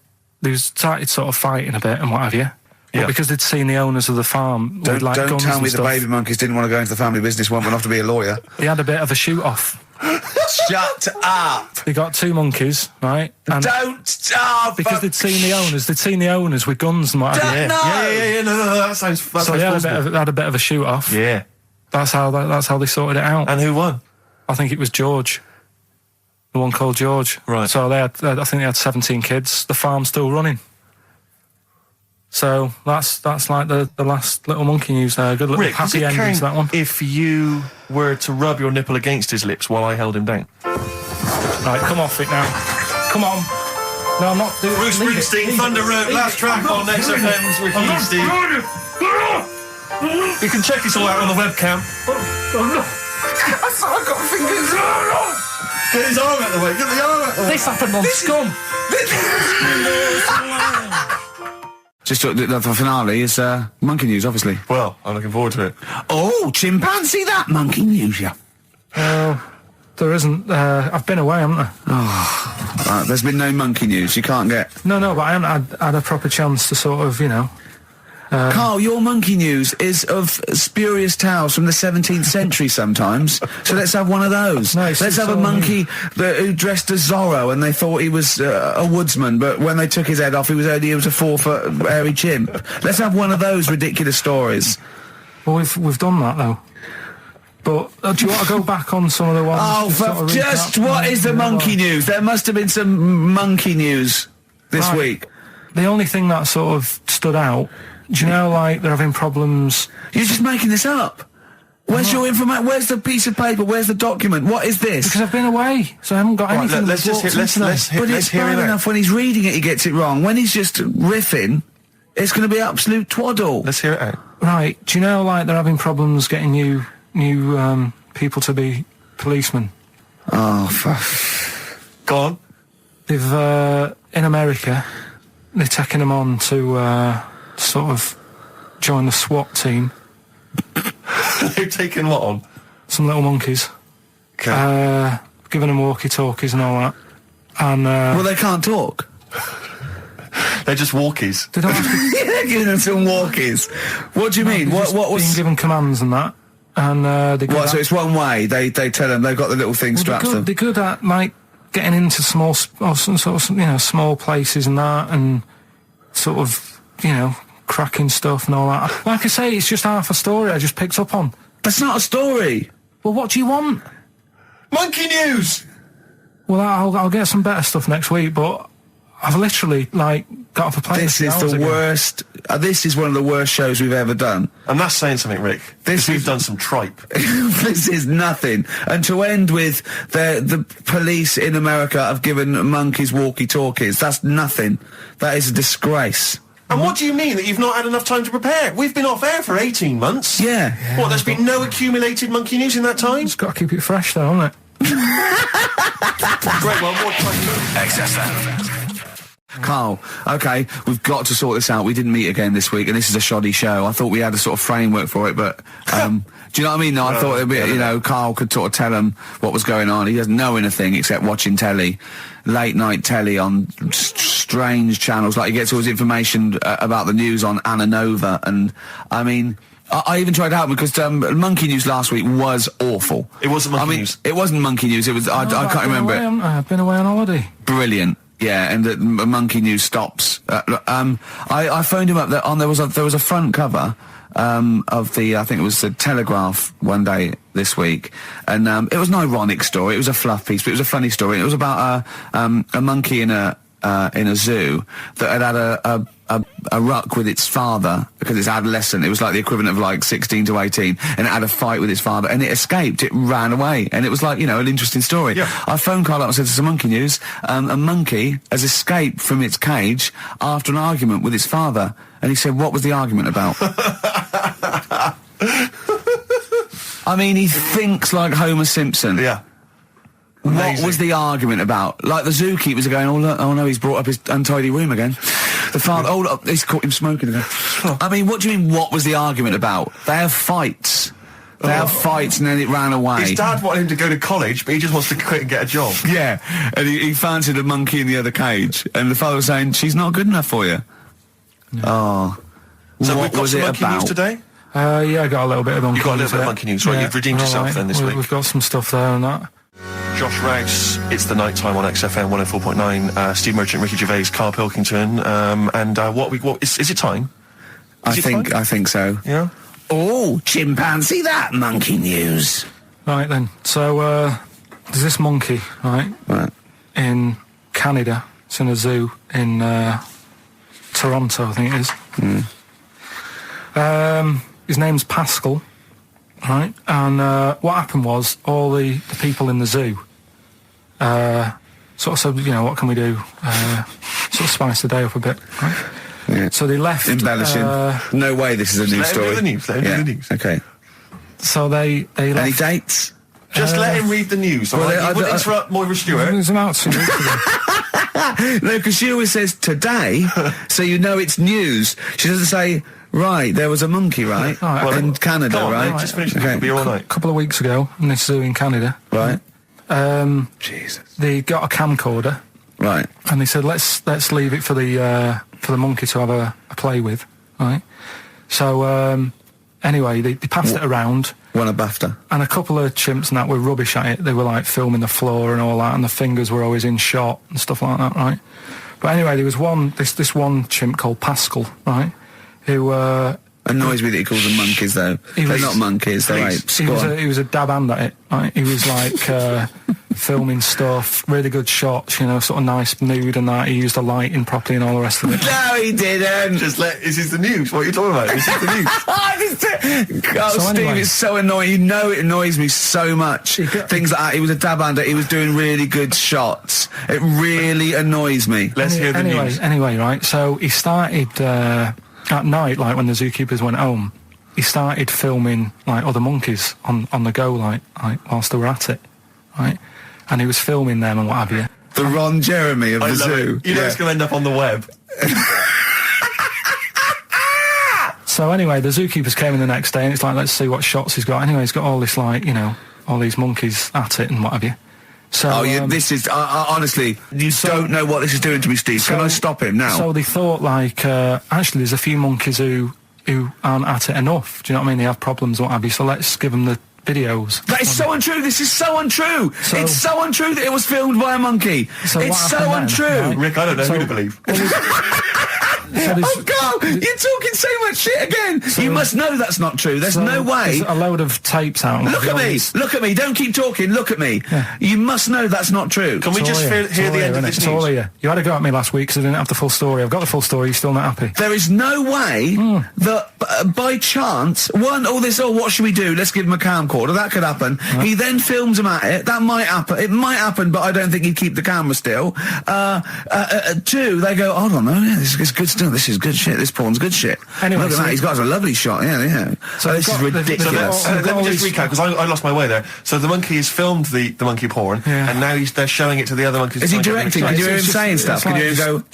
they started sort of fighting a bit and what have you. But because they'd seen the owners of the farm with like Don't guns tell me and the stuff, baby monkeys didn't want to go into the family business, went off to be a lawyer. they had a bit of a shoot-off. Shut up! They got two monkeys, right? And because they'd seen the owners with guns and what have you. Yeah. No, that sounds So they had a bit of a shoot-off. Yeah. That's how they sorted it out. And who won? I think it was George. The one called George. Right. So I think they had 17 kids. The farm's still running. So that's like the last little monkey news there. Good little Rick, happy ending to that one. If you were to rub your nipple against his lips while I held him down. Right, come off it now. Come on. No, I'm not doing it. Bruce Springsteen, Thunder Road, last track on XFM's Ricky and Steve. You can check this all out on the webcam. I've got fingers. Get his arm out of the way. Get the arm out of the way. This happened on Scum. Just the finale is monkey news, obviously. Well, I'm looking forward to it. Oh, chimpanzee, that monkey news, yeah. There isn't. I've been away, haven't I? Right, there's been no monkey news. You can't get... No, but I haven't had a proper chance to sort of, you know... Carl, your monkey news is of spurious tales from the 17th century sometimes. So let's have one of those. No, let's have a monkey who dressed as Zorro and they thought he was a woodsman, but when they took his head off, he was a 4-foot hairy chimp. Let's have one of those ridiculous stories. Well, we've done that, though. But do you want to go back on some of the ones? What is the monkey news? There must have been some monkey news this week. The only thing that sort of stood out, do you know, like, they're having problems... You're just making this up. Where's your information? Where's the piece of paper? Where's the document? What is this? Because I've been away, so I haven't got anything. Let's But it's bad enough when he's reading it, he gets it wrong. When he's just riffing, it's going to be absolute twaddle. Let's hear it out. Right, do you know, like, they're having problems getting new people to be policemen? Go on. They've, in America, they're taking them on to, sort of join the SWAT team. They've taken what on? Some little monkeys. Okay. Giving them walkie-talkies and all that. And, well, they can't talk. They're just walkies. They don't have to... They're giving them some walkies. What do you mean? What was... being given commands and that. And, so it's one way. They tell them they've got the little thing strapped to them. They're good at, like, getting into small places and that, and sort of, you know, cracking stuff and all that. Like I say, it's just half a story I just picked up on. That's not a story. Well, what do you want? Monkey news! Well, I'll get some better stuff next week, but I've literally, like, got off a plane. This is the worst. This is one of the worst shows we've ever done. And that's saying something, Rick. We've done some tripe. This is nothing. And to end with the police in America have given monkeys walkie-talkies. That's nothing. That is a disgrace. And what do you mean that you've not had enough time to prepare? We've been off air for 18 months. Yeah. What, there's been no accumulated monkey news in that time? It's got to keep it fresh, though, hasn't it? Great, well, more time. XFM. Carl, okay, we've got to sort this out. We didn't meet again this week, and this is a shoddy show. I thought we had a sort of framework for it, but, do you know what I mean? No, I thought, it'd be, you know, Carl could sort of tell him what was going on. He doesn't know anything except watching telly, late night telly on strange channels. Like, he gets all his information about the news on Anna Nova, and, I mean, I even tried to help him because Monkey News last week was awful. It wasn't Monkey News. It wasn't Monkey News. It was. I can't remember it. I've been away on holiday. Brilliant. Yeah, and the Monkey News stops. I phoned him up. There was a front cover of the, I think it was the Telegraph one day this week, and it was an ironic story. It was a fluff piece, but it was a funny story. It was about a monkey in a zoo that had a ruck with its father because it's adolescent. It was like the equivalent of like 16 to 18, and it had a fight with its father, and it escaped. It ran away, and it was like, you know, an interesting story. Yeah. I phoned Carl up and said, "This is a Monkey News. A monkey has escaped from its cage after an argument with its father." And he said, "What was the argument about?" I mean, he thinks like Homer Simpson. Yeah. What Amazing. was the argument about? Like, the zookeepers are going, oh no, he's brought up his untidy room again. The father, oh look, he's caught him smoking again. I mean, what do you mean, what was the argument about? They have fights. They have fights, and then it ran away. His dad wanted him to go to college, but he just wants to quit and get a job. Yeah, and he fancied a monkey in the other cage, and the father was saying, she's not good enough for you. No. Oh. So what we've got was some it monkey about? news today? Yeah, I got a little bit of monkey news. You got a little bit of monkey news, right? You've redeemed yourself then this week. We've got some stuff there and that. Josh Rouse, it's the night time on XFM 104.9. Steve Merchant, Ricky Gervais, Karl Pilkington, and what is it time? I think so. Yeah. Oh, chimpanzee, that Monkey News. Right then, so there's this monkey, right, in Canada. It's in a zoo in Toronto, I think it is. His name's Pascal, right, and what happened was all the people in the zoo sort of said, you know, what can we do? Sort of spice the day up a bit, right? Yeah. So they left. Embellishing. No way this is a news story. Let him do the news. Okay. So they left. Any dates? Just let him read the news, all right? You wouldn't interrupt Moira Stewart. There's about 2 weeks ago. No, because she always says today, so you know it's news. She doesn't say, right, there was a monkey, right? In Canada, come on, right? Mate, just finish the okay. Be all night. A couple of weeks ago in this zoo in Canada. Right. Jesus. They got a camcorder. Right. And they said, let's leave it for the monkey to have a play with, right? So, anyway, they passed it around. Won a BAFTA. And a couple of chimps and that were rubbish at it. They were like filming the floor and all that, and the fingers were always in shot and stuff like that, right? But anyway, there was this one chimp called Pascal, right? Who annoys me that he calls them monkeys, though. They're not monkeys, they're apes. He was a dab hand at it, right? He was like filming stuff, really good shots, you know, sort of nice mood and that. He used the lighting properly and all the rest of it. No, he didn't. This is the news. What are you talking about? This is the news. So Steve, anyway, it's so annoying. You know it annoys me so much. Things like that. He was a dab hand. He was doing really good shots. It really annoys me. Let's hear the news. Anyway, right, so he started at night, like when the zookeepers went home, he started filming like other monkeys on the go, like whilst they were at it, right? And he was filming them and what have you. The Ron Jeremy of the zoo. You know it's going to end up on the web. So anyway, the zookeepers came in the next day, and it's like, let's see what shots he's got. Anyway, he's got all this, like, you know, all these monkeys at it and what have you. So, this is honestly, you don't know what this is doing to me, Steve. Can I stop him now? So they thought, like, actually, there's a few monkeys who aren't at it enough. Do you know what I mean? They have problems, what have you. So let's give them the videos. That is so untrue. This is so untrue. It's so untrue that it was filmed by a monkey. So it's so untrue. Right? Rick, I don't know who to believe. Oh, Carl, you're talking so much shit again. You must know that's not true. There's no way. There's a load of tapes out. Look at me. Don't keep talking. Look at me. Yeah. You must know that's not true. Can we just hear the end of this It's news? all here. You had a go at me last week because I didn't have the full story. I've got the full story. You're still not happy. There is no way that by chance, what should we do? Let's give him a camcorder. That could happen. He then films him at it. That might happen. It might happen, but I don't think he'd keep the camera still. Two, they go, hold on, this is good stuff. This is good shit. This porn's good shit. Anyway, look at that. He's got a lovely shot. Yeah. So this is ridiculous. Let me just recap, because I lost my way there. So the monkey has filmed the monkey porn, and now they're showing it to the other monkeys. Is he directing? Can you hear him saying stuff? Can you hear him go...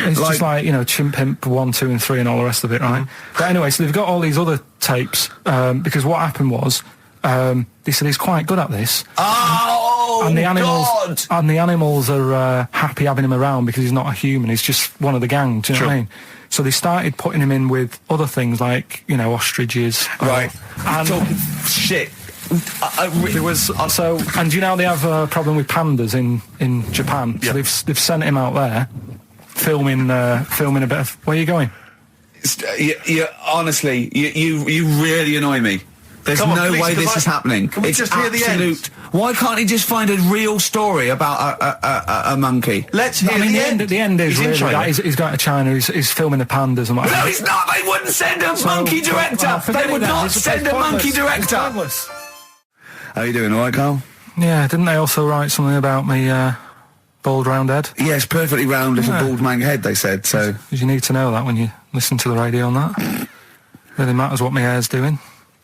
It's just like, Chimp Pimp 1, 2 and 3 and all the rest of it, right? But anyway, so they've got all these other tapes, because what happened was, they said he's quite good at this. Oh, and the animals, God! And the animals are happy having him around because he's not a human, he's just one of the gang, do you know what I mean? So they started putting him in with other things like, ostriches. Right. And talking shit. There was also, and do you know they have a problem with pandas in Japan? So they've sent him out there, filming a bit of. Where are you going? Honestly, you really annoy me. There's no way this is happening. Can we just hear the end? Why can't he just find a real story about a monkey? Let's hear the end. The end is really that he's going to China. He's filming the pandas and what. No, he's not. They wouldn't send a monkey director. They would not send a monkey director. How are you doing, all right, Carl? Yeah, didn't they also write something about me, bald round head? Yes, perfectly round little bald man head, they said, so... Because you need to know that when you listen to the radio and that. Really matters what my hair's doing.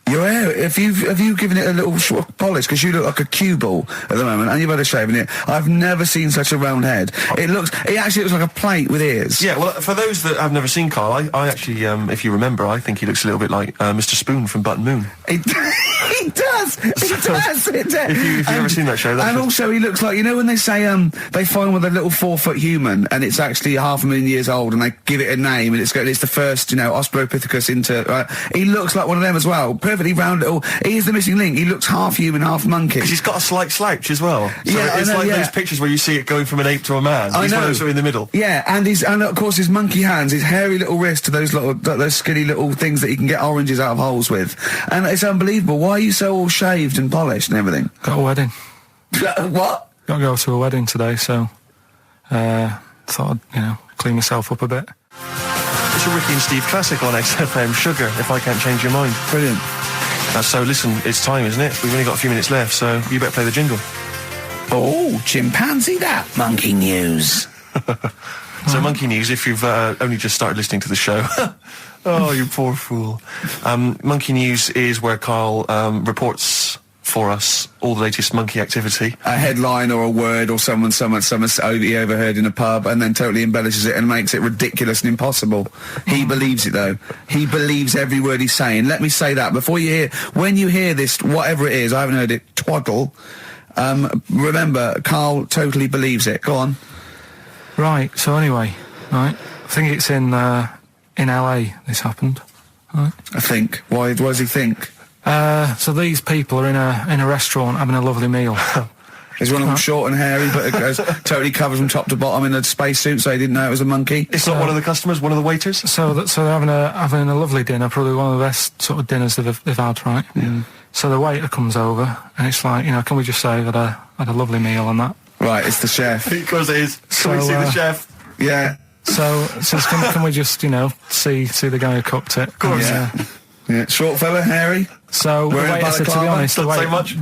Your hair, have you given it a little polish? Because you look like a cue ball at the moment, and you've had a shave in it. I've never seen such a round head. It actually looks like a plate with ears. Yeah, well, for those that have never seen Carl, I actually, if you remember, I think he looks a little bit like Mr. Spoon from Button Moon. He does. If you've ever seen that show, and also he looks like, when they say they find with a little 4-foot human, and it's actually 500,000 years old, and they give it a name, and it's the first, Australopithecus into. He looks like one of them as well. Perfectly round little. He is the missing link. He looks half human, half monkey. Because he's got a slight slouch as well. So it's those pictures where you see it going from an ape to a man. He's one of those in the middle. Yeah, and of course his monkey hands, his hairy little wrist to those skinny little things that he can get oranges out of holes with, and it's unbelievable. Why are you so all shaved and polished and everything? Got a wedding. What? Got to go to a wedding today, so thought I'd clean myself up a bit. It's a Ricky and Steve classic on XFM, Sugar, If I Can't Change Your Mind. Brilliant. So listen, it's time, isn't it? We've only got a few minutes left, so you better play the jingle. Oh, chimpanzee that. Monkey news. So Monkey News, if you've only just started listening to the show. Oh, you poor fool. Monkey News is where Carl reports for us all the latest monkey activity. A headline or a word or someone he overheard in a pub and then totally embellishes it and makes it ridiculous and impossible. He believes it, though. He believes every word he's saying. Let me say that. When you hear this, whatever it is, I haven't heard it, twaddle, remember, Carl totally believes it. Go on. Right, so anyway, right, I think it's in LA this happened, right? I think. Why does he think? So these people are in a restaurant having a lovely meal. Is one of them short and hairy, but it goes totally covered from top to bottom in a spacesuit, so he didn't know it was a monkey? It's not one of the customers, one of the waiters? So they're having a lovely dinner, probably one of the best sort of dinners they've had, right? Yeah. So the waiter comes over, and it's like, can we just say that I had a lovely meal and that? Right, it's the chef. Of course it is. Can we see the chef? Yeah. So can we just, see the guy who cooked it? Of course. Yeah. Short fella, hairy. So the waiter said, to be honest,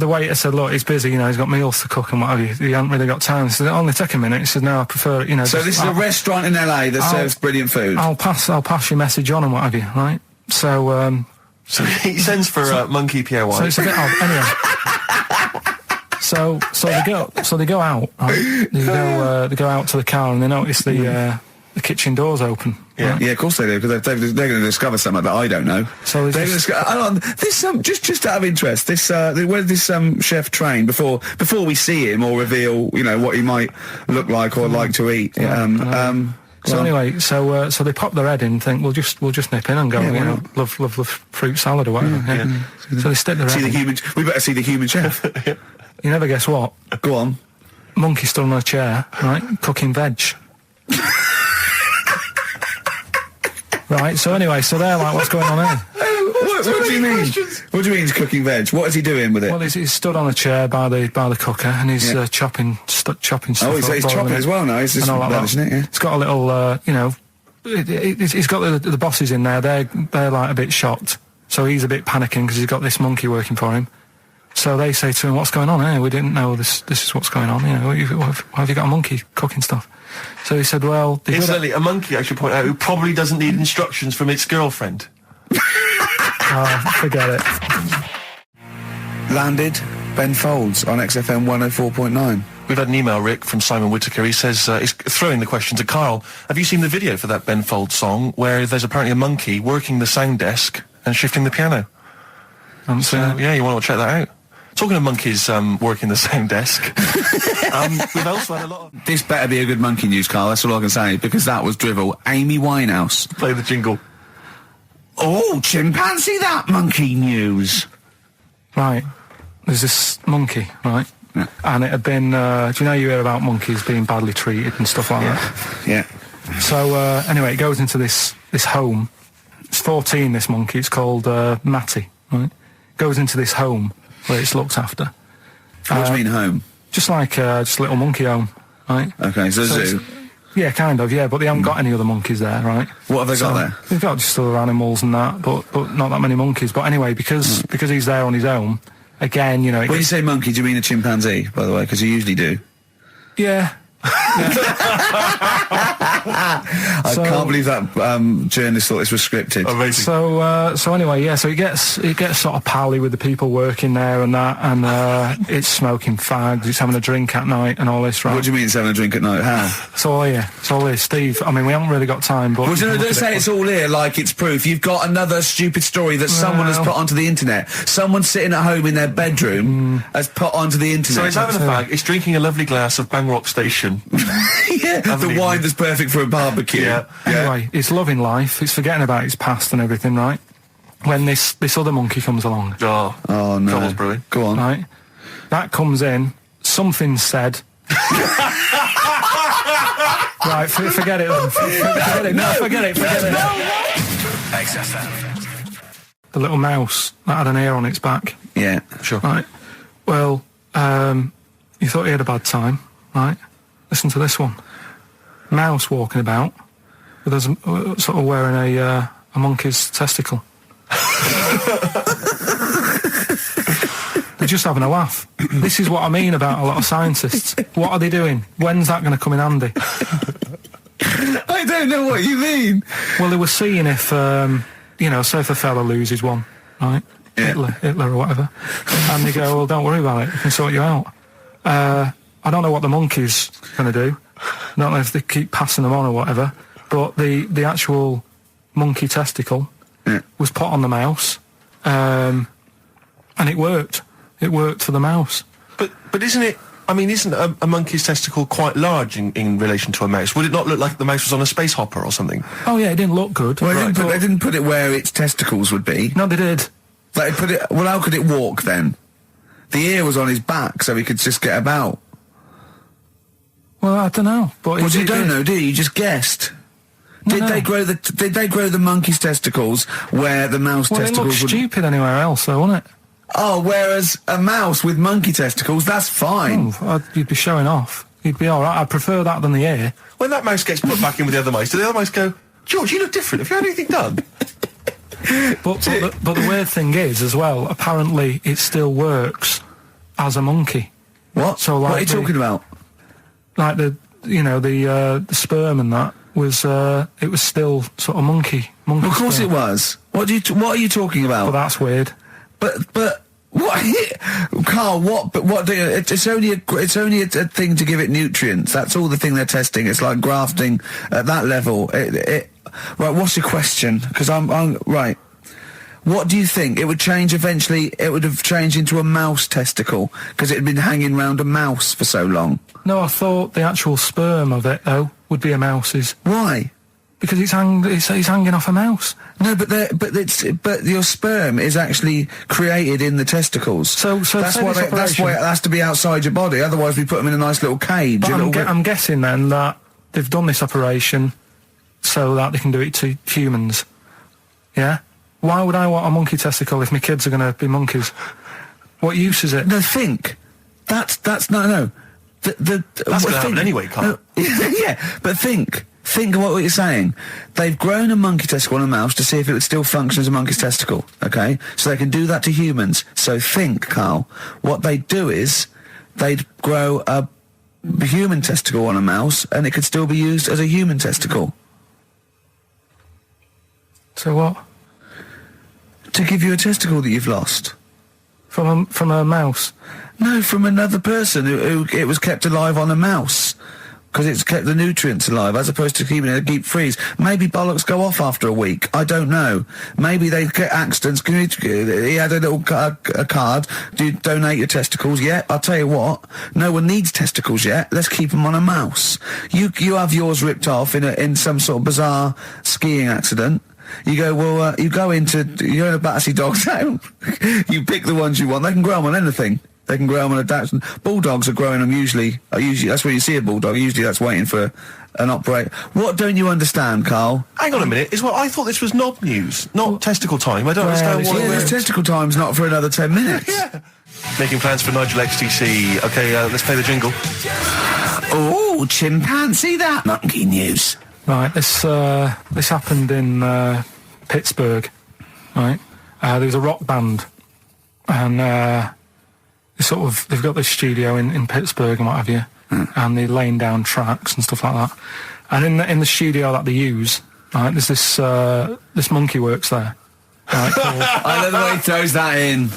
the waiter said, look, he's busy, he's got meals to cook and what have you. He hasn't really got time. He said, only take a minute. He said, no, I prefer it, So this is a restaurant in LA that serves brilliant food. I'll pass your message on and what have you, right? So, So he sends for Monkey Pierre White. So it's a bit odd. Anyway. So they go out, right? They go out to the car and they notice the kitchen door's open. Yeah, right? yeah, of course they do, because they're going to discover something that I don't know. So they're just out of interest, where did this chef train before we see him or reveal, what he might look like or like to eat? So anyway, so they pop their head in and think, we'll just nip in and go, love fruit salad or whatever. Yeah. So they stick their head in. We better see the human chef. You never guess what? Go on. Monkey stood on a chair, right, cooking veg. Right, so anyway, so they're like, what's going on here? What do you mean? What do you mean he's cooking veg? What is he doing with it? Well, he's stood on a chair by the cooker and he's chopping stuff. Oh, he's chopping as well now. He's just relishing it, yeah. It's got a little, he's got the bosses in there. They're like a bit shocked. So he's a bit panicking because he's got this monkey working for him. So they say to him, "What's going on here? We didn't know this is what's going on. Why have you got a monkey cooking stuff?" So he said, "Well, incidentally, a monkey, I should point out, who probably doesn't need instructions from its girlfriend." Forget it. Landed Ben Folds on XFM 104.9. We've had an email, Rick, from Simon Whittaker. He says, he's throwing the question to Karl. Have you seen the video for that Ben Folds song where there's apparently a monkey working the sound desk and shifting the piano? Yeah, you want to check that out? Talking of monkeys working the sound desk, we've also had a lot of... This better be a good monkey news, Karl, that's all I can say, because that was drivel. Amy Winehouse. Play the jingle. Oh, chimpanzee that monkey news. Right, there's this monkey, right? Yeah. And it had been, do you know you hear about monkeys being badly treated and stuff like that? Yeah. So, anyway, it goes into this home. It's 14, this monkey. It's called Matty, right? Goes into this home where it's looked after. What do you mean home? Just like just a little monkey home, right? Okay, so zoo. Yeah, kind of, yeah, but they haven't got any other monkeys there, right? What have they got there? They've got just other animals and that, but not that many monkeys. But anyway, because he's there on his own, again, you know... When you say monkey, do you mean a chimpanzee, by the way? Because you usually do. Yeah. I can't believe that journalist thought this was scripted. Amazing. So anyway, yeah. So it gets sort of pally with the people working there and that, and it's smoking fags. It's having a drink at night and all this, right? What do you mean it's having a drink at night? How? It's all here, Steve. I mean, we haven't really got time, but well, don't say it's all here like it's proof. You've got another stupid story that someone has put onto the internet. Someone sitting at home in their bedroom has put onto the internet. So it's having a fag. It's drinking a lovely glass of Bang Rock Station. Yeah, the wine that's perfect for a barbecue. Yeah. Anyway, it's loving life. It's forgetting about its past and everything, right? When this other monkey comes along. Oh no. Trouble's brewing. Go on. Right? That comes in, something's said. Right, forget it then. Forget it. No, forget it. XFM. The little mouse that had an ear on its back. Yeah, sure. Right. Well, you thought he had a bad time, right? Listen to this one. Mouse walking about with us sort of wearing a monkey's testicle. They're just having a laugh. This is what I mean about a lot of scientists. What are they doing? When's that going to come in handy? I don't know what you mean. Well, they were seeing if, say if a fella loses one, right? Yeah. Hitler or whatever. And they go, well, don't worry about it. We can sort you out. I don't know what the monkey's going to do. I don't know if they keep passing them on or whatever. But the actual monkey testicle was put on the mouse. And it worked. It worked for the mouse. But isn't it... I mean, isn't a monkey's testicle quite large in relation to a mouse? Would it not look like the mouse was on a space hopper or something? Oh, yeah, it didn't look good. Well, they didn't put it where its testicles would be. No, they did. Like, well, how could it walk, then? The ear was on his back, so he could just get about. Well, I don't know. But well, you don't know, do you? You just guessed. Did they grow the monkey's testicles where the mouse testicles would... Well, it looked stupid anywhere else, though, wouldn't it? Oh, whereas a mouse with monkey testicles, that's fine. Oh, you'd be showing off. You'd be all right. I'd prefer that than the ear. When that mouse gets put back in with the other mice, do the other mice go, George, you look different. Have you had anything done? But the weird thing is, as well, apparently it still works as a monkey. What? So, like, what are you talking about? Like the sperm and that was it was still sort of monkey. Of course sperm. it was. What are you talking about? Well, that's weird. But what, Karl? It's only a thing to give it nutrients. That's all the thing they're testing. It's like grafting at that level. Right. What's your question? Because I'm right. What do you think? It would change eventually. It would have changed into a mouse testicle because it had been hanging round a mouse for so long. No, I thought the actual sperm of it though would be a mouse's. Why? Because it's hanging off a mouse. No, but your sperm is actually created in the testicles. So that's why it has to be outside your body. Otherwise, we put them in a nice little cage. But I'm guessing then that they've done this operation so that they can do it to humans. Yeah? Why would I want a monkey testicle if my kids are going to be monkeys? What use is it? No, think. That's no. That's going to happen anyway, Carl. Yeah, but think of what you're saying. They've grown a monkey testicle on a mouse to see if it would still function as a monkey's testicle, okay? So they can do that to humans. So think, Carl. What they'd do is they'd grow a human testicle on a mouse and it could still be used as a human testicle. So what? To give you a testicle that you've lost. From a mouse? No, from another person who it was kept alive on a mouse. Because it's kept the nutrients alive, as opposed to keeping it in a deep freeze. Maybe bollocks go off after a week. I don't know. Maybe they get accidents. He had a little a card. Do you donate your testicles? Yeah, I'll tell you what. No one needs testicles yet. Let's keep them on a mouse. You have yours ripped off in some sort of bizarre skiing accident. You go, well, you're in a Battersea Dog Town. You pick the ones you want. They can grow them on anything. They can grow them on a Dachshund. Bulldogs are growing them usually, that's where you see a bulldog. Usually that's waiting for an operator. What don't you understand, Carl? Hang on a minute. I thought this was knob news, not testicle time. I don't understand why. Yeah, this testicle time's not for another 10 minutes. Yeah. Making plans for Nigel XTC. Okay, let's play the jingle. Oh, chimpanzee that monkey news. Right, this happened in Pittsburgh, right? There was a rock band, and they've got this studio in Pittsburgh and what have you, and they're laying down tracks and stuff like that. And in the studio that they use, right, there's this monkey works there. Right, I love the way he throws that in.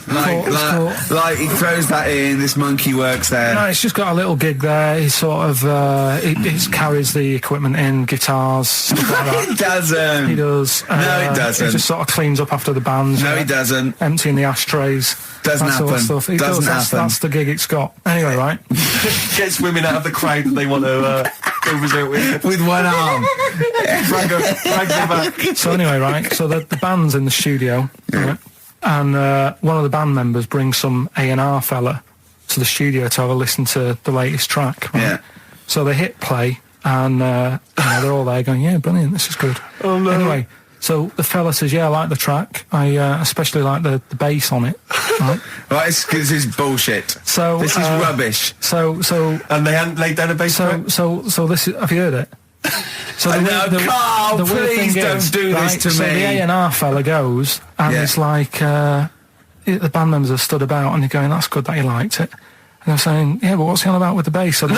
Like he throws that in. This monkey works there. No, it's just got a little gig there. He sort of he carries the equipment in, guitars, stuff like that. He doesn't. He does. No, he doesn't. He just sort of cleans up after the bands. No, he doesn't. Emptying the ashtrays. Doesn't that happen. Sort of stuff. He Doesn't does. happen. That's the gig it's got. Anyway, right. Gets women out of the crowd that they want to go visit with one arm. Drag them back. So anyway, right. So the band's in the studio, right? And one of the band members brings some A&R fella to the studio to have a listen to the latest track. Right? Yeah. So they hit play, and they're all there going, "Yeah, brilliant, this is good." Oh no. Anyway. So the fella says, "Yeah, I like the track. I especially like the bass on it." Right? Right, this is bullshit. So this is rubbish. So and they hadn't laid down a bass track. So this is. Have you heard it? So Carl, the weird please thing don't is, do right, this to so me. the A&R fella goes, and it's like the band members have stood about, and they're going, "That's good that you liked it." And I'm saying, "Yeah, but what's he on about with the bass?" So no,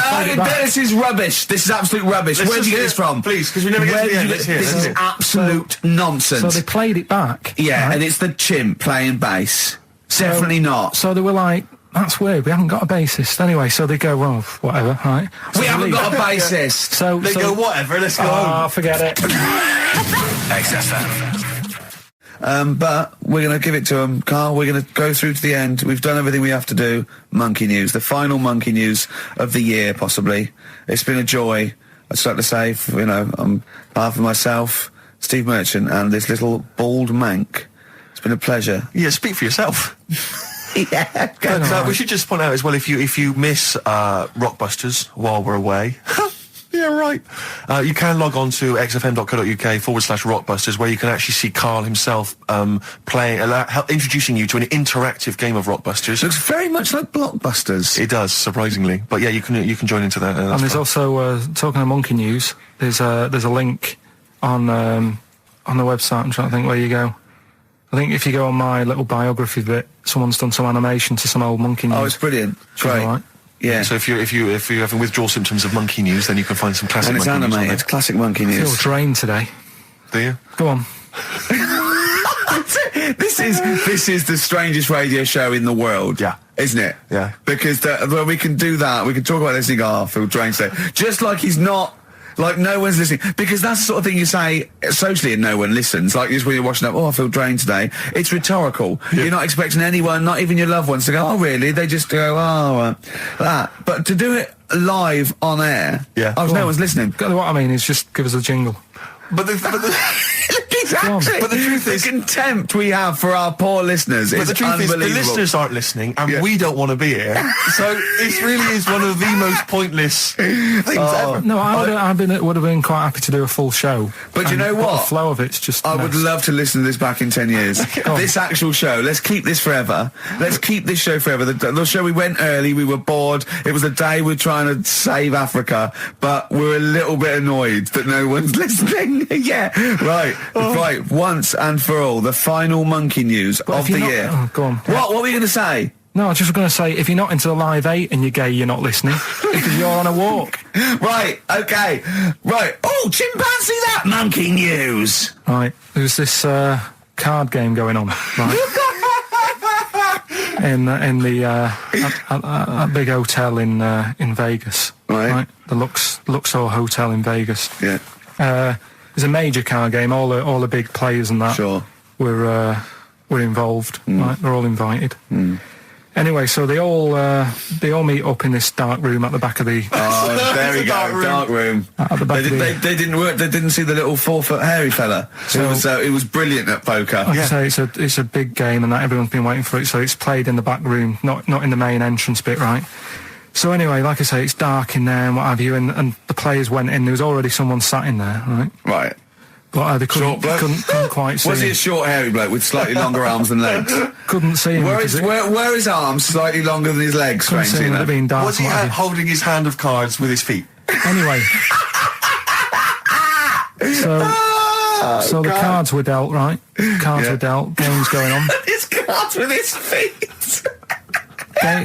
this is rubbish. This is absolute rubbish. Where did you get this from? Please, because we never get to the end. This is absolute nonsense. So they played it back. Yeah, right? and it's the chimp playing bass. Definitely not. So they were like, "That's weird. We haven't got a bassist." Anyway, so they go, "Well, whatever, right?" So we haven't got a bassist. So they go, "Whatever. Let's go home." Forget it. XFM. But we're going to give it to them, Carl. We're going to go through to the end. We've done everything we have to do. Monkey news, the final monkey news of the year, possibly. It's been a joy. I'd just like to say, on behalf of myself, Steve Merchant, and this little bald mank, it's been a pleasure. Yeah, speak for yourself. Yeah. We should just point out as well, if you miss Rockbusters while we're away. Yeah, right. You can log on to xfm.co.uk/Rockbusters, where you can actually see Carl himself playing, introducing you to an interactive game of Rockbusters. Looks very much like Blockbusters. It does, surprisingly. But yeah, you can join into that. And there's also talking of monkey news. There's a link on the website. I'm trying to think where you go. I think if you go on my little biography bit, someone's done some animation to some old monkey news. Oh, it's brilliant. Great. Right. Yeah. So if you're having withdrawal symptoms of monkey news, then you can find some classic. And it's monkey news on animated, classic monkey news. I feel drained today. Do you? Go on. This is the strangest radio show in the world. Yeah. Isn't it? Yeah. Because when we can do that, we can talk about this and go, "Oh, I feel drained today." Just like he's not. Like, no one's listening. Because that's the sort of thing you say socially and no one listens. Like, just when you're watching up, "Oh, I feel drained today." It's rhetorical. Yeah. You're not expecting anyone, not even your loved ones, to go, "Oh, really?" They just go, "Oh, that." But to do it live on air, yeah. No one's listening. What I mean is just give us a jingle. But the Look, he's Exactly. But the truth is, the contempt we have for our poor listeners but is the truth is, the unbelievable. listeners aren't listening, and we don't want to be here. So this really is one of the most pointless things ever. No, I would have been quite happy to do a full show. But you know what? The flow of it's just. I would love to listen to this back in 10 years. This actual show, let's keep this forever. Let's keep this show forever. The show, we went early, we were bored. It was a day we're trying to save Africa, but we're a little bit annoyed that no one's listening. Yeah, right. Right, once and for all, the final monkey news of the year. Oh, go on. What were you going to say? No, I was just going to say, if you're not into the Live 8 and you're gay, you're not listening, because you're on a walk. Right, okay. Right. Oh, chimpanzee that monkey news. Right, there's this card game going on, right? in the a big hotel in Vegas, right? The Luxor Hotel in Vegas. Yeah. There's a major card game. All the big players and that were involved. Right, they're all invited. Anyway, so they all meet up in this dark room at the back of the. Oh, there we go, dark room. At the back they didn't work. They didn't see the little 4-foot hairy fella. So it was brilliant at poker. Like I say, it's a big game, and that everyone's been waiting for it. So it's played in the back room, not in the main entrance bit, right? So anyway, like I say, it's dark in there and what have you, and the players went in. There was already someone sat in there, right? Right. But they couldn't quite see Was he him. a short, hairy bloke with slightly longer arms than legs? Couldn't see him. Where his arms slightly longer than his legs, strangely enough? Was he holding his hand of cards with his feet? Anyway. So the cards were dealt, right? Cards were dealt, game's going on. His cards with his feet!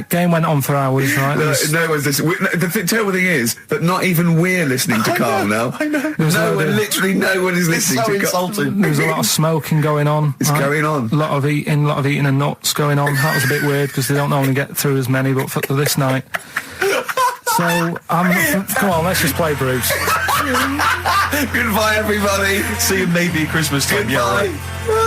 Game went on for hours, right? No one's listening. The terrible thing is that not even we're listening to Carl now. I know. Literally no one is listening to Carl. Insulting. There was a lot of smoking going on. It's going on. A lot of eating and nuts going on. That was a bit weird because they don't normally get through as many, but for this night. So, come on, let's just play Bruce. Goodbye, everybody. See you maybe Christmas time. Goodbye. Yeah.